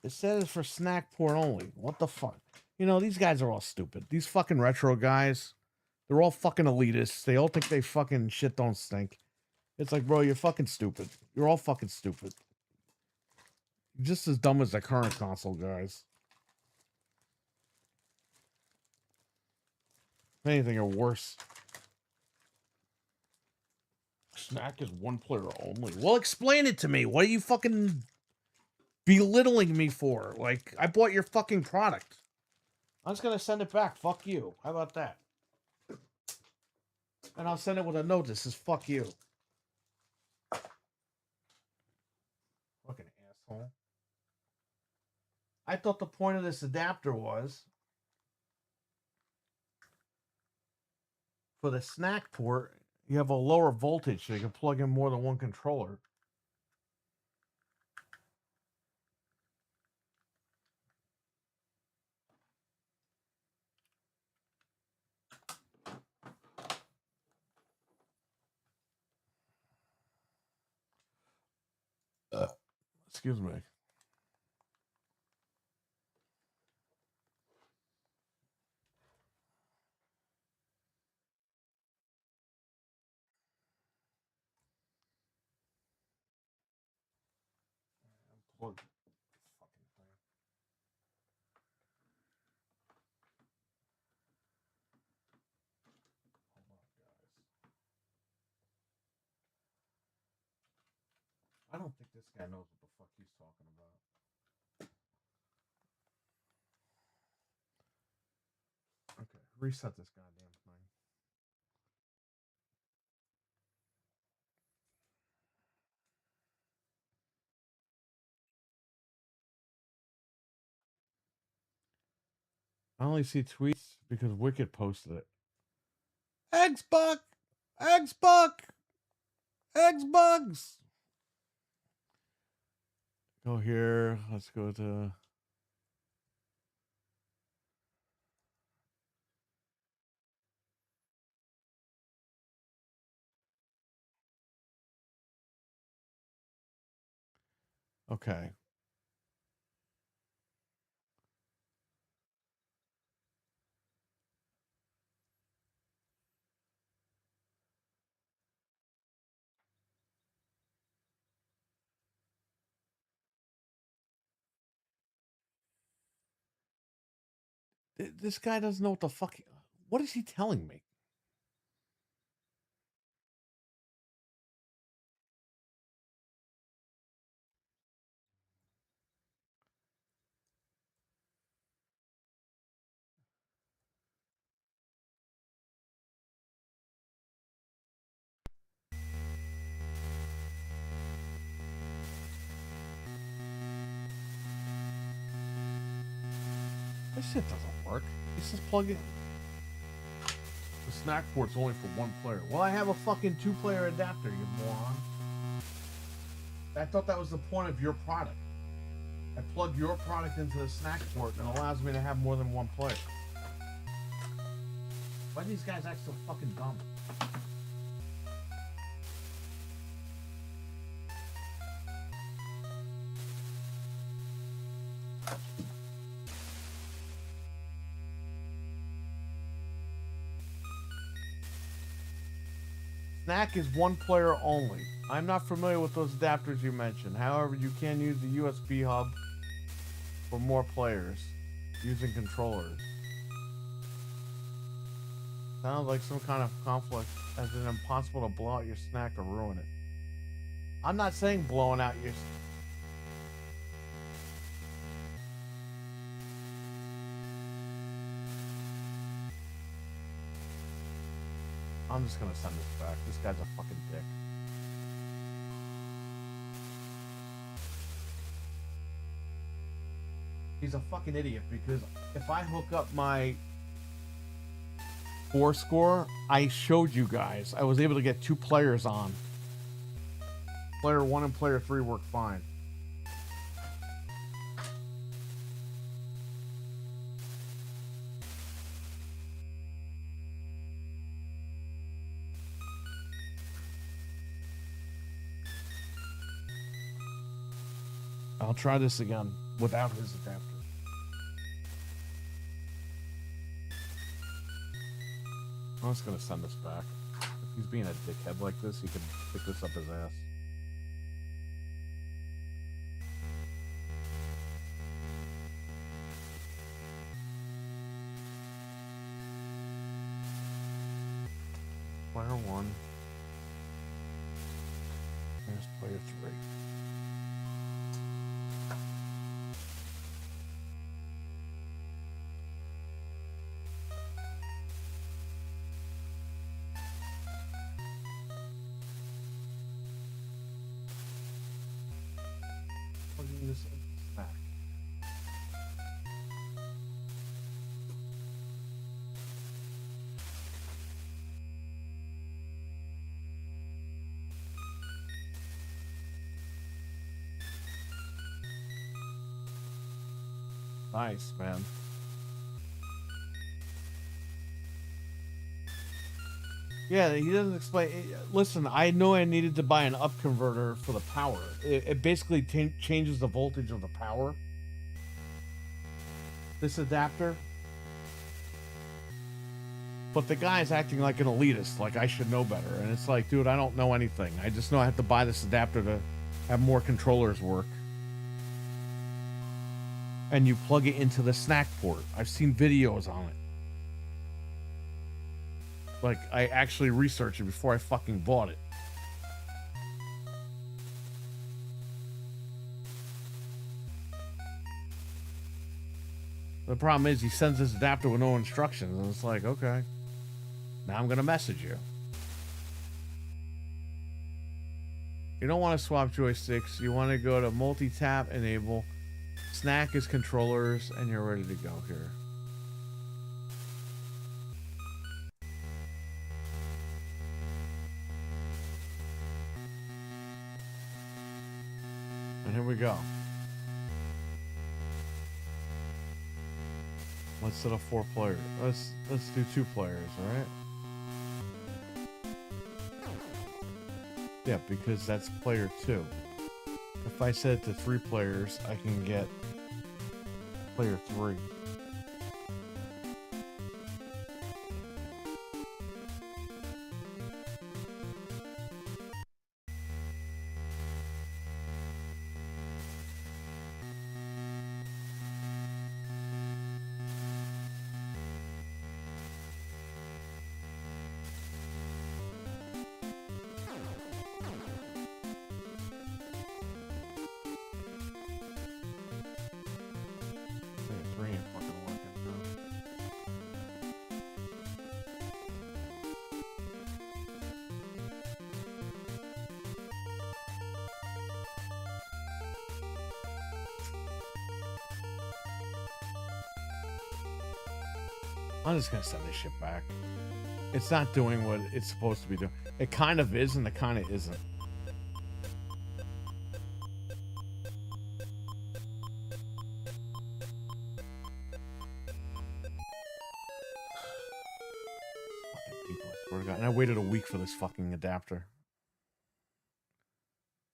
It says for snack port only. What the fuck? You know, these guys are all stupid. These fucking retro guys, they're all fucking elitists. They all think they fucking shit don't stink. It's like, bro, you're fucking stupid. You're all fucking stupid. You're just as dumb as the current console guys. If anything, or worse. Snack is one player only. Well, explain it to me. What are you fucking belittling me for? Like, I bought your fucking product. I'm just gonna send it back. Fuck you. How about that? And I'll send it with a note that says fuck you. Fucking asshole. I thought the point of this adapter was for the snack port, you have a lower voltage so you can plug in more than one controller. Excuse me. Plug this fucking thing. Hold on, guys. I don't think this guy knows what the fuck he's talking about. Okay, reset this goddamn thing. I only see tweets because Wicked posted it. Eggs Buck! Eggs Buck! Eggs Bugs! Go here. Let's go to. Okay. This guy doesn't know what the fuck. What is he telling me? This shit doesn't work. It's just plug in. The snack port's only for one player. Well, I have a fucking two-player adapter, you moron. I thought that was the point of your product. I plug your product into the snack port and it allows me to have more than one player. Why do these guys act so fucking dumb? Snack is one player only. I'm not familiar with those adapters you mentioned. However, you can use the USB hub for more players using controllers. Sounds like some kind of conflict, as it's impossible to blow out your snack or ruin it. I'm not saying blowing out your... I'm just gonna send this back. This guy's a fucking dick. He's a fucking idiot because if I hook up my Fourscore, I showed you guys. I was able to get two players on. Player 1 and player 3 work fine. I'll try this again without his adapter. I'm just gonna send this back. he's being a dickhead like this, he could pick this up his ass. Player 1. Here's player 3. Plugging this in back. Nice, man. Yeah, he doesn't explain. Listen, I know I needed to buy an up converter for the power. It basically changes the voltage of the power. This adapter. But the guy's acting like an elitist, like I should know better. And it's like, dude, I don't know anything. I just know I have to buy this adapter to have more controllers work. And you plug it into the snack port. I've seen videos on it. Like, I actually researched it before I fucking bought it. The problem is he sends this adapter with no instructions, and it's like, okay, now I'm gonna message you. You don't want to swap joysticks. You want to go to multi-tap, enable, snack is controllers, and you're ready to go here. And here we go. Let's set up 4 players. Let's do 2 players, all right? Yeah, because that's player 2. If I set it to 3 players, I can get player 3. I'm just gonna send this shit back. It's not doing what it's supposed to be doing. It kind of is, and it kind of isn't. Fucking people, I swear to God. And I waited a week for this fucking adapter.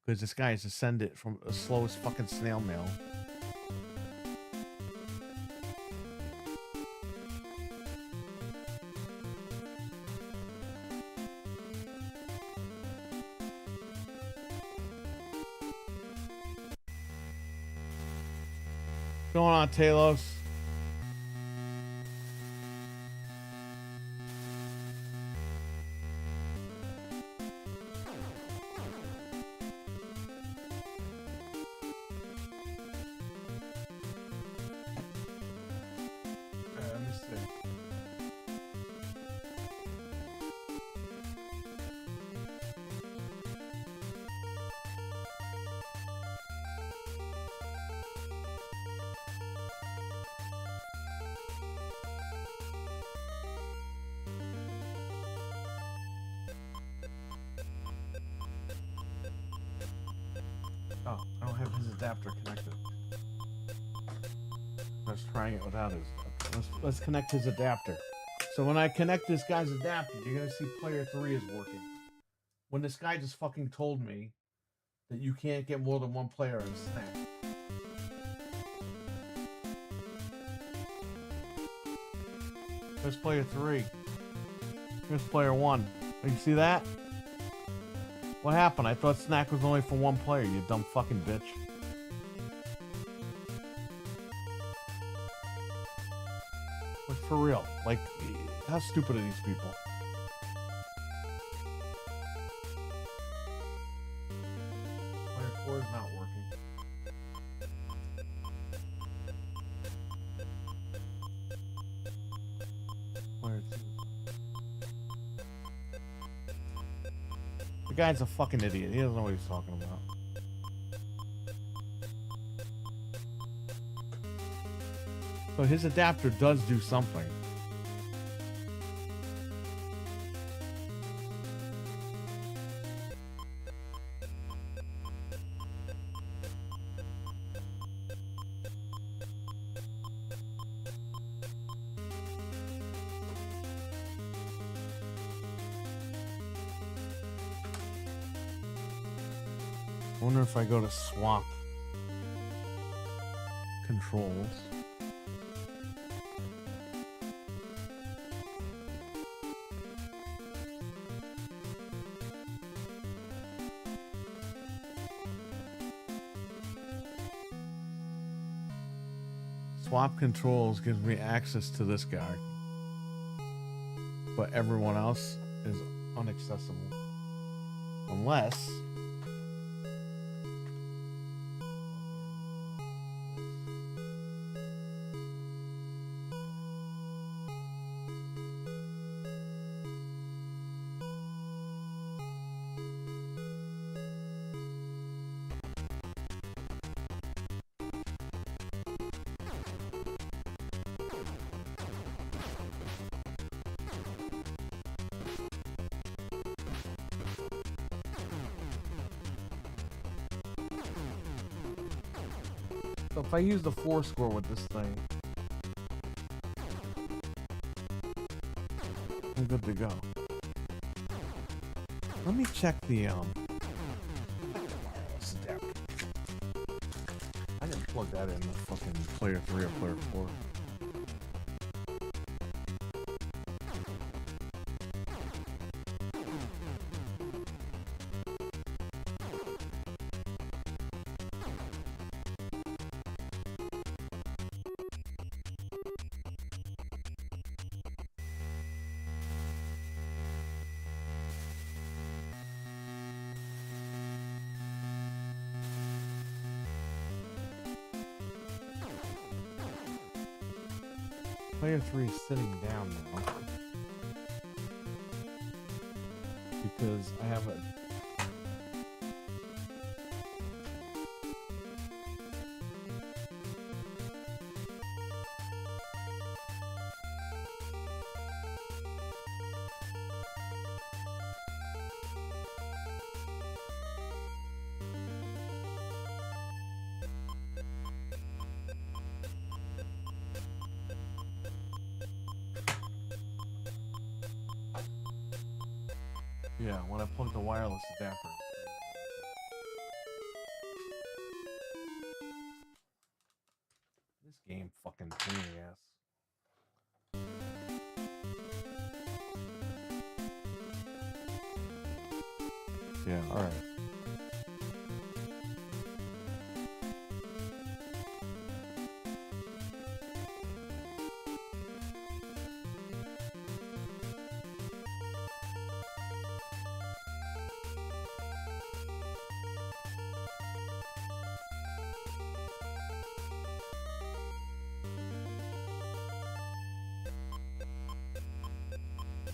Because this guy has to send it from as slow as fucking snail mail. What's going on, Talos? MiSTer. Oh, I don't have his adapter connected. Let's try it without his. Let's connect his adapter. So when I connect this guy's adapter, you're gonna see player 3 is working. When this guy just fucking told me that you can't get more than 1 player in a snack. Here's player 3. Here's player 1. You see that? What happened? I thought snack was only for one player, you dumb fucking bitch. Like, for real. Like, how stupid are these people? Player 4 is not working. Player 2. The guy's a fucking idiot. He doesn't know what he's talking about. So his adapter does do something. I wonder if I go to swap controls. Swap controls gives me access to this guy, but everyone else is inaccessible. Unless so if I use the 4 score with this thing, I'm good to go. Let me check the wireless adapter. I didn't plug that in the fucking player 3 or player 4. Player 3 is sitting down now because I have a yeah, when I plug the wireless adapter. This game fucking pain in the ass. Yeah, alright.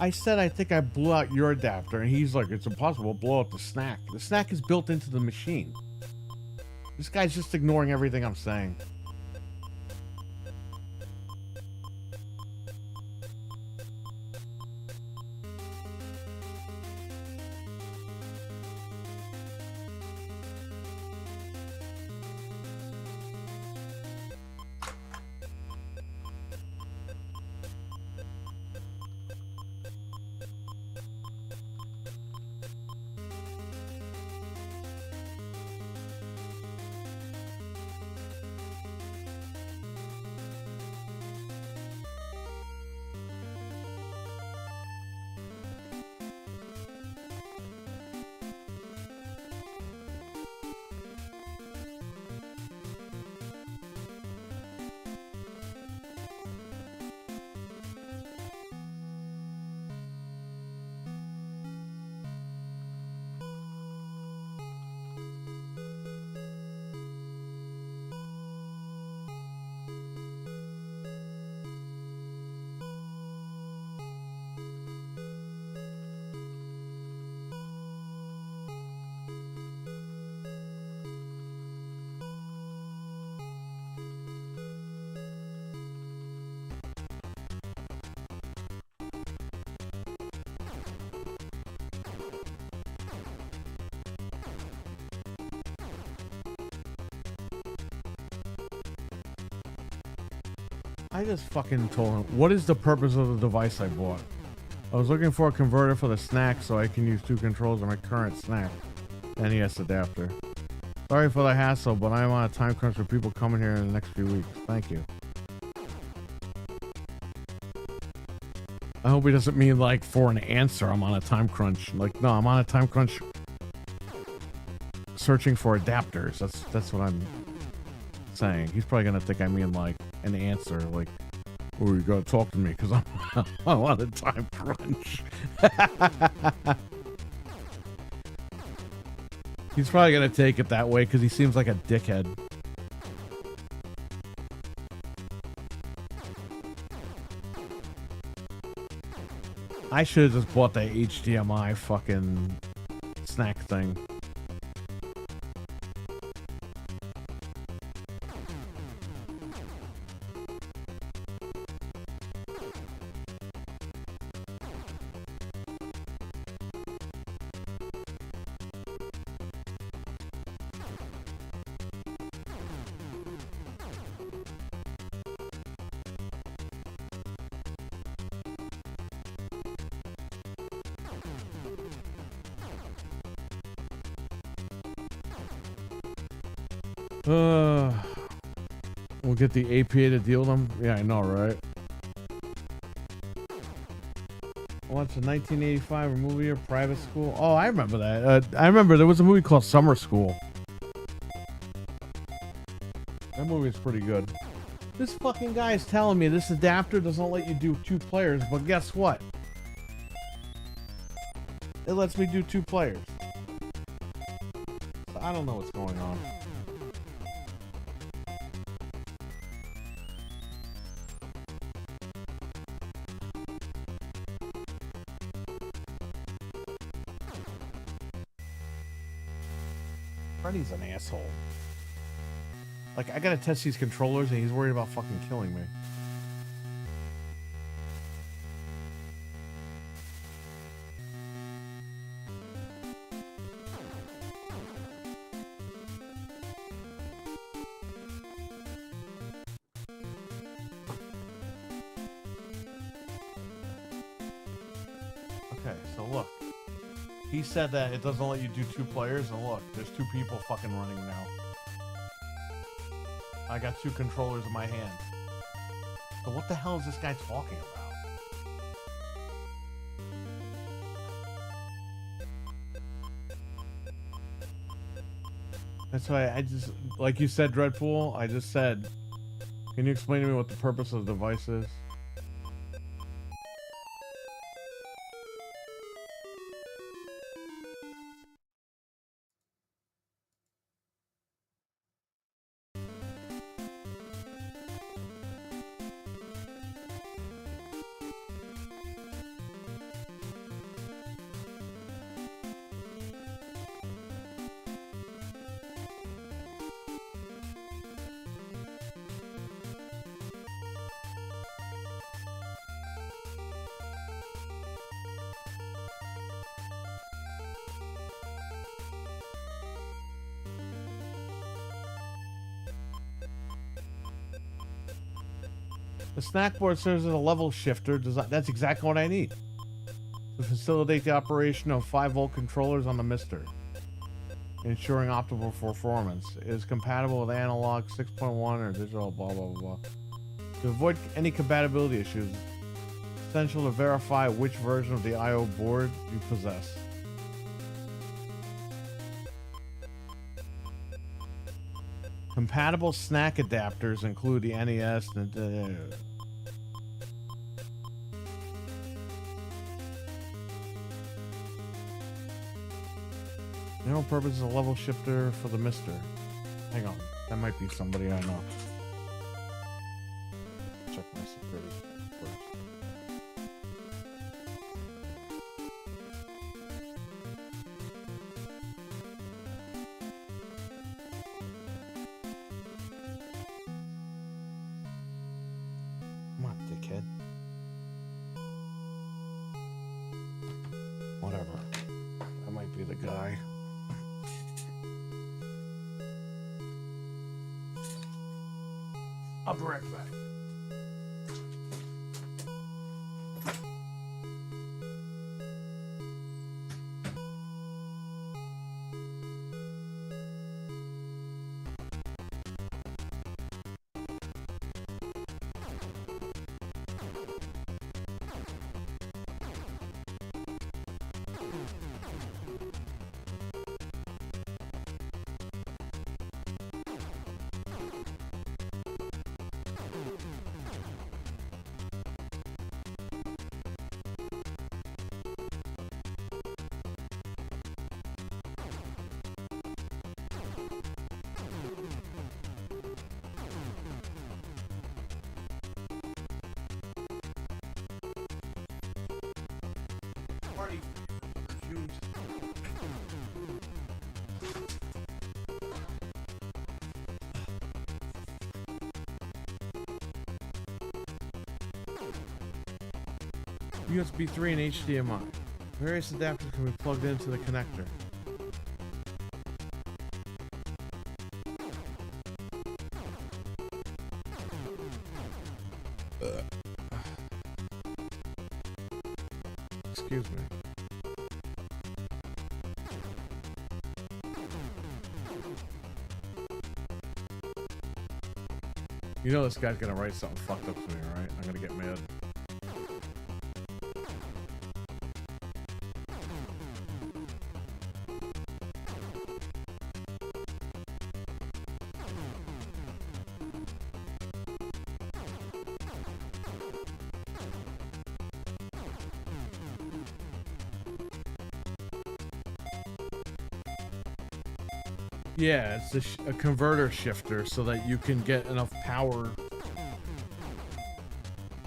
I said I think I blew out your adapter, and he's like, it's impossible to blow out the snack. The snack is built into the machine. This guy's just ignoring everything I'm saying. I just fucking told him, what is the purpose of the device I bought? I was looking for a converter for the snack so I can use 2 controls on my current snack. NES adapter. Sorry for the hassle, but I am on a time crunch for people coming here in the next few weeks. Thank you. I hope he doesn't mean like for an answer I'm on a time crunch. Like, no, I'm on a time crunch searching for adapters. That's what I'm saying. He's probably gonna think I mean like an answer, like, oh, you gotta talk to me because I'm on a time crunch. He's probably gonna take it that way because he seems like a dickhead. I should have just bought the HDMI fucking snack thing. We'll get the APA to deal them. Yeah, I know, right? Watch a 1985 movie or private school. Oh, I remember that. I remember there was a movie called Summer School. That movie is pretty good. This fucking guy is telling me this adapter doesn't let you do 2 players, but guess what? It lets me do 2 players. So I don't know what's going on. Freddy's an asshole. Like, I gotta test these controllers and he's worried about fucking killing me. Okay, so look. He said that it doesn't let you do 2 players, and look, there's 2 people fucking running now. I got 2 controllers in my hand. So what the hell is this guy talking about? That's why I just, like you said, Dreadpool, I just said, can you explain to me what the purpose of the device is? The snack board serves as a level shifter. That's exactly what I need to facilitate the operation of 5-volt controllers on the MiSTer, ensuring optimal performance. It is compatible with analog 6.1 or digital blah blah blah. To avoid any compatibility issues, it's essential to verify which version of the I/O board you possess. Compatible snack adapters include the NES and general purpose is a level shifter for the MiSTer. Hang on, that might be somebody I know. Check my security first. Come on, dickhead. Whatever. That might be the guy. I'll be right back. fumes. USB 3 and HDMI. Various adapters can be plugged into the connector. Excuse me. You know this guy's gonna write something fucked up to me, right? I'm gonna get mad. Yeah, it's a converter shifter so that you can get enough power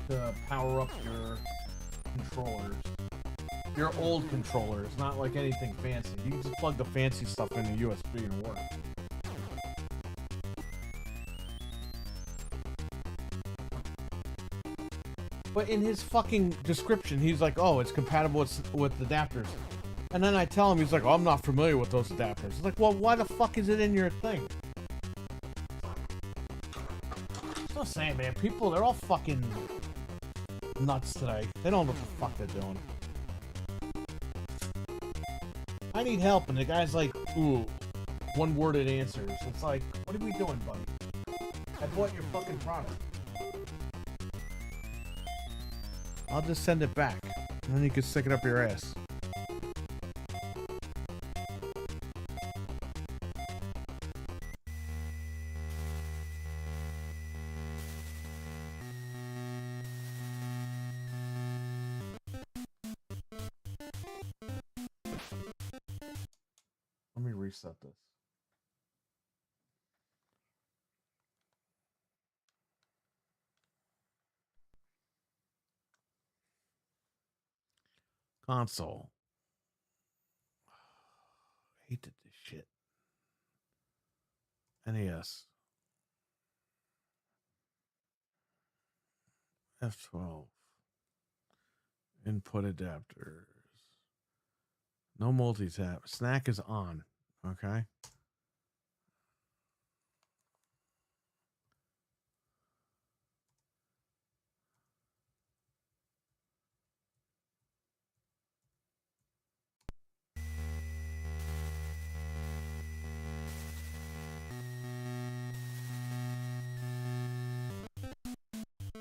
to power up your controllers. Your old controllers, not like anything fancy. You can just plug the fancy stuff into USB and work. But in his fucking description, he's like, oh, it's compatible with adapters. And then I tell him, he's like, oh, I'm not familiar with those adapters. It's like, well, why the fuck is it in your thing? I'm not saying, man. People, they're all fucking nuts today. They don't know what the fuck they're doing. I need help, and the guy's like, ooh, one-worded answers. It's like, what are we doing, buddy? I bought your fucking product. I'll just send it back, and then you can stick it up your ass. Let me reset this. Console. Hated this shit. NES. F12. Input adapters. No multi-tap. Snack is on. Okay.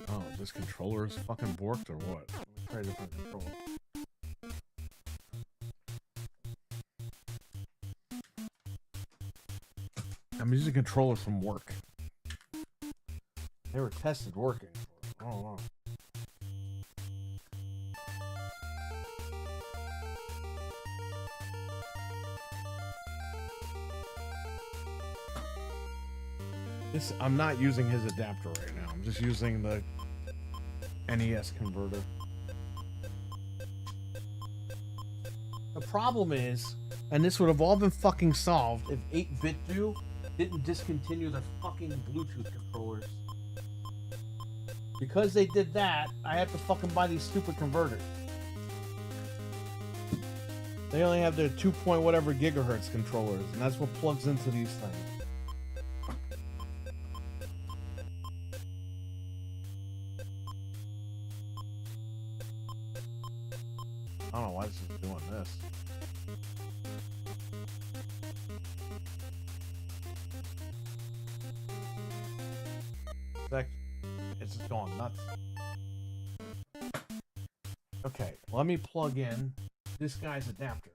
Oh, this controller is fucking borked or what? Let me try a different controller. I'm using controllers from work. They were tested working. I don't know. I'm not using his adapter right now. I'm just using the NES converter. The problem is, and this would have all been fucking solved if 8BitDo didn't discontinue their fucking Bluetooth controllers. Because they did that, I have to fucking buy these stupid converters. They only have their 2 point whatever gigahertz controllers, and that's what plugs into these things. I don't know why this is doing this. It's just going nuts. Okay, let me plug in this guy's adapter.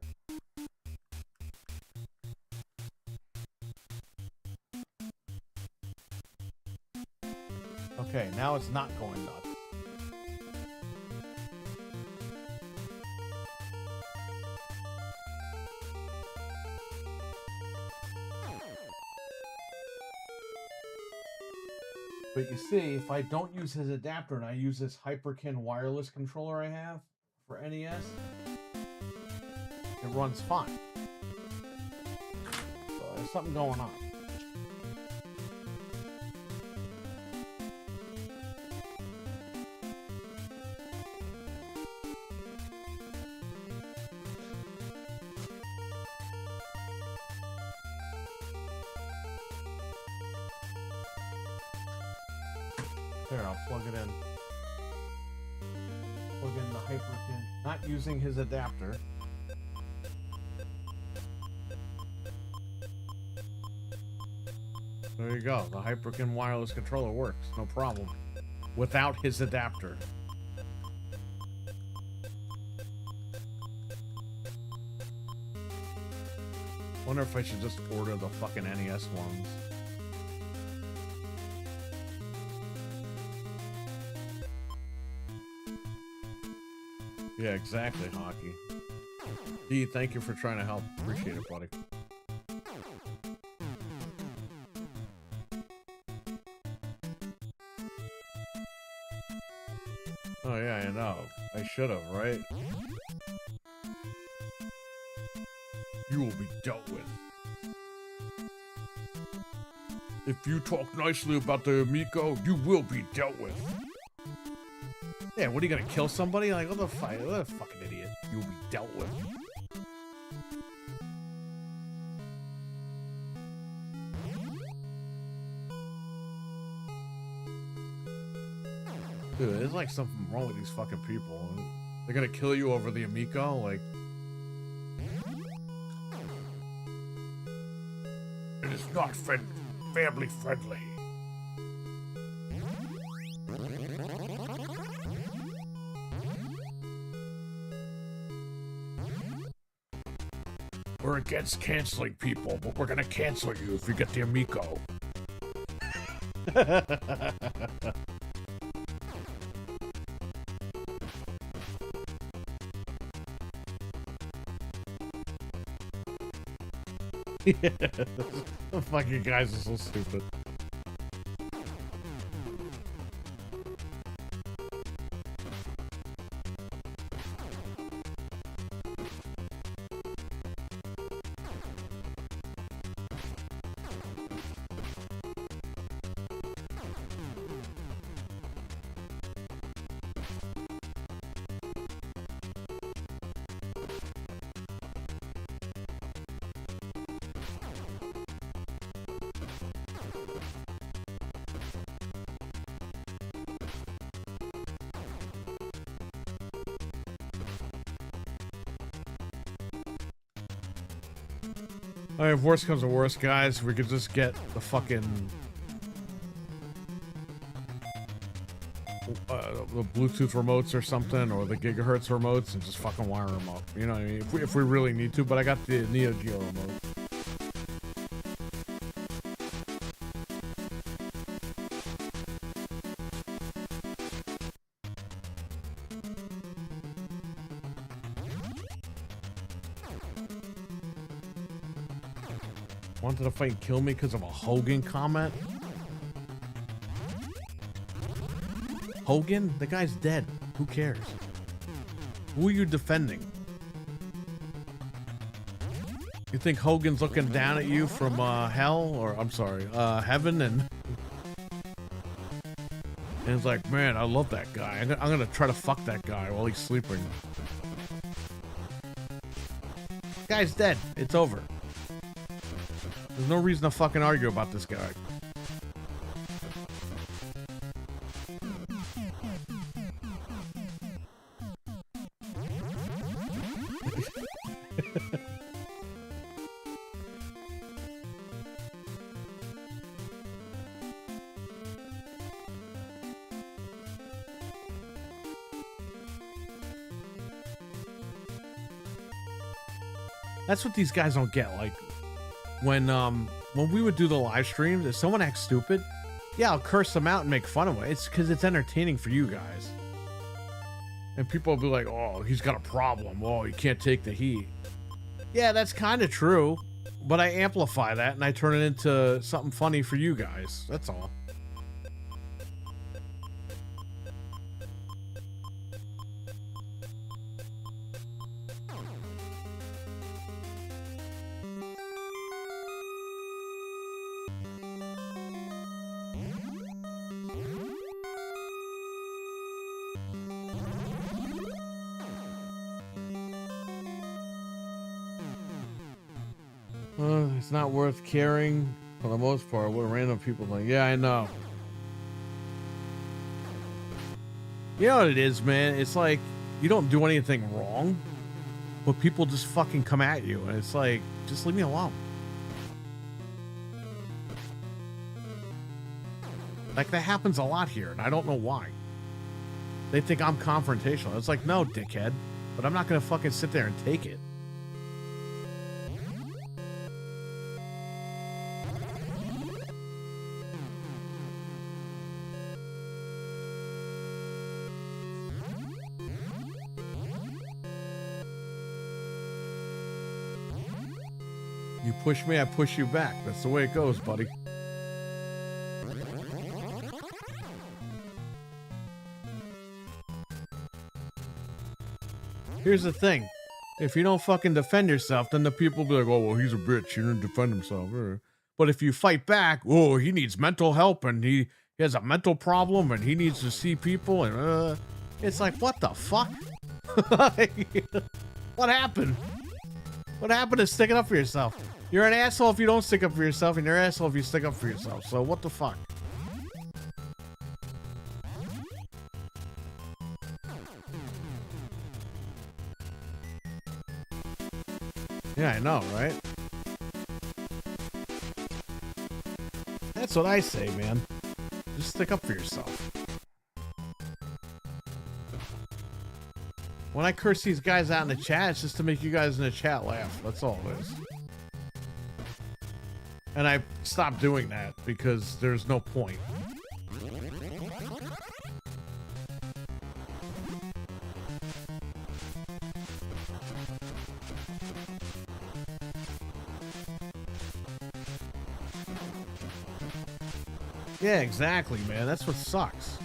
Okay, now it's not going nuts. But you see, if I don't use his adapter and I use this Hyperkin wireless controller I have for NES, it runs fine. So there's something going on. There, I'll plug it in. Plug in the Hyperkin. Not using his adapter. There you go. The Hyperkin wireless controller works. No problem. Without his adapter. Wonder if I should just order the fucking NES ones. Yeah, exactly, Hockey. D, thank you for trying to help. Appreciate it, buddy. Oh, yeah, I know. I should have, right? You will be dealt with. If you talk nicely about the Amico, you will be dealt with. Yeah, what are you gonna kill somebody? Like, what the fuck? What a fucking idiot. You'll be dealt with. Dude, there's like something wrong with these fucking people. They're gonna kill you over the Amico? Like, it is not family friendly. We're against canceling people, but we're gonna cancel you if you get the Amico. Yeah, the fucking guys are so stupid. I mean, if worse comes to worse, guys, we could just get the fucking the Bluetooth remotes or something, or the gigahertz remotes, and just fucking wire them up. You know what I mean? If we really need to, but I got the Neo Geo remote. Wanted to fight kill me because of a Hogan comment? Hogan? The guy's dead. Who cares? Who are you defending? You think Hogan's looking down at you from hell? Or, I'm sorry, heaven? And it's like, man, I love that guy. I'm gonna try to fuck that guy while he's sleeping. Guy's dead. It's over. There's no reason to fucking argue about this guy. That's what these guys don't get. Like, when we would do the live streams, if someone acts stupid, yeah, I'll curse them out and make fun of it. It's because it's entertaining for you guys. And people will be like, oh, he's got a problem. Oh, he can't take the heat. Yeah, that's kind of true. But I amplify that and I turn it into something funny for you guys. That's all. It's not worth caring for the most part what random people think. Yeah, I know. You know what it is, man? It's like you don't do anything wrong, but people just fucking come at you, and it's like, just leave me alone. Like, that happens a lot here, and I don't know why. They think I'm confrontational. It's like, no, dickhead. But I'm not gonna fucking sit there and take it. You push me, I push you back. That's the way it goes, buddy. Here's the thing. If you don't fucking defend yourself, then the people will be like, oh, well, he's a bitch. He didn't defend himself. But if you fight back, oh, he needs mental help and he has a mental problem and he needs to see people. And it's like, what the fuck? What happened? What happened to sticking up for yourself? You're an asshole if you don't stick up for yourself, and you're an asshole if you stick up for yourself. So what the fuck? Yeah, I know, right? That's what I say, man. Just stick up for yourself. When I curse these guys out in the chat, it's just to make you guys in the chat laugh. That's all it is. And I stopped doing that because there's no point. Yeah, exactly, man. That's what sucks.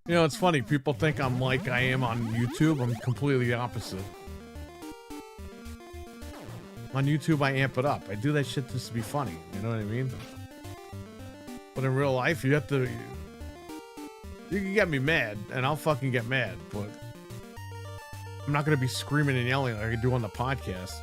You know, it's funny. People think I'm like I am on YouTube. I'm completely the opposite. On YouTube, I amp it up. I do that shit just to be funny. You know what I mean? But in real life, you have to... You can get me mad, and I'll fucking get mad, but... I'm not going to be screaming and yelling like I do on the podcast.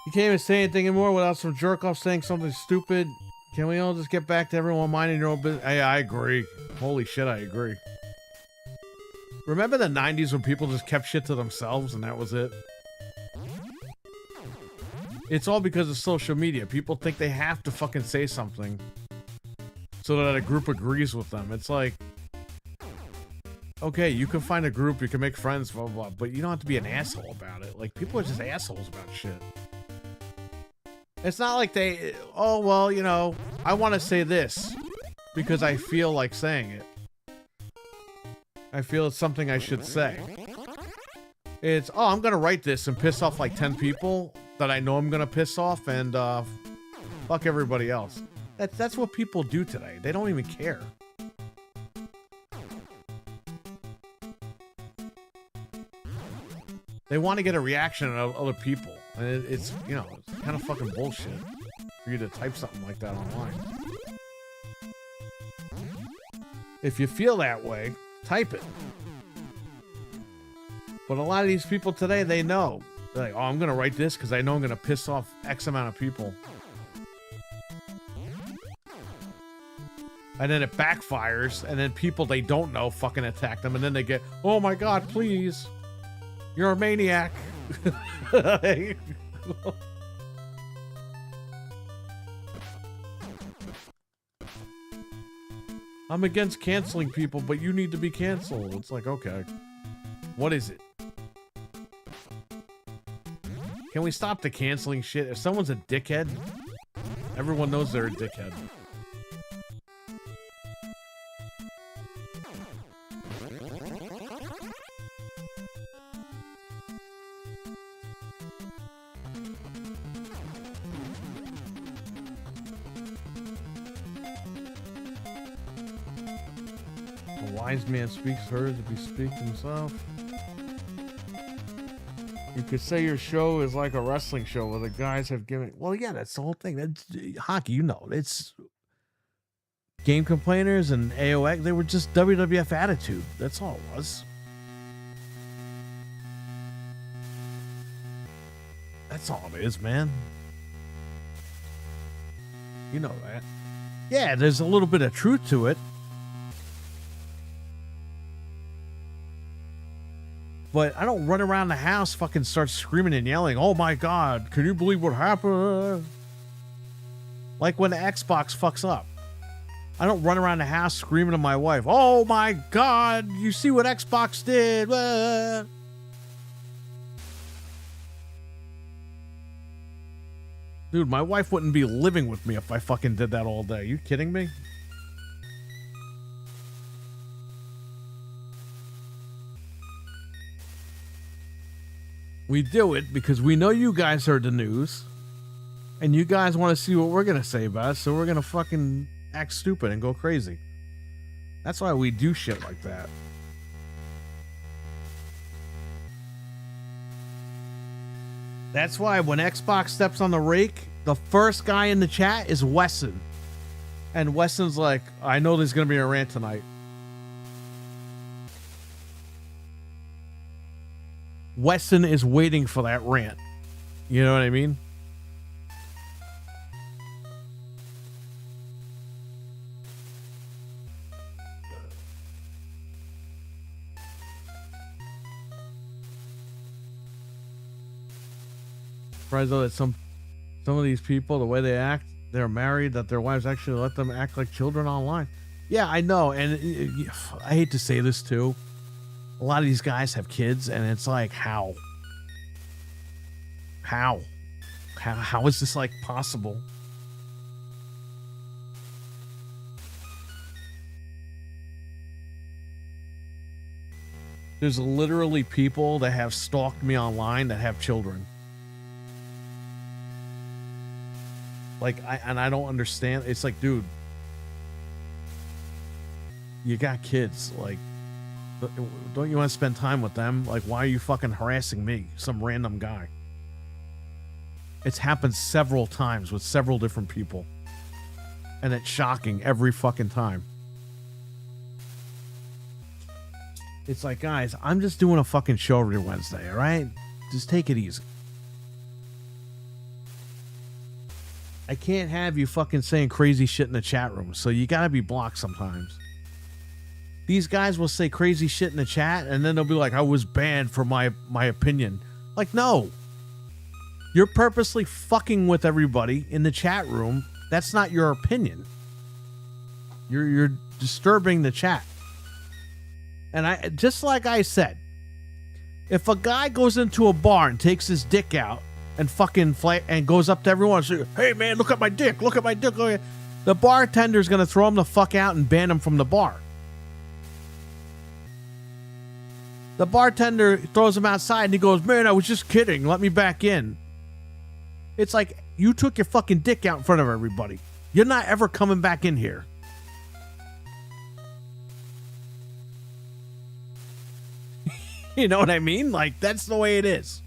You can't even say anything anymore without some jerk off saying something stupid. Can we all just get back to everyone minding your own business? I agree. Holy shit, I agree. Remember the 90s when people just kept shit to themselves and that was it? It's all because of social media. People think they have to fucking say something so that a group agrees with them. It's like, okay, you can find a group, you can make friends, blah, blah, blah, but you don't have to be an asshole about it. Like, people are just assholes about shit. It's not like they, oh, well, you know, I want to say this because I feel like saying it. I feel it's something I should say. It's, oh, I'm going to write this and piss off like 10 people that I know I'm going to piss off and fuck everybody else. That's what people do today. They don't even care. They want to get a reaction of other people. And it's, you know, it's kind of fucking bullshit for you to type something like that online. If you feel that way, type it. But a lot of these people today, they know. They're like, oh, I'm going to write this because I know I'm going to piss off X amount of people. And then it backfires, and then people they don't know fucking attack them, and then they get, oh my god, please. You're a maniac. I'm against canceling people, but you need to be canceled. It's like, okay. What is it? Can we stop the canceling shit? If someone's a dickhead, Everyone knows they're a dickhead. A wise man speaks hers if he speaks himself. You could say your show is like a wrestling show where the guys have given. Well, yeah, that's the whole thing. That's hockey, you know. It's Game Complainers and AOX. They were just WWF Attitude. That's all it was. That's all it is, man. You know that. Yeah, there's a little bit of truth to it. But I don't run around the house fucking start screaming and yelling, oh my God, can you believe what happened? Like when the Xbox fucks up. I don't run around the house screaming at my wife, oh my God, you see what Xbox did? Dude, my wife wouldn't be living with me if I fucking did that all day. You kidding me? We do it because we know you guys heard the news and you guys want to see what we're going to say about it. So we're going to fucking act stupid and go crazy. That's why we do shit like that. That's why when Xbox steps on the rake, the first guy in the chat is Wesson. And Wesson's like, I know there's going to be a rant tonight. Wesson is waiting for that rant. You know what I mean? Surprised though that some of these people, the way they act, they're married, that their wives actually let them act like children online. Yeah, I know. And I hate to say this too. A lot of these guys have kids, and it's like, how is this like possible? There's literally people that have stalked me online that have children. Like, I don't understand. It's like, dude, you got kids. Like, don't you want to spend time with them? Like, why are you fucking harassing me, some random guy? It's happened several times with several different people. And it's shocking every fucking time. It's like, guys, I'm just doing a fucking show every Wednesday, all right? Just take it easy. I can't have you fucking saying crazy shit in the chat room, so you gotta be blocked sometimes. These guys will say crazy shit in the chat, and then they'll be like, I was banned for my opinion. Like, no. You're purposely fucking with everybody in the chat room. That's not your opinion. You're disturbing the chat. And I, just like I said, if a guy goes into a bar and takes his dick out and fucking and goes up to everyone and says, hey man, look at my dick, look at my dick. The bartender's gonna throw him the fuck out and ban him from the bar. The bartender throws him outside and he goes, man, I was just kidding. Let me back in. It's like, you took your fucking dick out in front of everybody. You're not ever coming back in here. You know what I mean? Like, that's the way it is.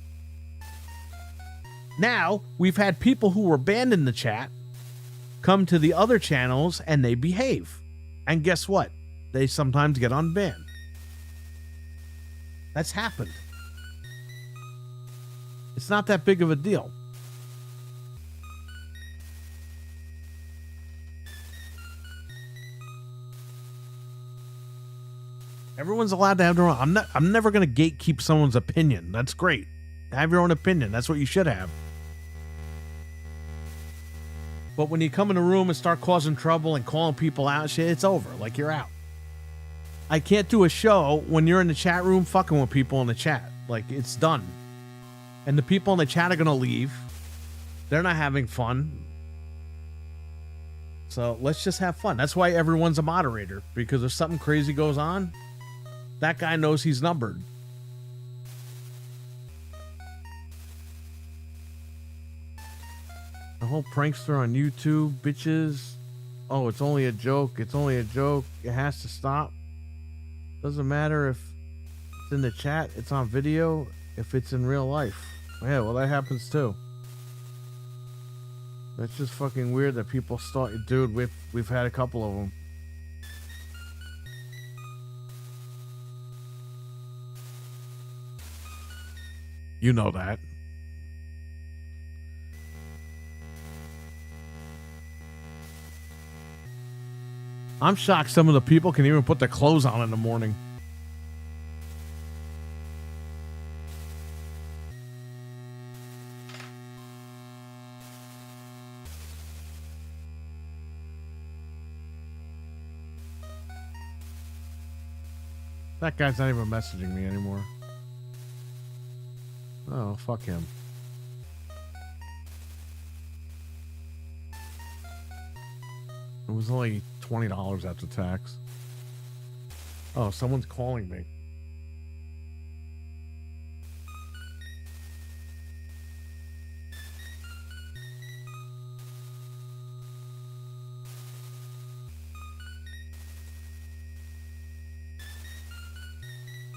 Now, we've had people who were banned in the chat come to the other channels and they behave. And guess what? They sometimes get unbanned. That's happened. It's not that big of a deal. Everyone's allowed to have their own. I'm never going to gatekeep someone's opinion. That's great. Have your own opinion. That's what you should have. But when you come in a room and start causing trouble and calling people out, shit, it's over. Like, you're out. I can't do a show when you're in the chat room fucking with people in the chat. Like, it's done. And the people in the chat are going to leave. They're not having fun. So let's just have fun. That's why everyone's a moderator, because if something crazy goes on, that guy knows he's numbered. The whole prankster on YouTube, bitches. Oh, it's only a joke. It's only a joke. It has to stop. Doesn't matter if it's in the chat, it's on video, if it's in real life. Yeah, well, that happens too. That's just fucking weird that people start. Dude, we've had a couple of them. You know that. I'm shocked some of the people can even put their clothes on in the morning. That guy's not even messaging me anymore. Oh, fuck him. It was only $20 after tax. Oh, someone's calling me.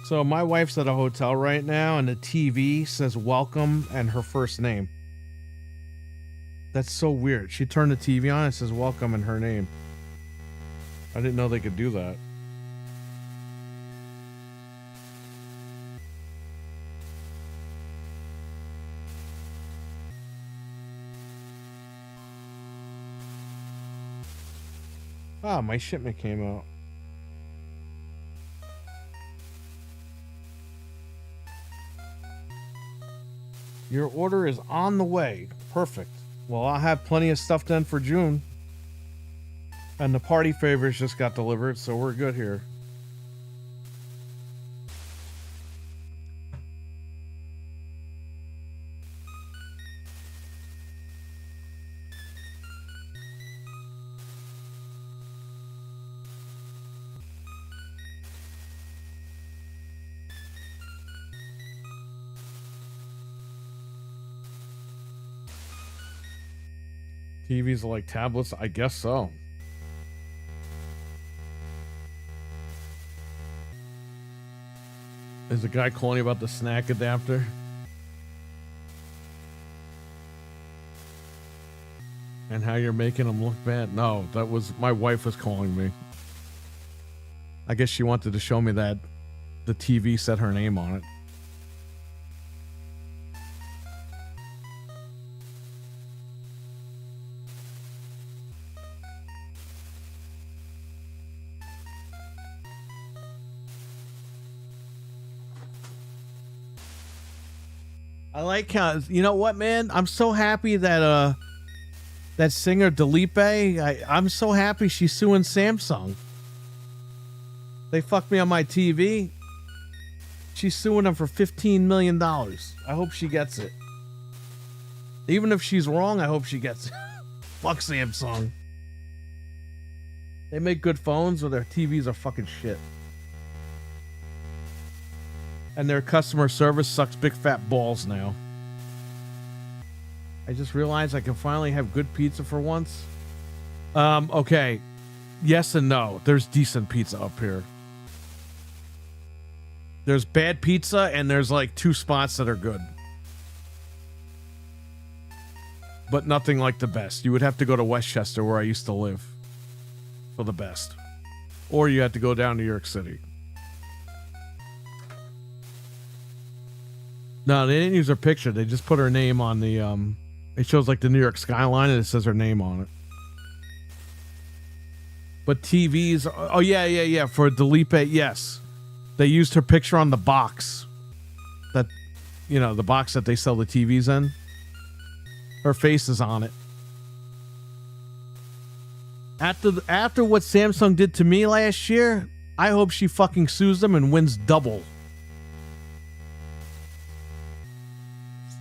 So my wife's at a hotel right now, and the TV says welcome and her first name. That's so weird. She turned the TV on, it says welcome and her name. I didn't know they could do that. Ah, my shipment came out. Your order is on the way. Perfect. Well, I'll have plenty of stuff done for June. And the party favors just got delivered, so we're good here. TVs are like tablets? I guess so. Is the guy calling you about the snack adapter? And how you're making them look bad? No, that was my wife was calling me. I guess she wanted to show me that the TV said her name on it. I like how, you know what, man? I'm so happy that that singer Delipe, I'm so happy she's suing Samsung. They fucked me on my TV. She's suing them for $15 million. I hope she gets it. Even if she's wrong, I hope she gets it. Fuck Samsung. They make good phones, or their TVs are fucking shit. And their customer service sucks big fat balls now. I just realized I can finally have good pizza for once. Okay. Yes and no. There's decent pizza up here. There's bad pizza, and there's like 2 spots that are good. But nothing like the best. You would have to go to Westchester, where I used to live, for the best. Or you had to go down to New York City. No, they didn't use her picture. They just put her name on the, it shows like the New York skyline, and it says her name on it. But TVs, oh yeah. For Delipe, yes. They used her picture on the box. That, you know, the box that they sell the TVs in. Her face is on it. After what Samsung did to me last year, I hope she fucking sues them and wins double.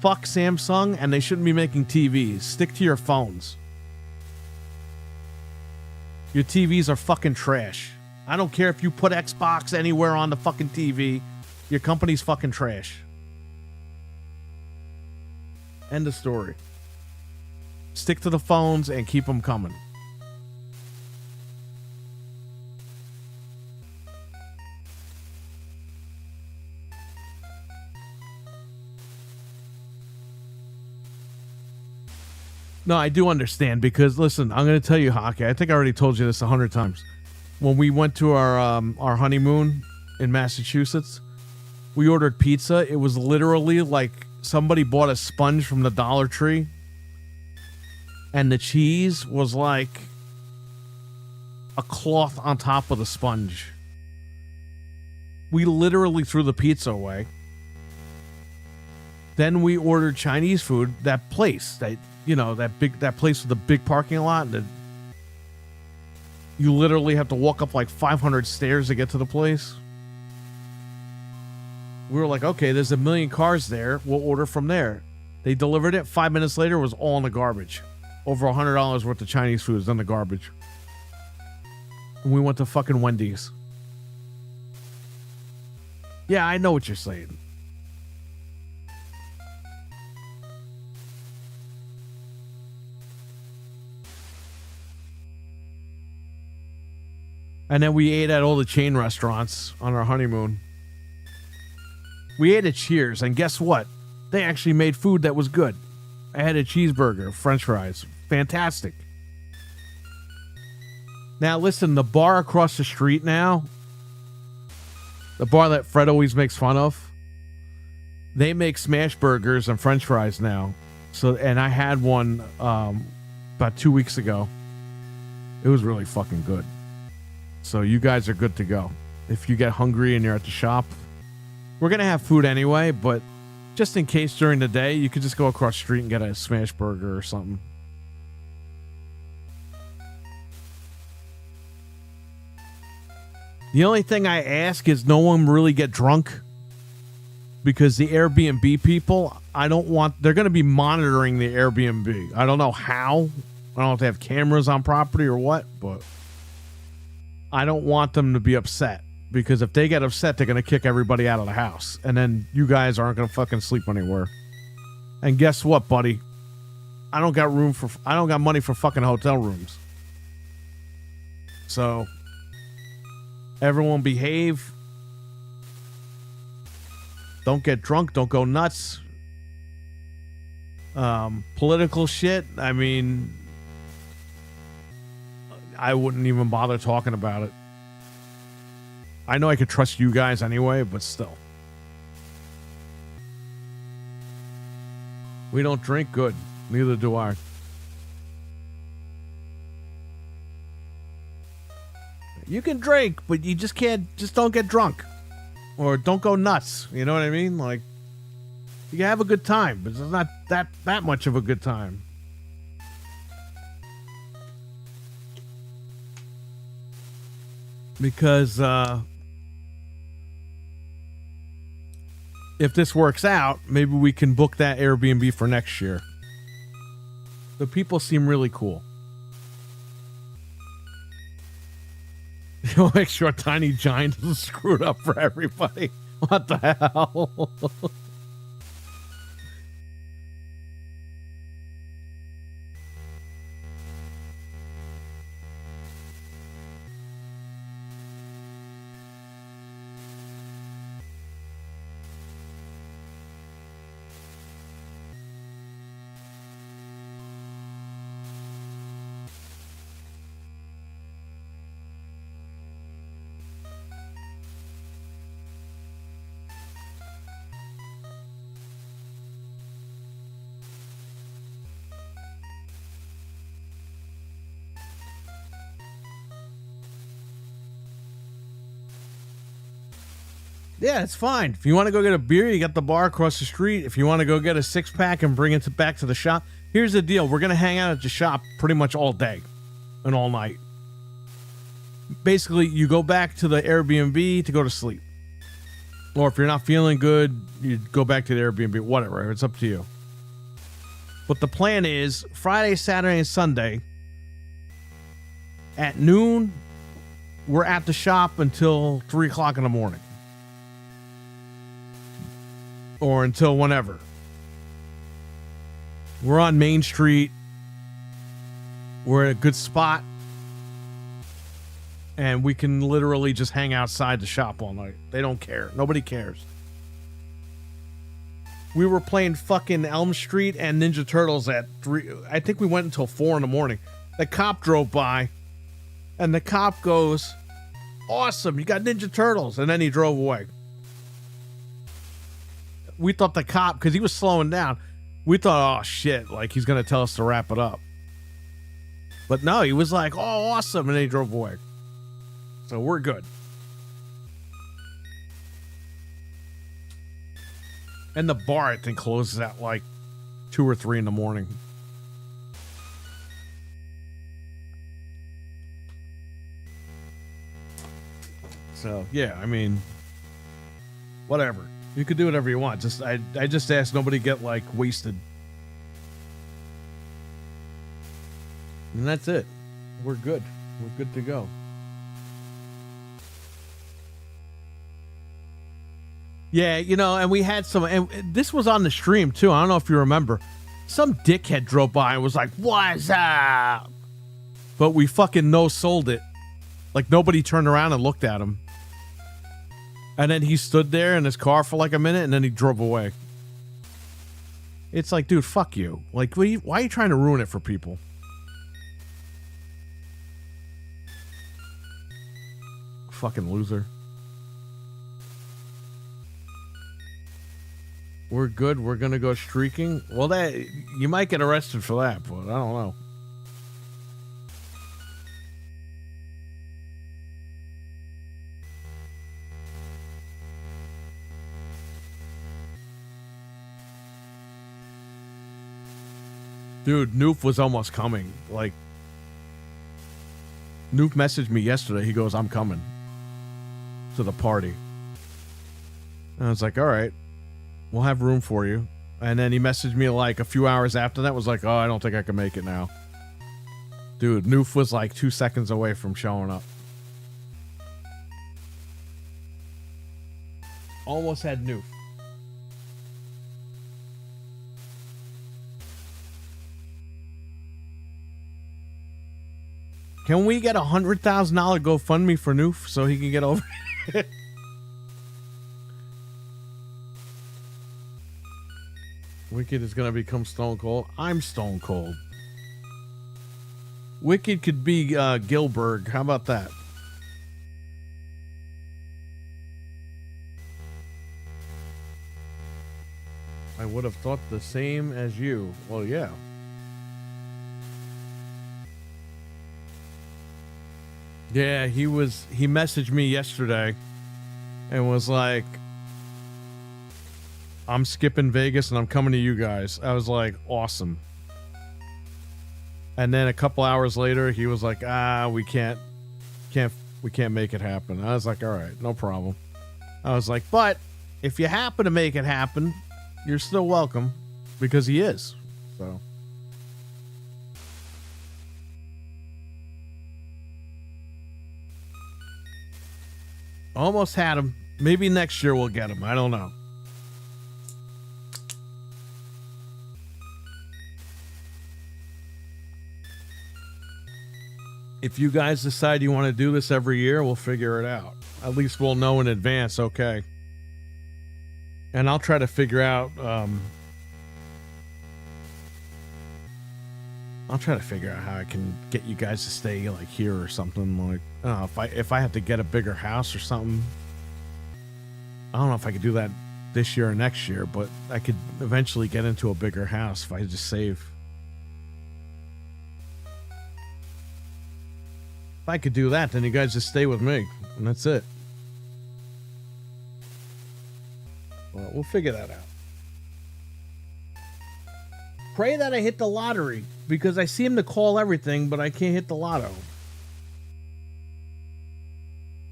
Fuck Samsung, and they shouldn't be making TVs. Stick to your phones. Your TVs are fucking trash. I don't care if you put Xbox anywhere on the fucking TV. Your company's fucking trash. End of story. Stick to the phones and keep them coming. No, I do understand because listen, I'm going to tell you, Hockey. I think I already told you this 100 times. When we went to our honeymoon in Massachusetts, we ordered pizza. It was literally like somebody bought a sponge from the Dollar Tree, and the cheese was like a cloth on top of the sponge. We literally threw the pizza away. Then we ordered Chinese food. That place, that place with the big parking lot. That you literally have to walk up like 500 stairs to get to the place. We were like, okay, there's a million cars there. We'll order from there. They delivered it. 5 minutes later, it was all in the garbage. Over $100 worth of Chinese food is in the garbage. And we went to fucking Wendy's. Yeah, I know what you're saying. And then we ate at all the chain restaurants on our honeymoon. We ate at Cheers, and guess what? They actually made food that was good. I had a cheeseburger, french fries. Fantastic. Now, listen, the bar across the street now, the bar that Fred always makes fun of, they make smash burgers and french fries now. And I had one about 2 weeks ago. It was really fucking good. So you guys are good to go. If you get hungry and you're at the shop, we're going to have food anyway, but just in case during the day, you could just go across the street and get a smash burger or something. The only thing I ask is no one really get drunk, because the Airbnb people, they're going to be monitoring the Airbnb. I don't know how. I don't know if they have cameras on property or what, but I don't want them to be upset, because if they get upset, they're going to kick everybody out of the house. And then you guys aren't going to fucking sleep anywhere. And guess what, buddy? I don't got money for fucking hotel rooms. So everyone behave. Don't get drunk. Don't go nuts. Political shit. I mean, I wouldn't even bother talking about it. I know I could trust you guys anyway, but still. We don't drink, good. Neither do I. You can drink, but you just don't get drunk. Or don't go nuts. You know what I mean? Like, you can have a good time, but it's not that much of a good time. Because if this works out, maybe we can book that Airbnb for next year. The people seem really cool. You'll make sure Tiny Giant doesn't screw it up for everybody. What the hell? Yeah, it's fine. If you want to go get a beer, you got the bar across the street. If you want to go get a 6-pack and bring it back to the shop, here's the deal. We're going to hang out at the shop pretty much all day and all night. Basically, you go back to the Airbnb to go to sleep. Or if you're not feeling good, you go back to the Airbnb, whatever. It's up to you. But the plan is Friday, Saturday, and Sunday. At noon, we're at the shop until 3 o'clock in the morning. Or until whenever. We're on Main Street. We're at a good spot. And we can literally just hang outside the shop all night. They don't care. Nobody cares. We were playing fucking Elm Street and Ninja Turtles at 3. I think we went until 4 in the morning. The cop drove by. And the cop goes, awesome, you got Ninja Turtles. And then he drove away. We thought the cop, because he was slowing down, we thought, oh shit, like he's going to tell us to wrap it up. But no, he was like, oh, awesome. And then he drove away. So we're good. And the bar, I think, closes at like 2 or 3 in the morning. So, yeah, I mean, whatever. You could do whatever you want. Just I just ask nobody get, like, wasted. And that's it. We're good. We're good to go. Yeah, you know, and we had some, and this was on the stream, too. I don't know if you remember. Some dickhead drove by and was like, what's up? But we fucking no-sold it. Like, nobody turned around and looked at him. And then he stood there in his car for like a minute, and then he drove away. It's like, dude, fuck you. Like, why are you trying to ruin it for people? Fucking loser. We're good. We're gonna go streaking. Well, that you might get arrested for that, but I don't know. Dude, Noof was almost coming. Like, Noof messaged me yesterday. He goes, I'm coming to the party. And I was like, all right, we'll have room for you. And then he messaged me like a few hours after that, was like, oh, I don't think I can make it now. Dude, Noof was like 2 seconds away from showing up. Almost had Noof. Can we get $100,000 GoFundMe for Noof so he can get over it? Wicked is gonna become Stone Cold. I'm Stone Cold. Wicked could be Gilbert. How about that? I would have thought the same as you. Well, yeah. Yeah, he messaged me yesterday and was like, I'm skipping Vegas and I'm coming to you guys. I was like, awesome. And then a couple hours later, he was like, we can't make it happen. I was like, all right, no problem. I was like, but if you happen to make it happen, you're still welcome, because he is. So. Almost had him. Maybe next year we'll get him. I don't know. If you guys decide you want to do this every year, we'll figure it out. At least we'll know in advance, okay? And I'll try to figure out, how I can get you guys to stay like here or something. Like, I don't know, if I have to get a bigger house or something. I don't know if I could do that this year or next year, but I could eventually get into a bigger house if I just save. If I could do that, then you guys just stay with me, and that's it. Well, we'll figure that out. Pray that I hit the lottery, because I seem to call everything, but I can't hit the lotto.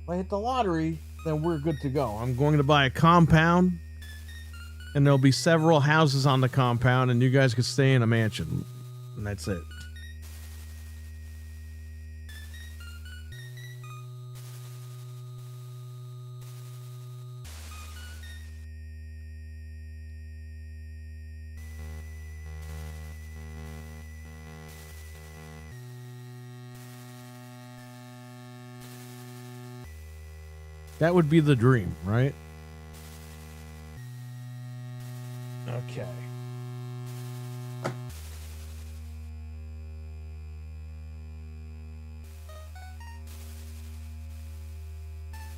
If I hit the lottery, then we're good to go. I'm going to buy a compound, and there'll be several houses on the compound, and you guys can stay in a mansion, and that's it. That would be the dream, right? Okay.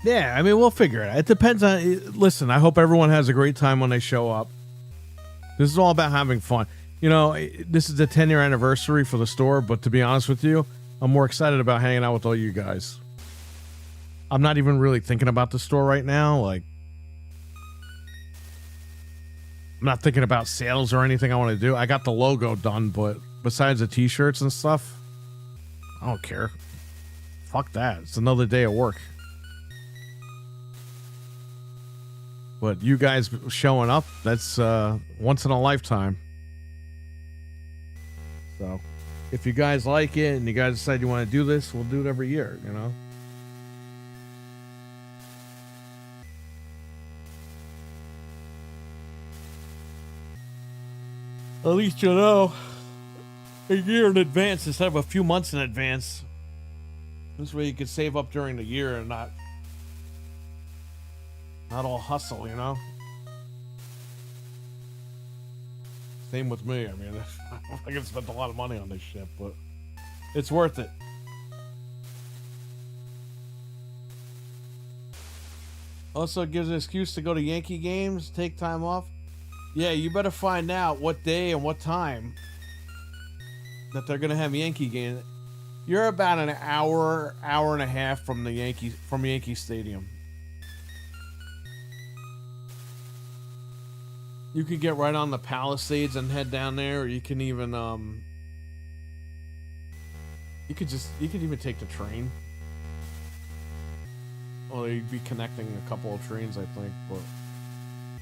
Yeah, I mean, we'll figure it out. It depends on. Listen, I hope everyone has a great time when they show up. This is all about having fun. You know, this is the 10-year anniversary for the store, but to be honest with you, I'm more excited about hanging out with all you guys. I'm not even really thinking about the store right now. Like, I'm not thinking about sales or anything I want to do. I got the logo done, but besides the t-shirts and stuff, I don't care. Fuck that. It's another day of work. But you guys showing up, that's once in a lifetime. So if you guys like it and you guys decide you want to do this, we'll do it every year, you know? At least you know a year in advance instead of a few months in advance. This way you can save up during the year and not all hustle, you know? Same with me. I mean, I can spend a lot of money on this shit, but it's worth it. Also gives an excuse to go to Yankee games, take time off. Yeah, you better find out what day and what time that they're gonna have Yankee game. You're about an hour and a half from Yankee Stadium. You could get right on the Palisades and head down there, or you can even you could even take the train. Well, you'd be connecting a couple of trains, I think, but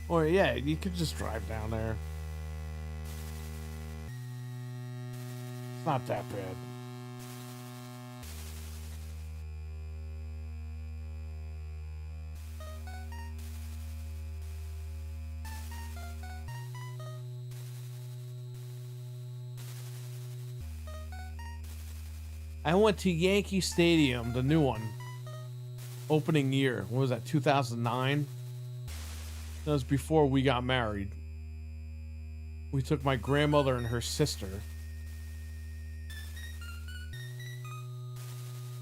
or yeah, you could just drive down there. It's not that bad. I went to Yankee Stadium, the new one, opening year. What was that, 2009? That was before we got married. We took my grandmother and her sister.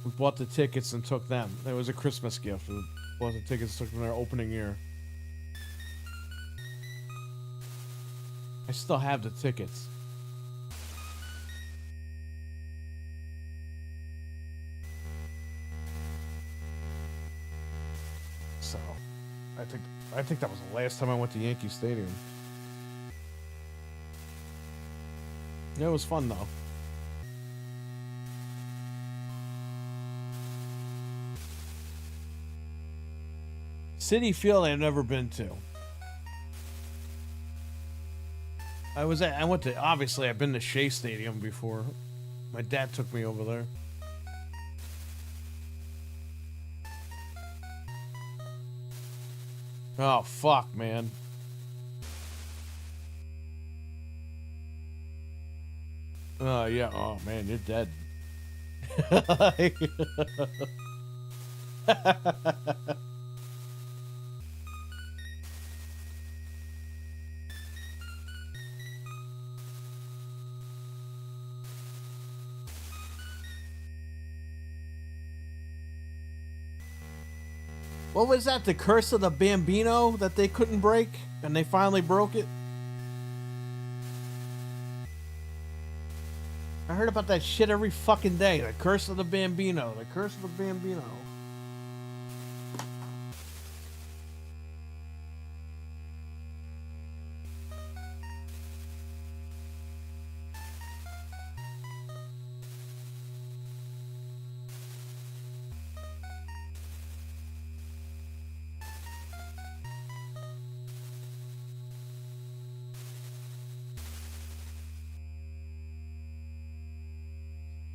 We bought the tickets and took them. It was a Christmas gift. We bought the tickets, took them their opening year. I still have the tickets. So, I think that was the last time I went to Yankee Stadium. Yeah, it was fun though. City Field I've never been to. I went to, obviously I've been to Shea Stadium before. My dad took me over there. Oh, fuck, man. Oh, yeah. Oh, man, you're dead. What was that? The curse of the Bambino that they couldn't break? And they finally broke it? I heard about that shit every fucking day. The curse of the Bambino. The curse of the Bambino.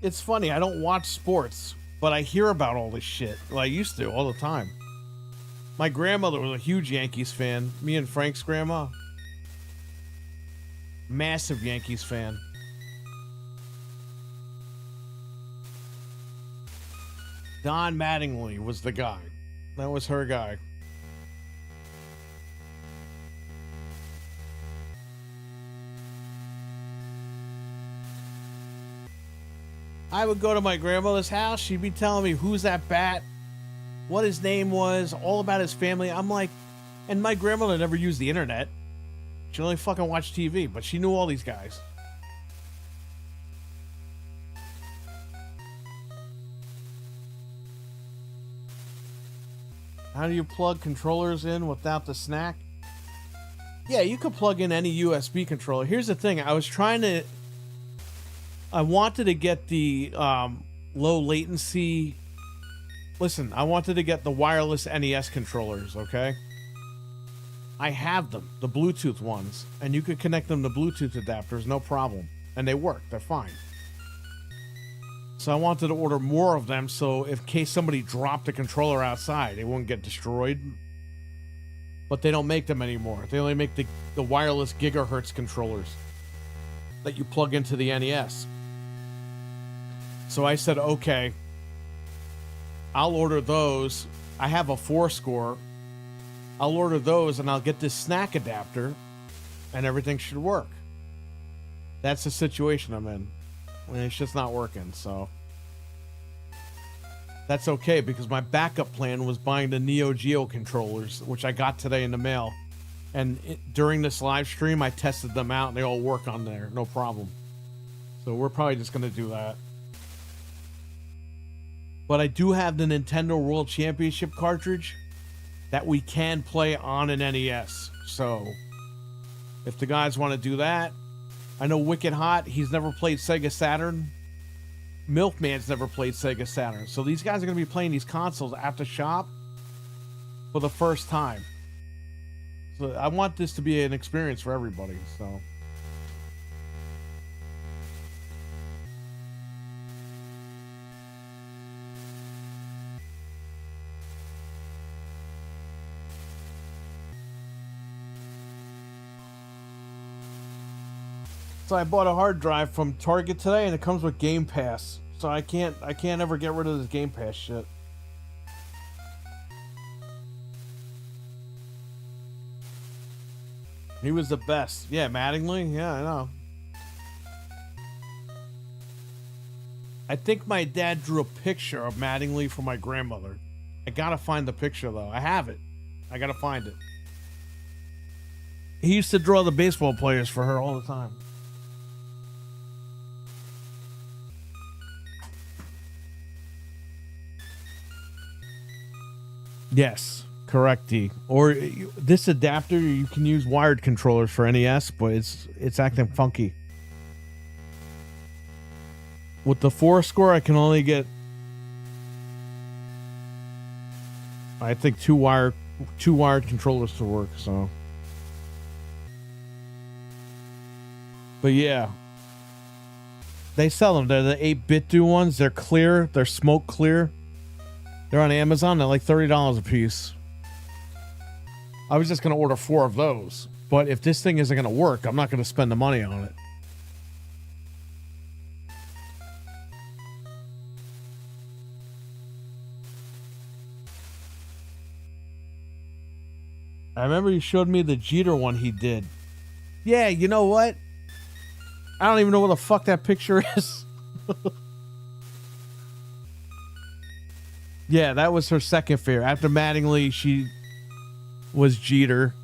It's funny, I don't watch sports, but I hear about all this shit. Well, I used to all the time. My grandmother was a huge Yankees fan. Me and Frank's grandma. Massive Yankees fan. Don Mattingly was the guy. That was her guy. I would go to my grandmother's house. She'd be telling me who's that bat, what his name was, all about his family. I'm like, and my grandmother never used the internet. She only fucking watched TV, but she knew all these guys. How do you plug controllers in without the snack? Yeah, you could plug in any USB controller. Here's the thing. I wanted to get the low latency. Listen, I wanted to get the wireless NES controllers, okay? I have them, the Bluetooth ones, and you could connect them to Bluetooth adapters, no problem. And they work, they're fine. So I wanted to order more of them so in case somebody dropped a controller outside, it wouldn't get destroyed. But they don't make them anymore. They only make the wireless gigahertz controllers that you plug into the NES. So I said, okay, I'll order those. I have a 4-score. I'll order those and I'll get this snack adapter and everything should work. That's the situation I'm in. And it's just not working, so. That's okay because my backup plan was buying the Neo Geo controllers, which I got today in the mail. And during this live stream, I tested them out and they all work on there, no problem. So we're probably just going to do that. But I do have the Nintendo World Championship cartridge that we can play on an NES. So if the guys want to do that, I know Wicked Hot, he's never played Sega Saturn. Milkman's never played Sega Saturn. So these guys are going to be playing these consoles at the shop for the first time. So I want this to be an experience for everybody, so. So I bought a hard drive from Target today and it comes with Game Pass. So I can't ever get rid of this Game Pass shit. He was the best. Yeah, Mattingly. Yeah, I know. I think my dad drew a picture of Mattingly for my grandmother. I gotta find the picture though. I have it. I gotta find it. He used to draw the baseball players for her all the time. Yes, correct, D. Or this adapter, you can use wired controllers for NES, but it's acting funky. With the 4-score, I can only get, I think, two wired controllers to work. So, but yeah, they sell them. They're the 8-bit ones. They're clear. They're smoke clear. They're on Amazon. They're like $30 a piece. I was just going to order 4 of those. But if this thing isn't going to work, I'm not going to spend the money on it. I remember you showed me the Jeter one he did. Yeah, you know what? I don't even know what the fuck that picture is. Yeah, that was her second favorite. After Mattingly, she was Jeter.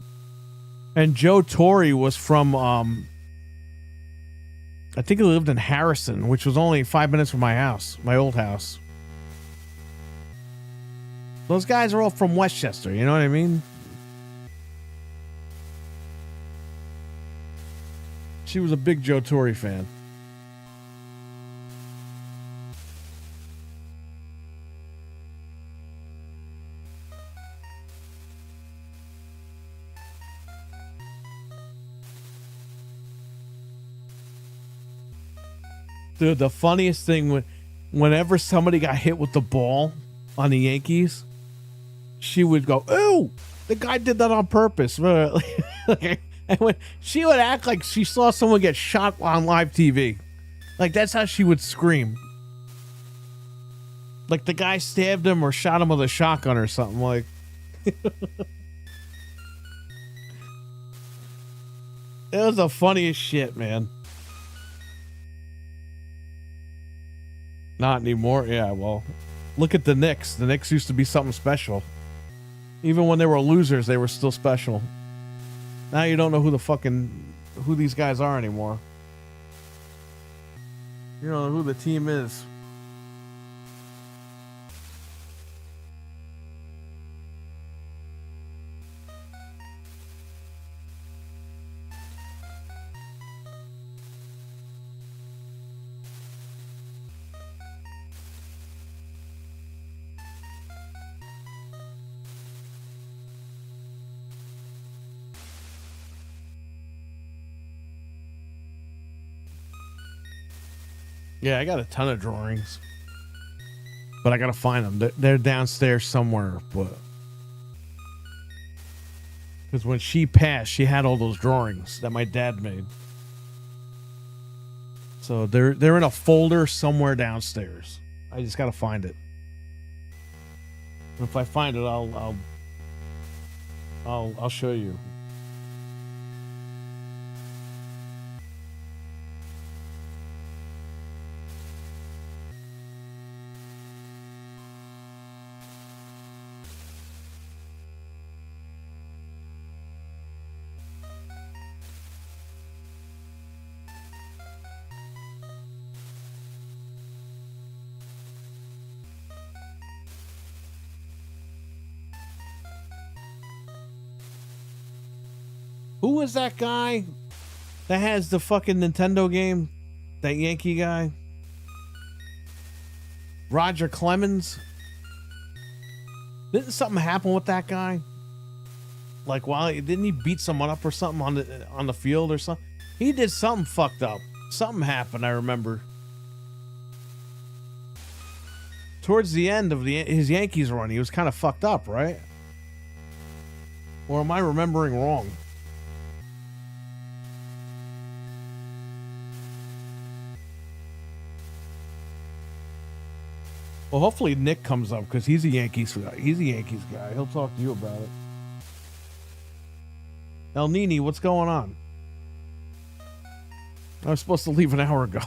And Joe Torre was from, I think he lived in Harrison, which was only 5 minutes from my house, my old house. Those guys are all from Westchester, you know what I mean? She was a big Joe Torre fan. Dude, the funniest thing, whenever somebody got hit with the ball on the Yankees, she would go, "Ooh, the guy did that on purpose." And when she would act like she saw someone get shot on live TV. Like, that's how she would scream. Like the guy stabbed him or shot him with a shotgun or something. Like, it was the funniest shit, man. Not anymore. Yeah, well, look at the Knicks. The Knicks used to be something special. Even when they were losers, they were still special. Now you don't know who these guys are anymore. You don't know who the team is. Yeah, I got a ton of drawings, but I gotta find them. They're downstairs somewhere. But because when she passed, she had all those drawings that my dad made. So they're in a folder somewhere downstairs. I just gotta find it. And if I find it, I'll show you. Who was that guy that has the fucking Nintendo game? That Yankee guy? Roger Clemens? Didn't something happen with that guy? Like, didn't he beat someone up or something on the field or something? He did something fucked up. Something happened, I remember. Towards the end of his Yankees run, he was kind of fucked up, right? Or am I remembering wrong? Well, hopefully Nick comes up because he's a Yankees guy. He's a Yankees guy. He'll talk to you about it. El Nini, what's going on? I was supposed to leave an hour ago.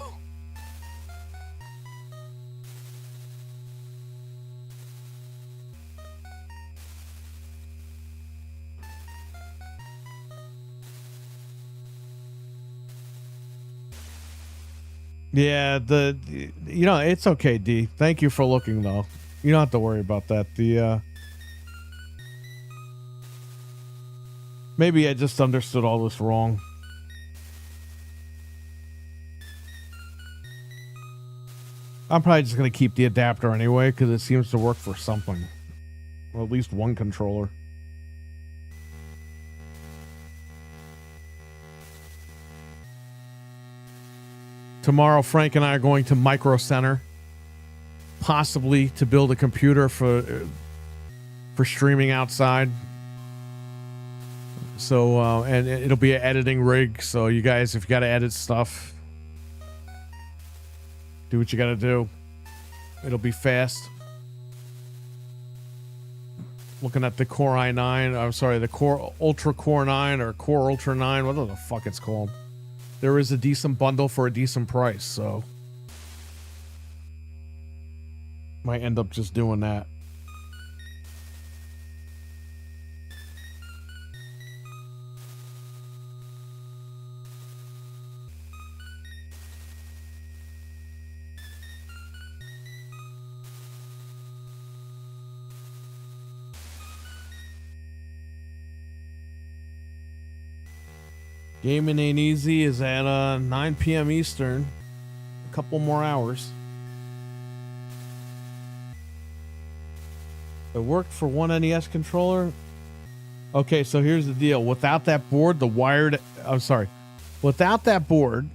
Yeah, it's okay, D. Thank you for looking though. You don't have to worry about that. Maybe I just understood all this wrong. I'm probably just gonna keep the adapter anyway because it seems to work for something. Or at least one controller. Tomorrow, Frank and I are going to Micro Center, possibly to build a computer for streaming outside. So, and it'll be an editing rig. So, you guys, if you got to edit stuff, do what you got to do. It'll be fast. Looking at the Core i9. I'm sorry, the Core Ultra Core 9 or Core Ultra 9, whatever the fuck it's called. There is a decent bundle for a decent price, so might end up just doing that. Gaming Ain't Easy is at 9 p.m. Eastern. A couple more hours. It worked for one NES controller. Okay, so here's the deal. Without that board, without that board,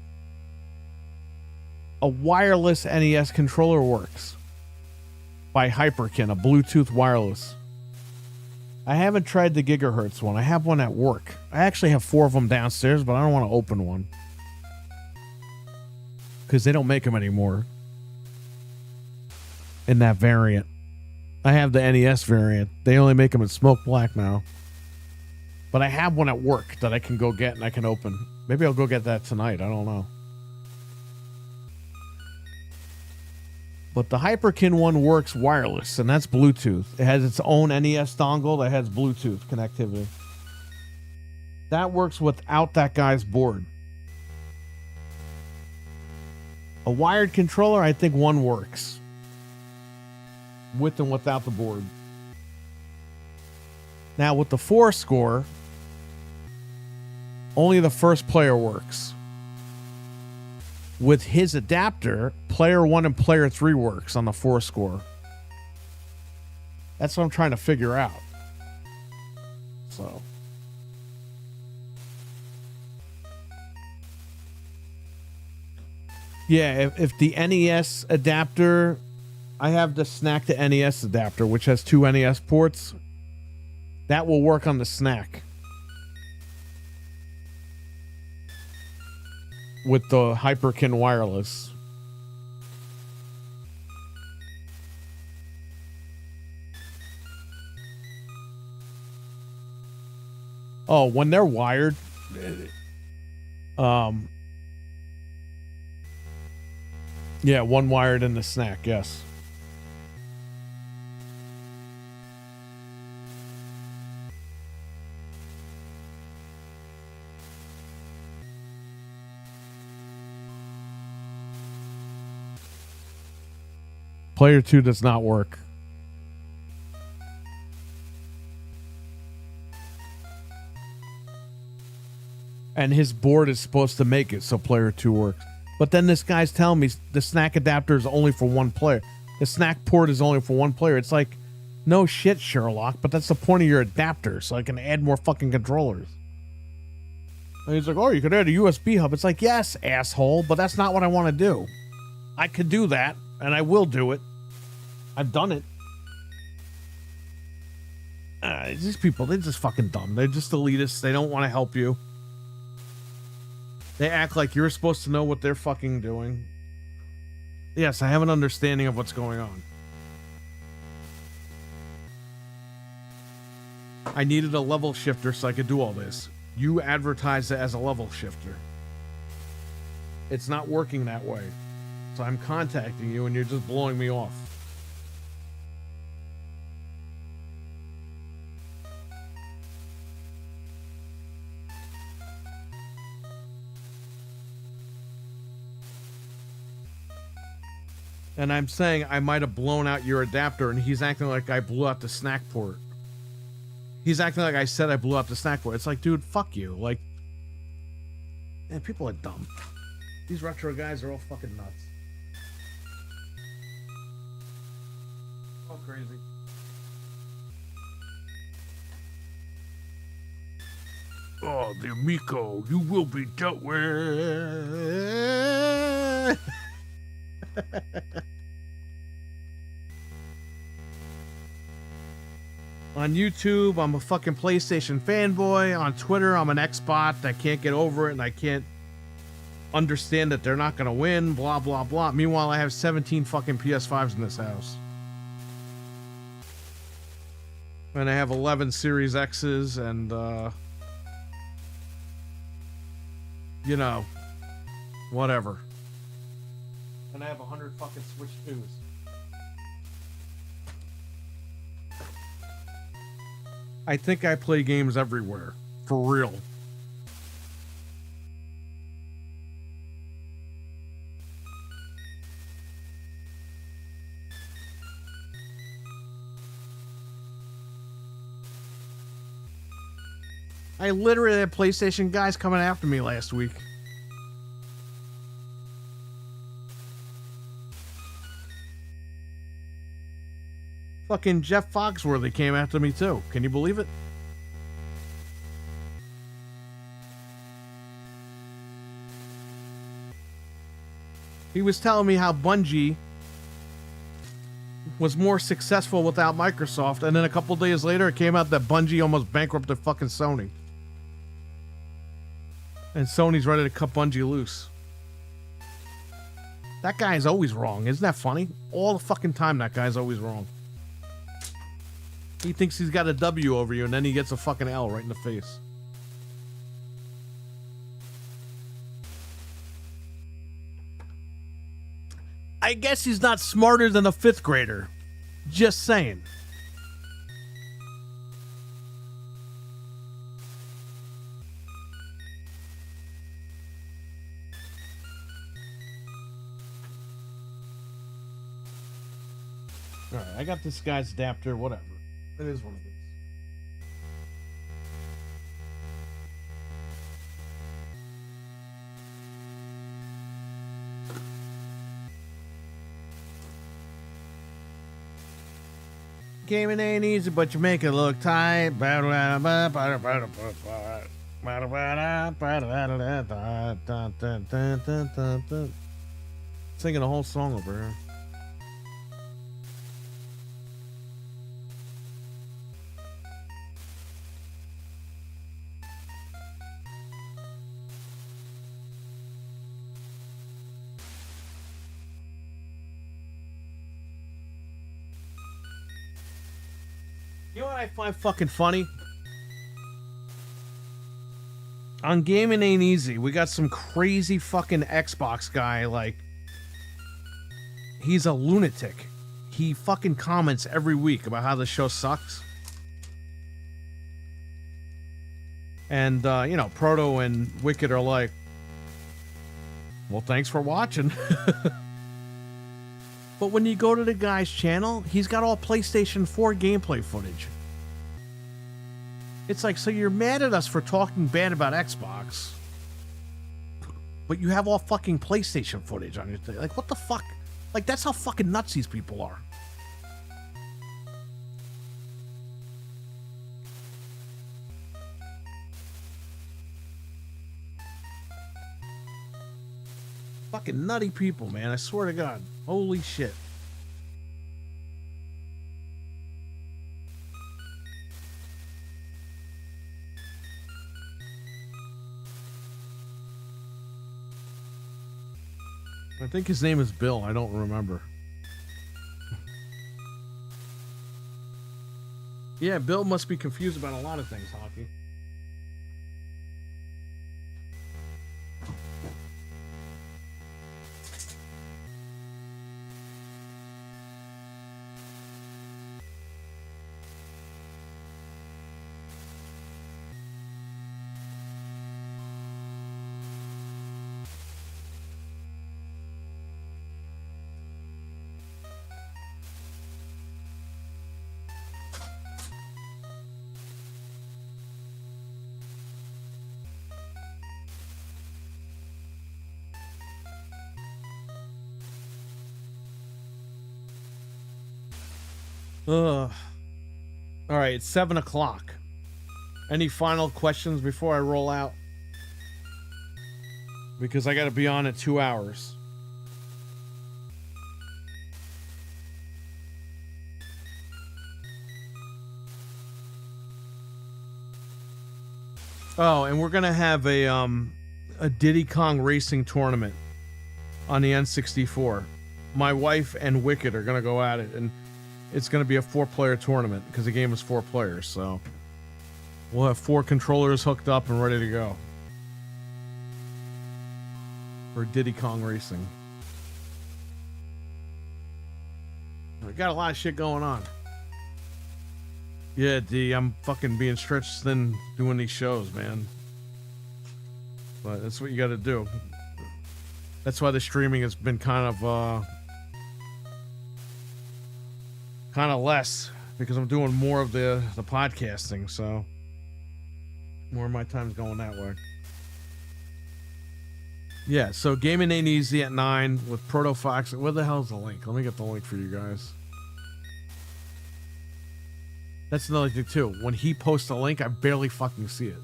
a wireless NES controller works. By Hyperkin, a Bluetooth wireless. I haven't tried the gigahertz one. I have one at work. I actually have 4 of them downstairs, but I don't want to open one. Because they don't make them anymore. in that variant. I have the NES variant. They only make them in smoke black now. But I have one at work that I can go get and I can open. Maybe I'll go get that tonight. I don't know. But the Hyperkin one works wireless, and that's Bluetooth. It has its own NES dongle that has Bluetooth connectivity. That works without that guy's board. A wired controller, I think one works. With and without the board. Now with the 4-score, only the first player works. With his adapter, player 1 and player 3 works on the 4-score. That's what I'm trying to figure out. So. Yeah, if the NES adapter, I have the Snack to NES adapter, which has 2 NES ports. That will work on the Snack. With the Hyperkin wireless. Oh, when they're wired, yeah, one wired in the Snack, yes. Player 2 does not work. And his board is supposed to make it so player 2 works. But then this guy's telling me the Snack adapter is only for one player. The Snack port is only for one player. It's like, no shit, Sherlock, but that's the point of your adapter, so I can add more fucking controllers. And he's like, oh, you could add a USB hub. It's like, yes, asshole, but that's not what I want to do. I could do that, and I will do it. I've done it. These people, they're just fucking dumb. They're just elitists. They don't want to help you. They act like you're supposed to know what they're fucking doing. Yes, I have an understanding of what's going on. I needed a level shifter so I could do all this. You advertise it as a level shifter. It's not working that way. So I'm contacting you and you're just blowing me off. And I'm saying I might have blown out your adapter, and he's acting like I blew out the Snack port. He's acting like I said I blew out the Snack port. It's like, dude, fuck you. Like, man, people are dumb. These retro guys are all fucking nuts. All crazy. Oh, the Amico, you will be dealt with. On YouTube, I'm a fucking PlayStation fanboy. On Twitter, I'm an Xbot that can't get over it and I can't understand that they're not gonna win, blah blah blah. Meanwhile, I have 17 fucking PS5s in this house. And I have 11 Series X's and you know, whatever. And I have 100 fucking Switch 2s. I think I play games everywhere. For real. I literally had PlayStation guys coming after me last week. Fucking Jeff Foxworthy came after me too. Can you believe it? He was telling me how Bungie was more successful without Microsoft, and then a couple days later it came out that Bungie almost bankrupted fucking Sony. And Sony's ready to cut Bungie loose. That guy's always wrong. Isn't that funny? All the fucking time, that guy's always wrong. He thinks he's got a W over you, and then he gets a fucking L right in the face. I guess he's not smarter than a 5th grader. Just saying. Alright, I got this guy's adapter, whatever. It is what it is. Gaming ain't easy, but you make it look tight. Singing a whole song over here. You know what I find fucking funny? On Gaming Ain't Easy, we got some crazy fucking Xbox guy, like, he's a lunatic. He fucking comments every week about how the show sucks. And, you know, Proto and Wicked are like, well, thanks for watching. But when you go to the guy's channel, he's got all PlayStation 4 gameplay footage. It's like, so you're mad at us for talking bad about Xbox, but you have all fucking PlayStation footage on your thing. Like, what the fuck? Like, that's how fucking nuts these people are. Fucking nutty people, man. I swear to God. Holy shit. I think his name is Bill. I don't remember. Yeah, Bill must be confused about a lot of things, Hockey. Ugh. All right, it's 7 o'clock. Any final questions before I roll out? Because I got to be on at 2 hours. Oh, and we're gonna have a Diddy Kong racing tournament on the N64. My wife and Wicked are gonna go at it, and it's gonna be a 4-player tournament because the game is 4 players. So we'll have 4 controllers hooked up and ready to go for Diddy Kong racing. We got a lot of shit going on. Yeah, D, I'm fucking being stretched thin doing these shows, man. But that's what you got to do. That's why the streaming has been kind of less, because I'm doing more of the podcasting, so more of my time's going that way. Yeah, so Gaming Ain't Easy at 9 with Proto Fox. Where the hell's the link? Let me get the link for you guys. That's another thing too. When he posts a link, I barely fucking see it.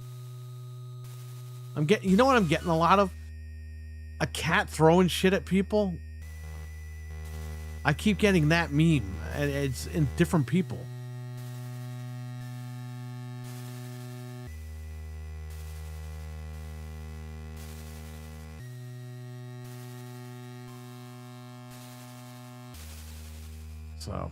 I'm getting, you know what I'm getting a lot of? A cat throwing shit at people. I keep getting that meme, and it's in different people. So.